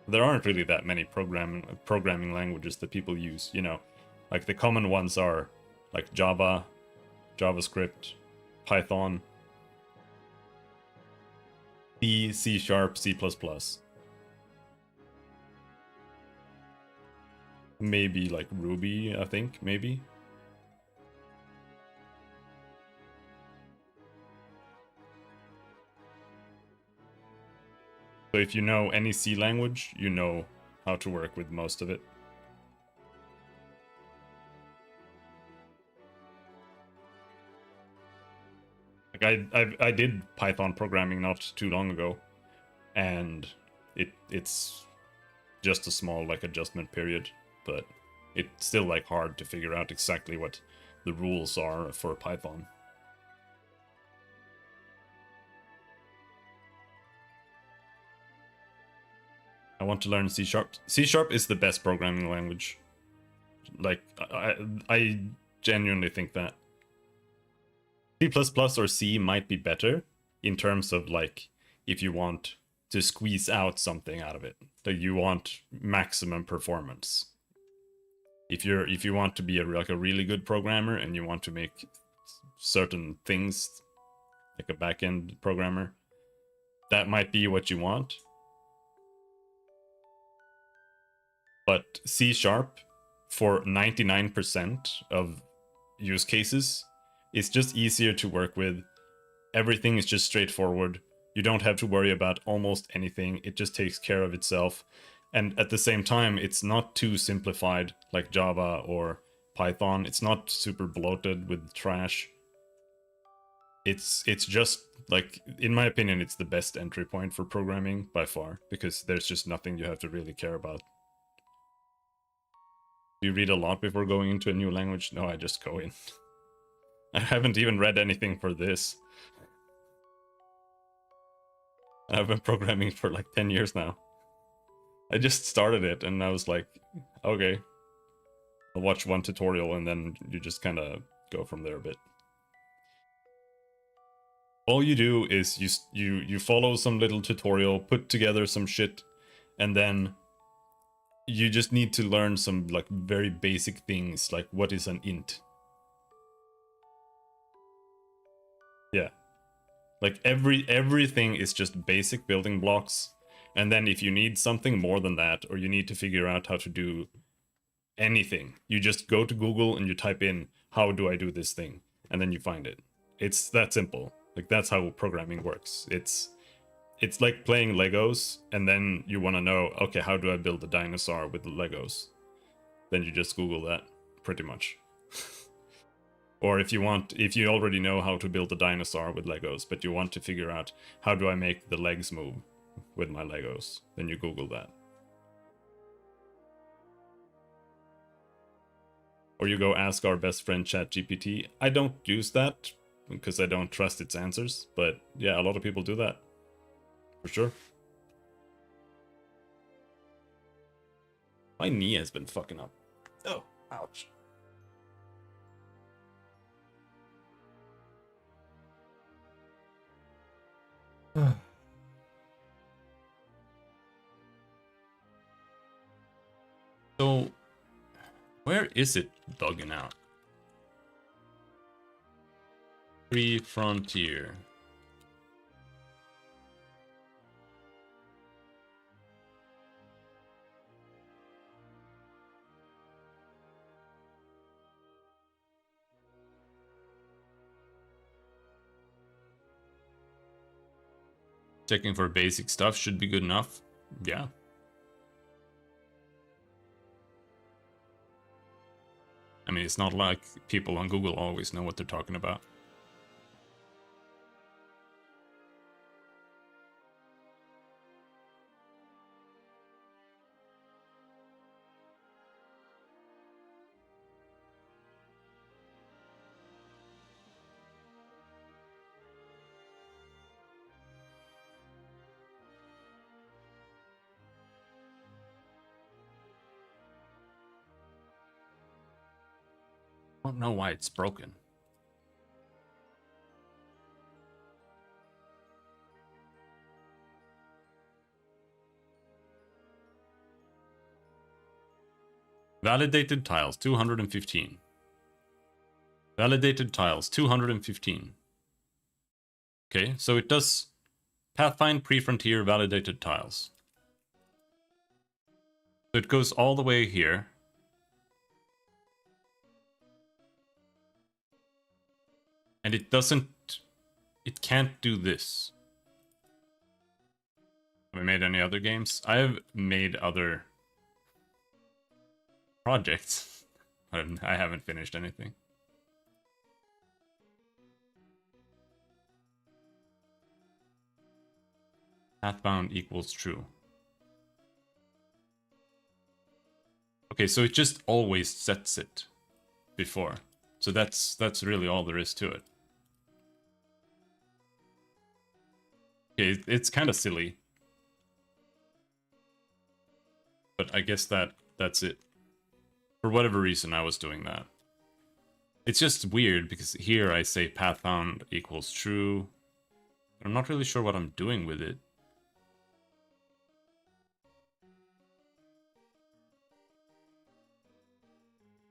[SPEAKER 1] There aren't really that many programming languages that people use, you know. Like the common ones are like Java, JavaScript, Python, C, C#, C++. Maybe like Ruby, I think, maybe. So if you know any C language, you know how to work with most of it. Like I did Python programming not too long ago, and it's just a small like adjustment period, but it's still like hard to figure out exactly what the rules are for Python. I want to learn C#. C# is the best programming language. Like I genuinely think that C++ or C might be better in terms of like if you want to squeeze out something out of it, that you want maximum performance. If you want to be like a really good programmer and you want to make certain things like a back-end programmer, that might be what you want. But C# for 99% of use cases, it's just easier to work with. Everything is just straightforward. You don't have to worry about almost anything. It just takes care of itself. And at the same time, it's not too simplified like Java or Python. It's not super bloated with trash. It's just like, in my opinion, it's the best entry point for programming by far, because there's just nothing you have to really care about. Do you read a lot before going into a new language? No, I just go in. I haven't even read anything for this. I've been programming for like 10 years now. I just started it and I was like, okay, I'll watch one tutorial and then you just kind of go from there a bit. All you do is you follow some little tutorial, put together some shit, and then you just need to learn some like very basic things, like what is an int. Yeah. Like everything is just basic building blocks. And then if you need something more than that, or you need to figure out how to do anything, you just go to Google and you type in, how do I do this thing? And then you find it. It's that simple. Like that's how programming works. It's like playing Legos and then you want to know, okay, how do I build a dinosaur with the Legos? Then you just Google that, pretty much. Or if you already know how to build a dinosaur with Legos, but you want to figure out how do I make the legs move with my Legos, then you Google that. Or you go ask our best friend ChatGPT. I don't use that because I don't trust its answers, but yeah, a lot of people do that. For sure. My knee has been fucking up. Oh, ouch. So, where is it bugging out? Free Frontier. Checking for basic stuff should be good enough. Yeah. I mean, it's not like people on Google always know what they're talking about. don't know why it's broken. Validated tiles, 215. Validated tiles, 215. Okay, so it does Pathfind pre-frontier validated tiles. So it goes all the way here. And it doesn't... It can't do this. Have I made any other games? I have made other projects. I haven't finished anything. Pathbound equals true. Okay, so it just always sets it before. So that's really all there is to it. Okay, it's kind of silly. But I guess that's it. For whatever reason, I was doing that. It's just weird because here I say pathbound equals true. I'm not really sure what I'm doing with it.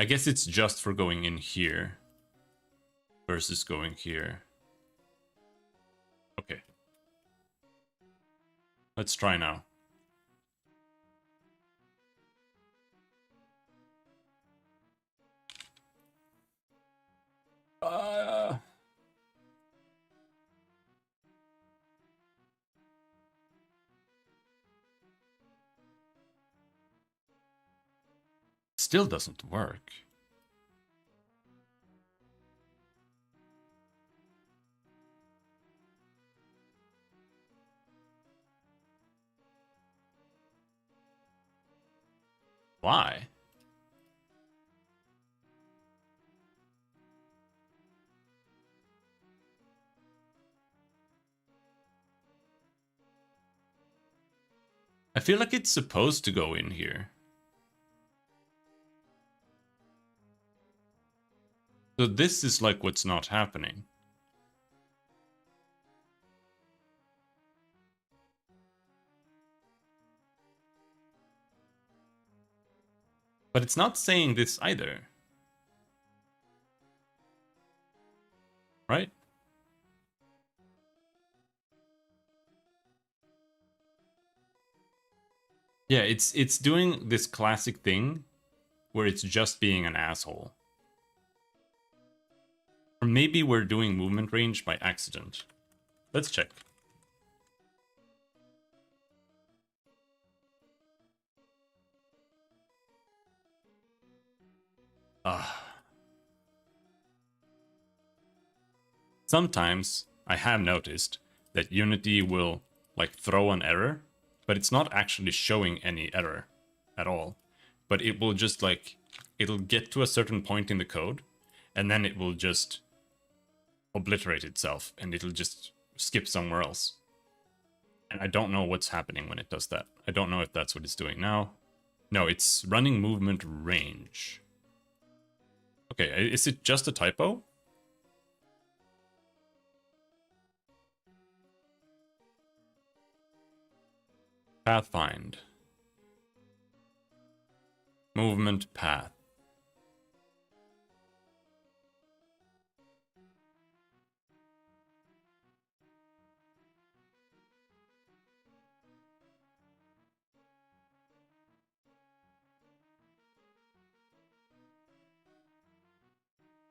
[SPEAKER 1] I guess it's just for going in here versus going here. Okay. Let's try now. Still doesn't work. Why? I feel like it's supposed to go in here. So this is like what's not happening. But it's not saying this either. Right? Yeah, it's doing this classic thing where it's just being an asshole. Or maybe we're doing movement range by accident. Let's check. Sometimes I have noticed that Unity will like throw an error, but it's not actually showing any error at all. But it will just like, it'll get to a certain point in the code, and then it will just obliterate itself, and it'll just skip somewhere else. And I don't know what's happening when it does that. I don't know if that's what it's doing now. No, it's running movement range. Okay, is it just a typo? Pathfind. Movement path.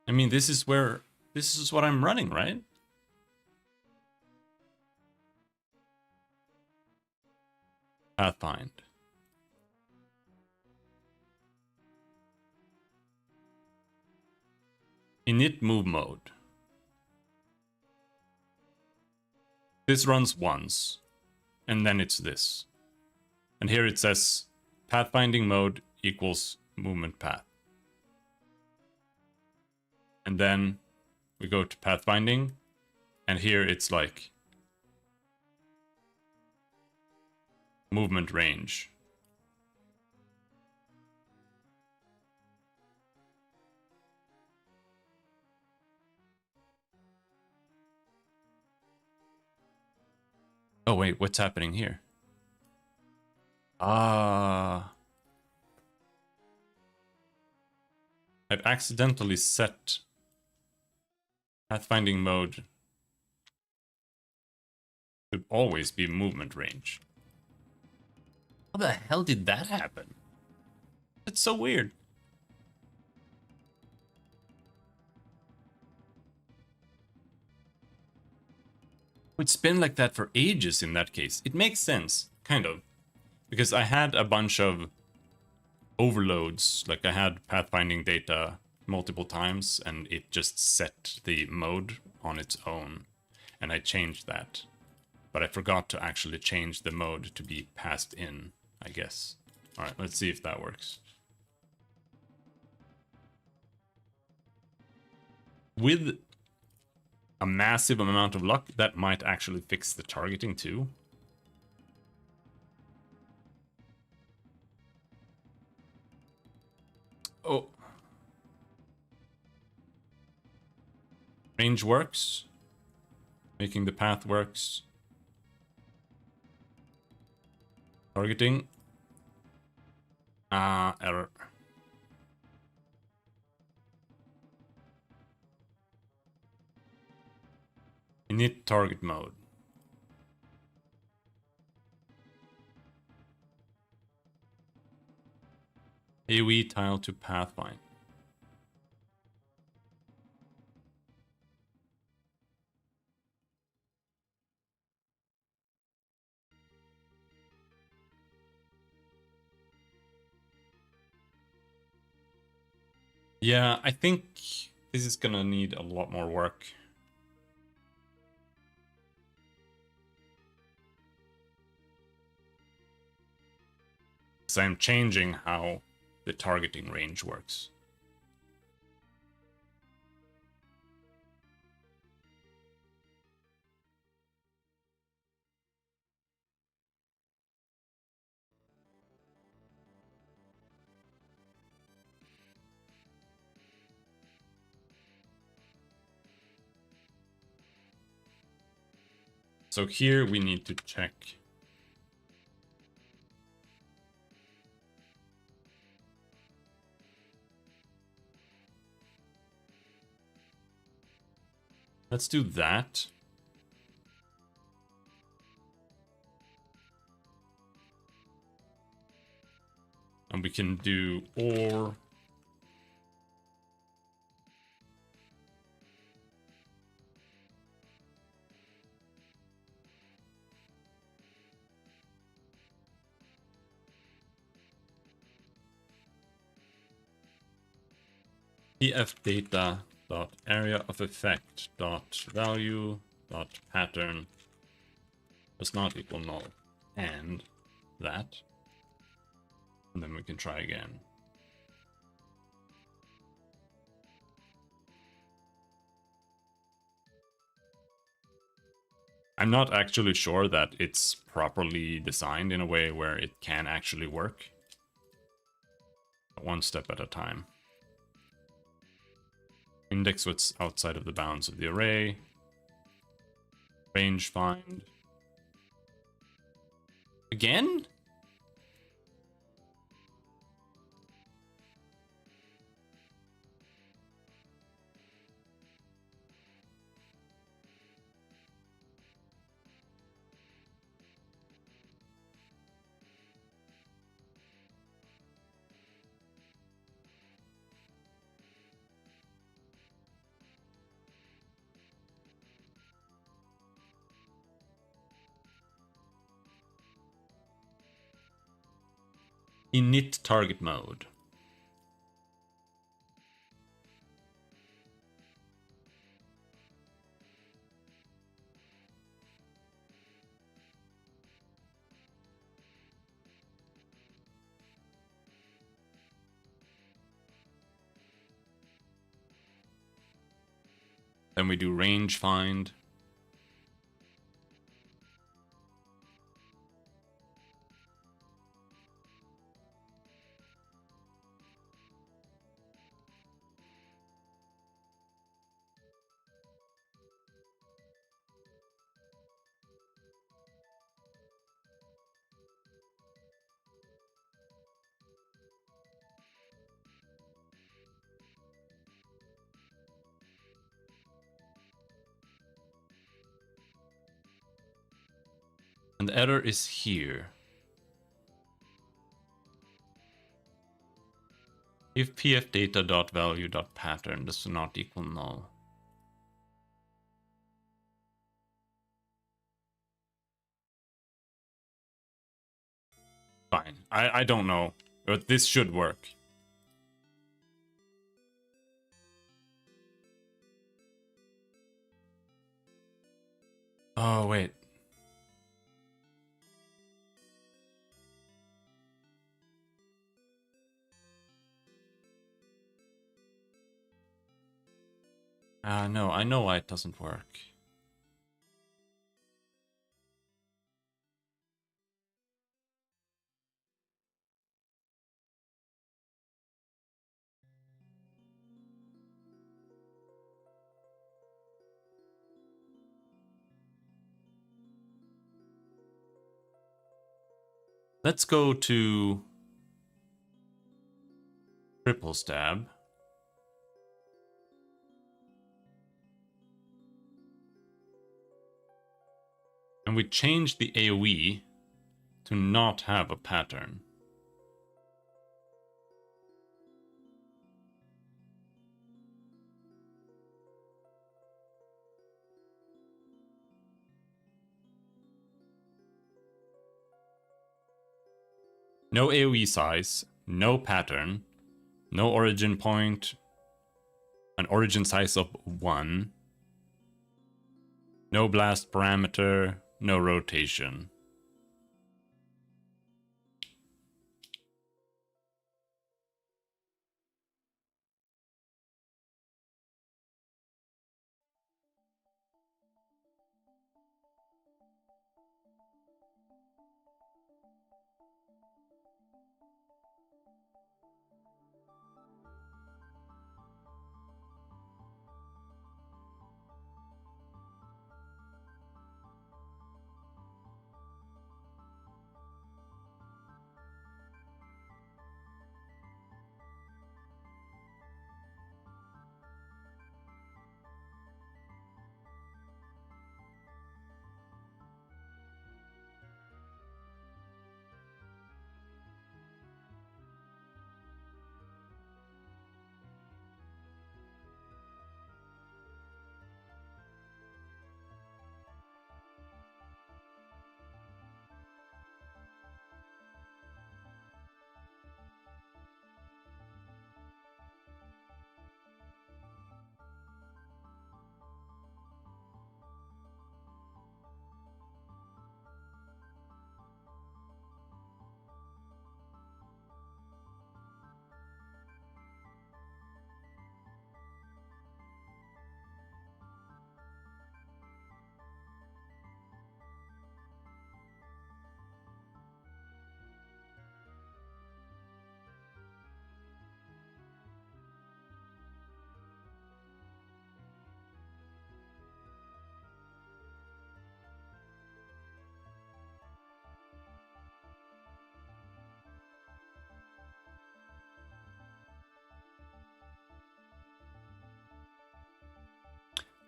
[SPEAKER 1] I mean, this is what I'm running, right? Pathfind. Init move mode. This runs once, and then it's this. And here it says pathfinding mode equals movement path. And then we go to pathfinding, and here it's like movement range. Oh wait, what's happening here? Ah, I've accidentally set pathfinding mode to always be movement range. How the hell did that happen? That's so weird. It's been like that for ages in that case. It makes sense, kind of. Because I had a bunch of overloads, like I had pathfinding data multiple times and it just set the mode on its own. And I changed that. But I forgot to actually change the mode to be passed in, I guess. Alright, let's see if that works. With a massive amount of luck, that might actually fix the targeting too. Oh. Range works. Making the path works. Targeting. Error. Init target mode. AoE tile to pathfind. Yeah, I think this is gonna need a lot more work. So I'm changing how the targeting range works. So here we need to check. Let's do that. And we can do or pf data dot area of effect dot value dot pattern does not equal null, and that, and then we can try again. I'm not actually sure that it's properly designed in a way where it can actually work. One step at a time. Index what's outside of the bounds of the array. Range find. Again? Init target mode. Then we do range find. And the error is here. If pfdata.value.pattern does not equal null. Fine. I don't know, but this should work. Oh, wait. No, I know why it doesn't work. Let's go to triple stab. And we change the AoE to not have a pattern. No AoE size, no pattern, no origin point, an origin size of 1, no blast parameter, no rotation.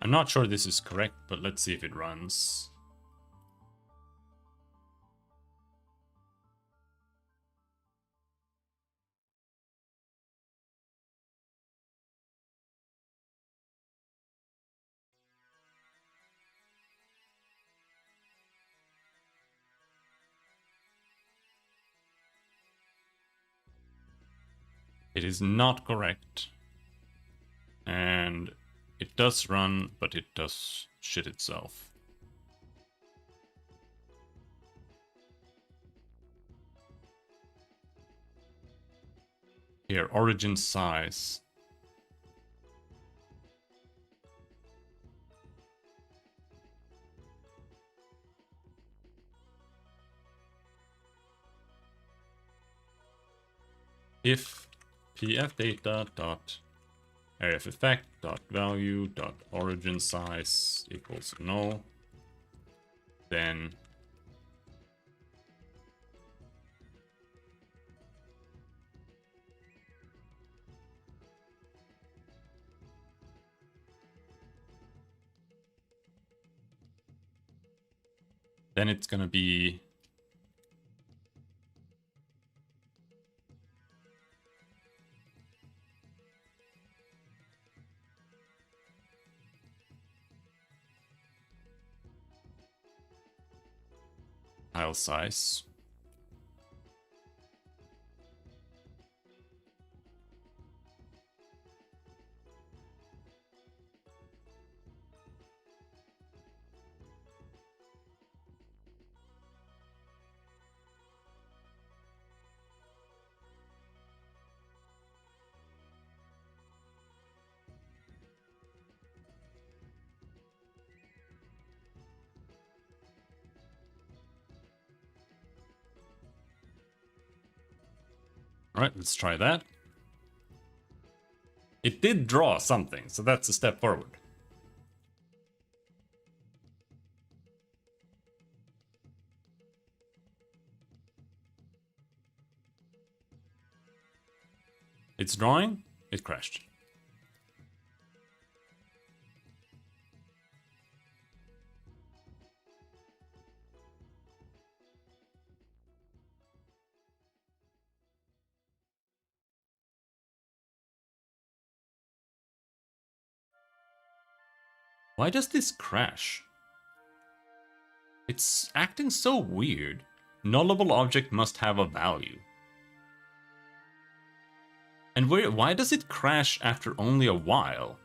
[SPEAKER 1] I'm not sure this is correct, but let's see if it runs. It is not correct. And it does run, but it does shit itself. Here, origin size. If pfdata.arifEffect.value.origin size equals null, then then it's gonna be tile size. Alright, let's try that. It did draw something, so that's a step forward. It's drawing, it crashed. Why does this crash? It's acting so weird. Nullable object must have a value. And why does it crash after only a while?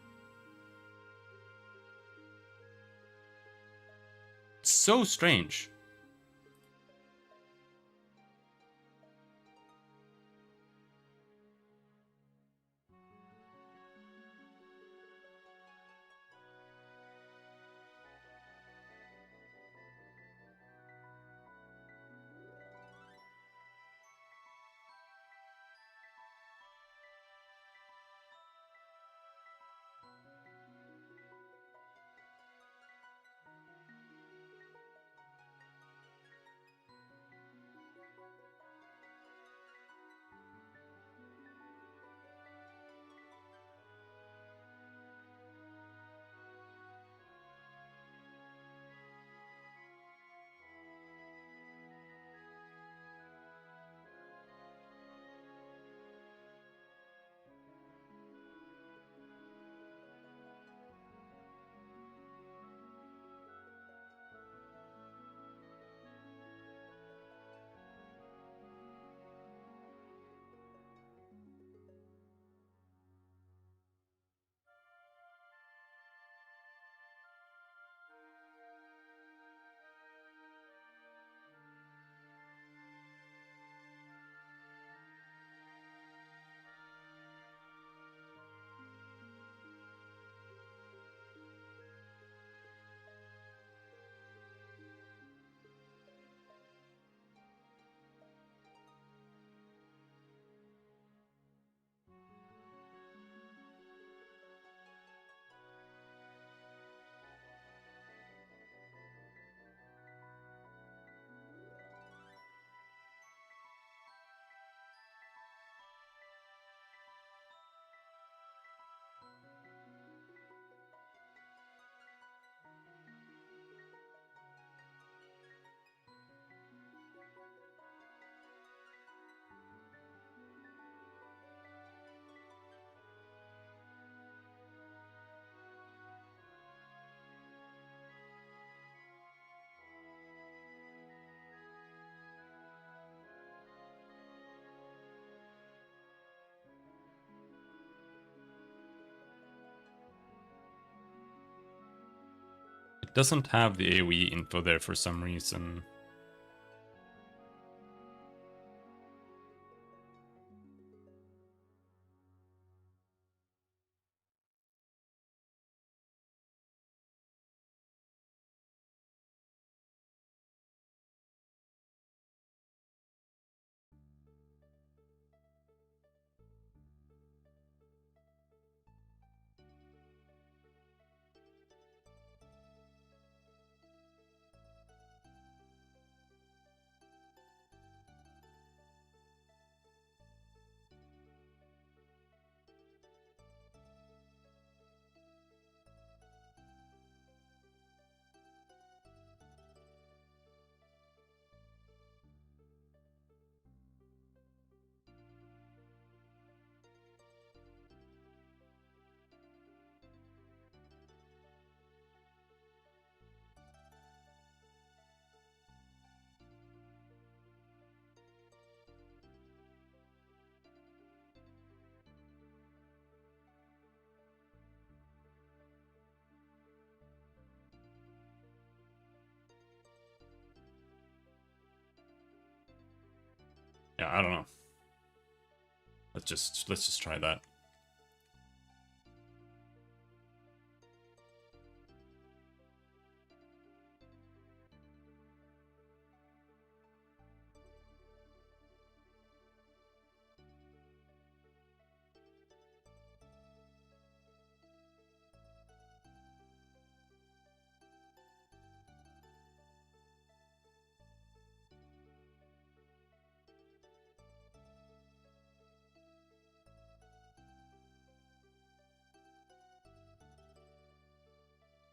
[SPEAKER 1] It's so strange. It doesn't have the AoE info there for some reason. Yeah, I don't know. Let's just try that.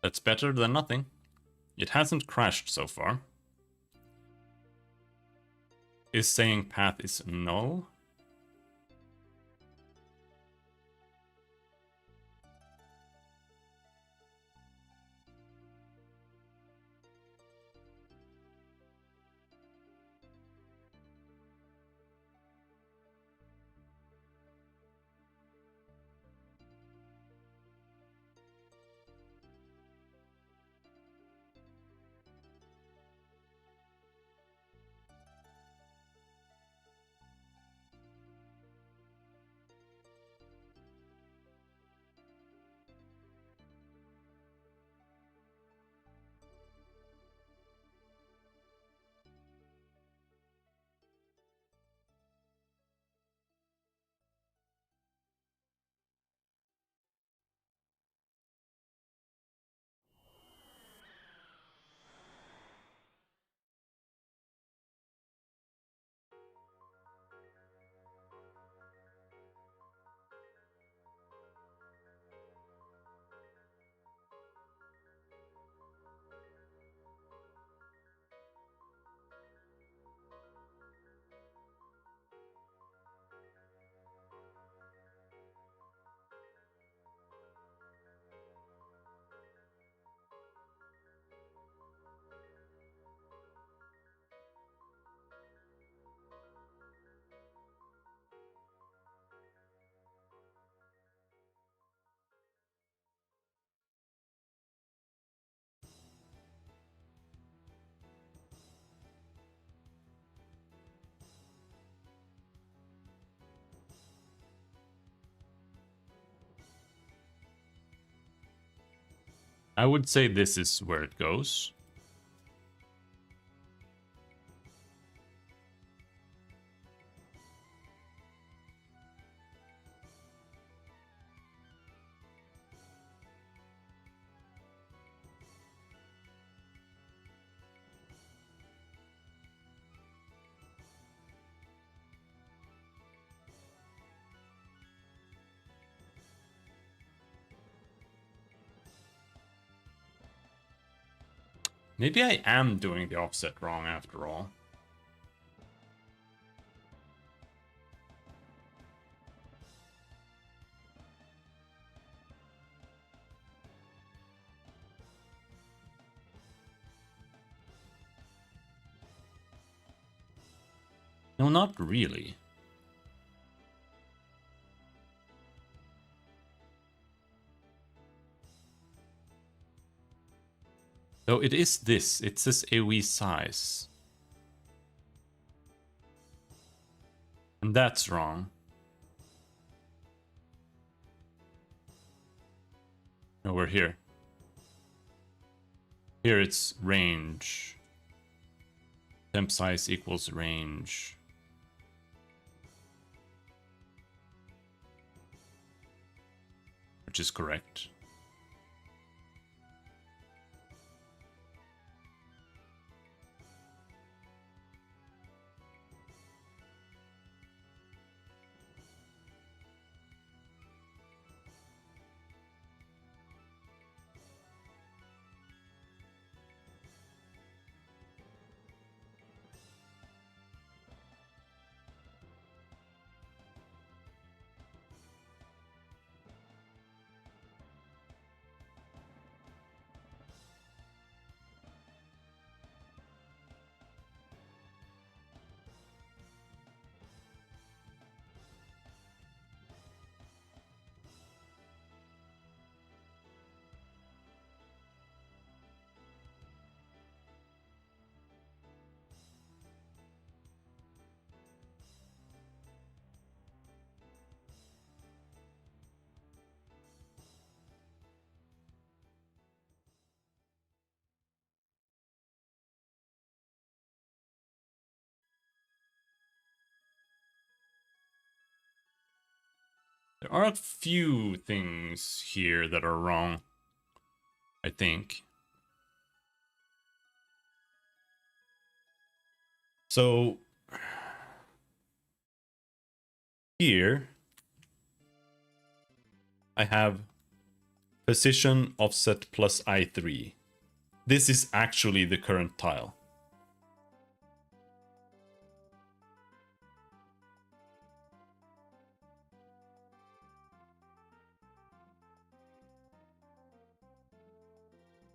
[SPEAKER 1] That's better than nothing. It hasn't crashed so far. Is saying path is null? I would say this is where it goes. Maybe I am doing the offset wrong after all. No, not really. So it is this. It says AoE size. And that's wrong. No, we're here. Here it's range. Temp size equals range. Which is correct. There are a few things here that are wrong, I think. So here I have position offset plus I3. This is actually the current tile.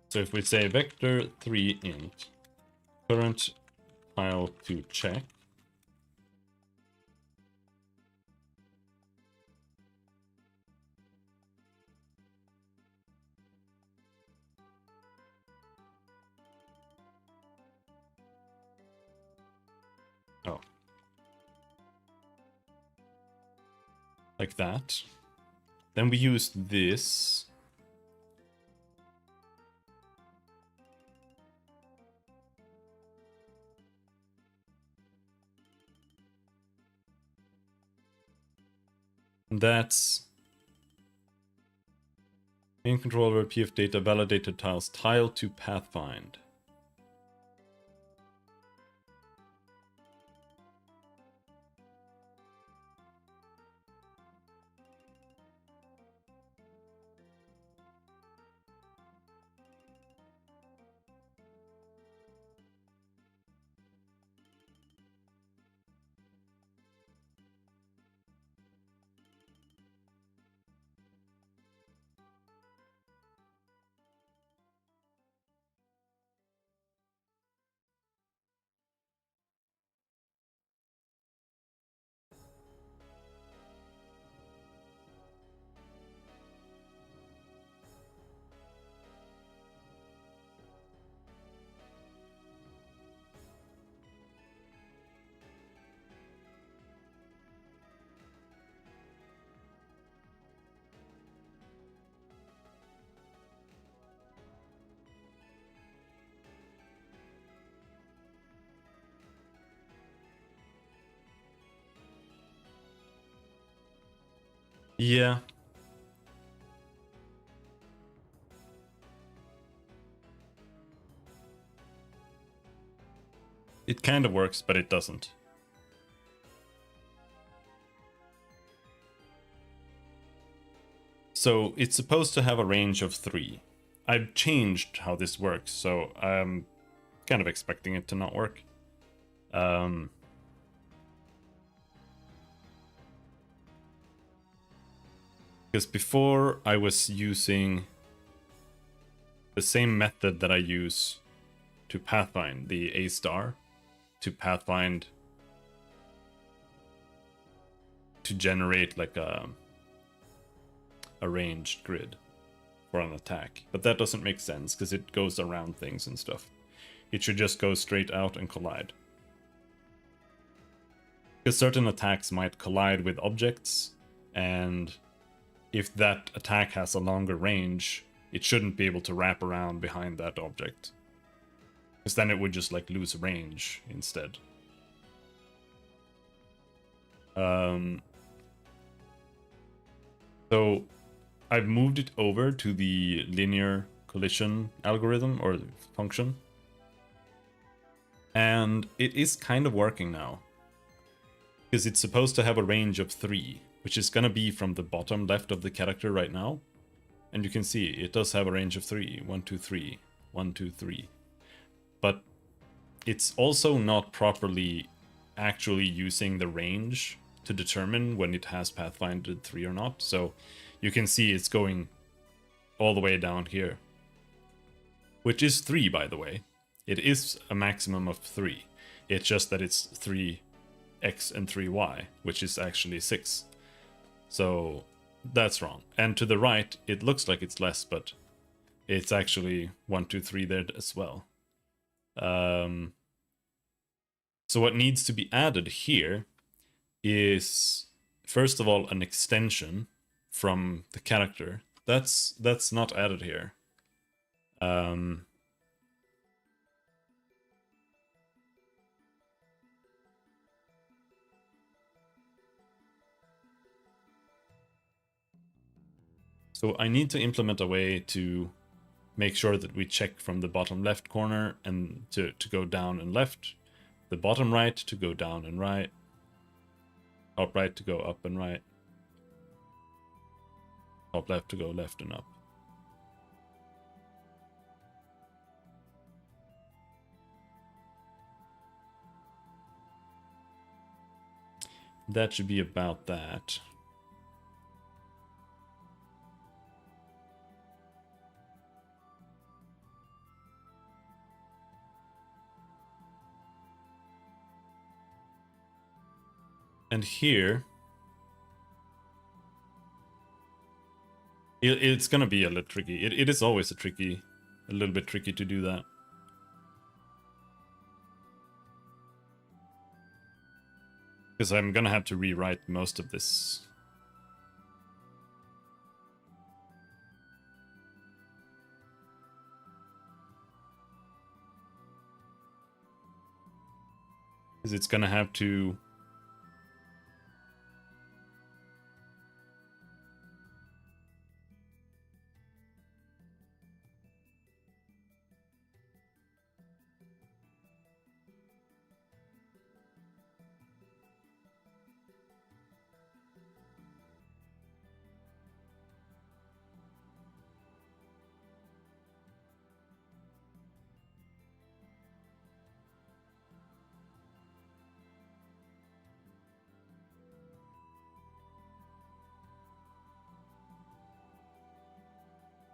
[SPEAKER 1] So if we say vector 3 int current tile to check, oh, like that. Then we use this. That's main controller PF data validated tiles tile to pathfind. Yeah. It kind of works, but it doesn't. So it's supposed to have a range of 3. I've changed how this works, so I'm kind of expecting it to not work. Because before I was using the same method that I use to pathfind, the A star, to pathfind to generate like a ranged grid for an attack. But that doesn't make sense because it goes around things and stuff. It should just go straight out and collide. Because certain attacks might collide with objects, and if that attack has a longer range, it shouldn't be able to wrap around behind that object. Because then it would just like lose range instead. So I've moved it over to the linear collision algorithm or function. And it is kind of working now. Because it's supposed to have a range of 3, which is going to be from the bottom left of the character right now. And you can see it does have a range of 3. 1, 2, 3. 1, 2, 3. But it's also not properly actually using the range to determine when it has Pathfinder 3 or not. So you can see it's going all the way down here. Which is 3, by the way. It is a maximum of 3. It's just that it's 3x and 3y, which is actually 6. So that's wrong. And to the right, it looks like it's less, but it's actually 1, 2, 3 there as well. So what needs to be added here is, first of all, an extension from the character. That's not added here. So I need to implement a way to make sure that we check from the bottom left corner and to go down and left, the bottom right to go down and right, top right to go up and right, top left to go left and up. That should be about that. And here, it's gonna be a little tricky. It is always a little bit tricky to do that. Because I'm gonna have to rewrite most of this. Because it's gonna have to...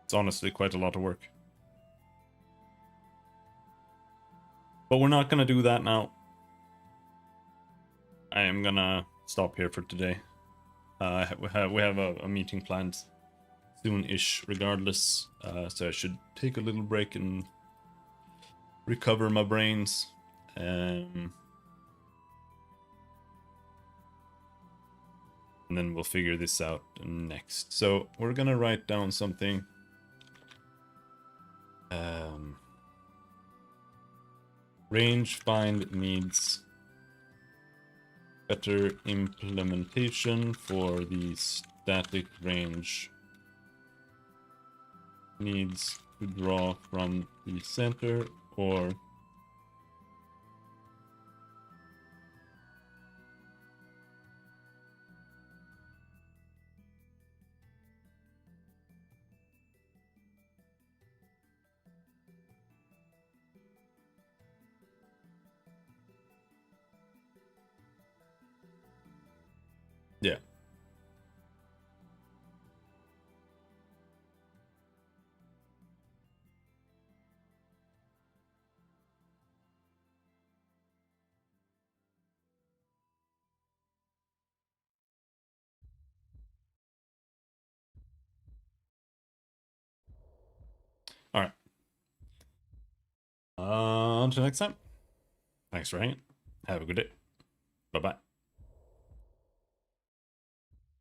[SPEAKER 1] It's honestly quite a lot of work. But we're not gonna do that now. I am gonna stop here for today. We have a meeting planned soon-ish regardless. So I should take a little break and recover my brains. And then we'll figure this out next. So we're gonna write down something. Range find needs better implementation for the static range. Needs to draw from the center or yeah. All right. Until next time. Thanks for hanging. Have a good day. Bye-bye.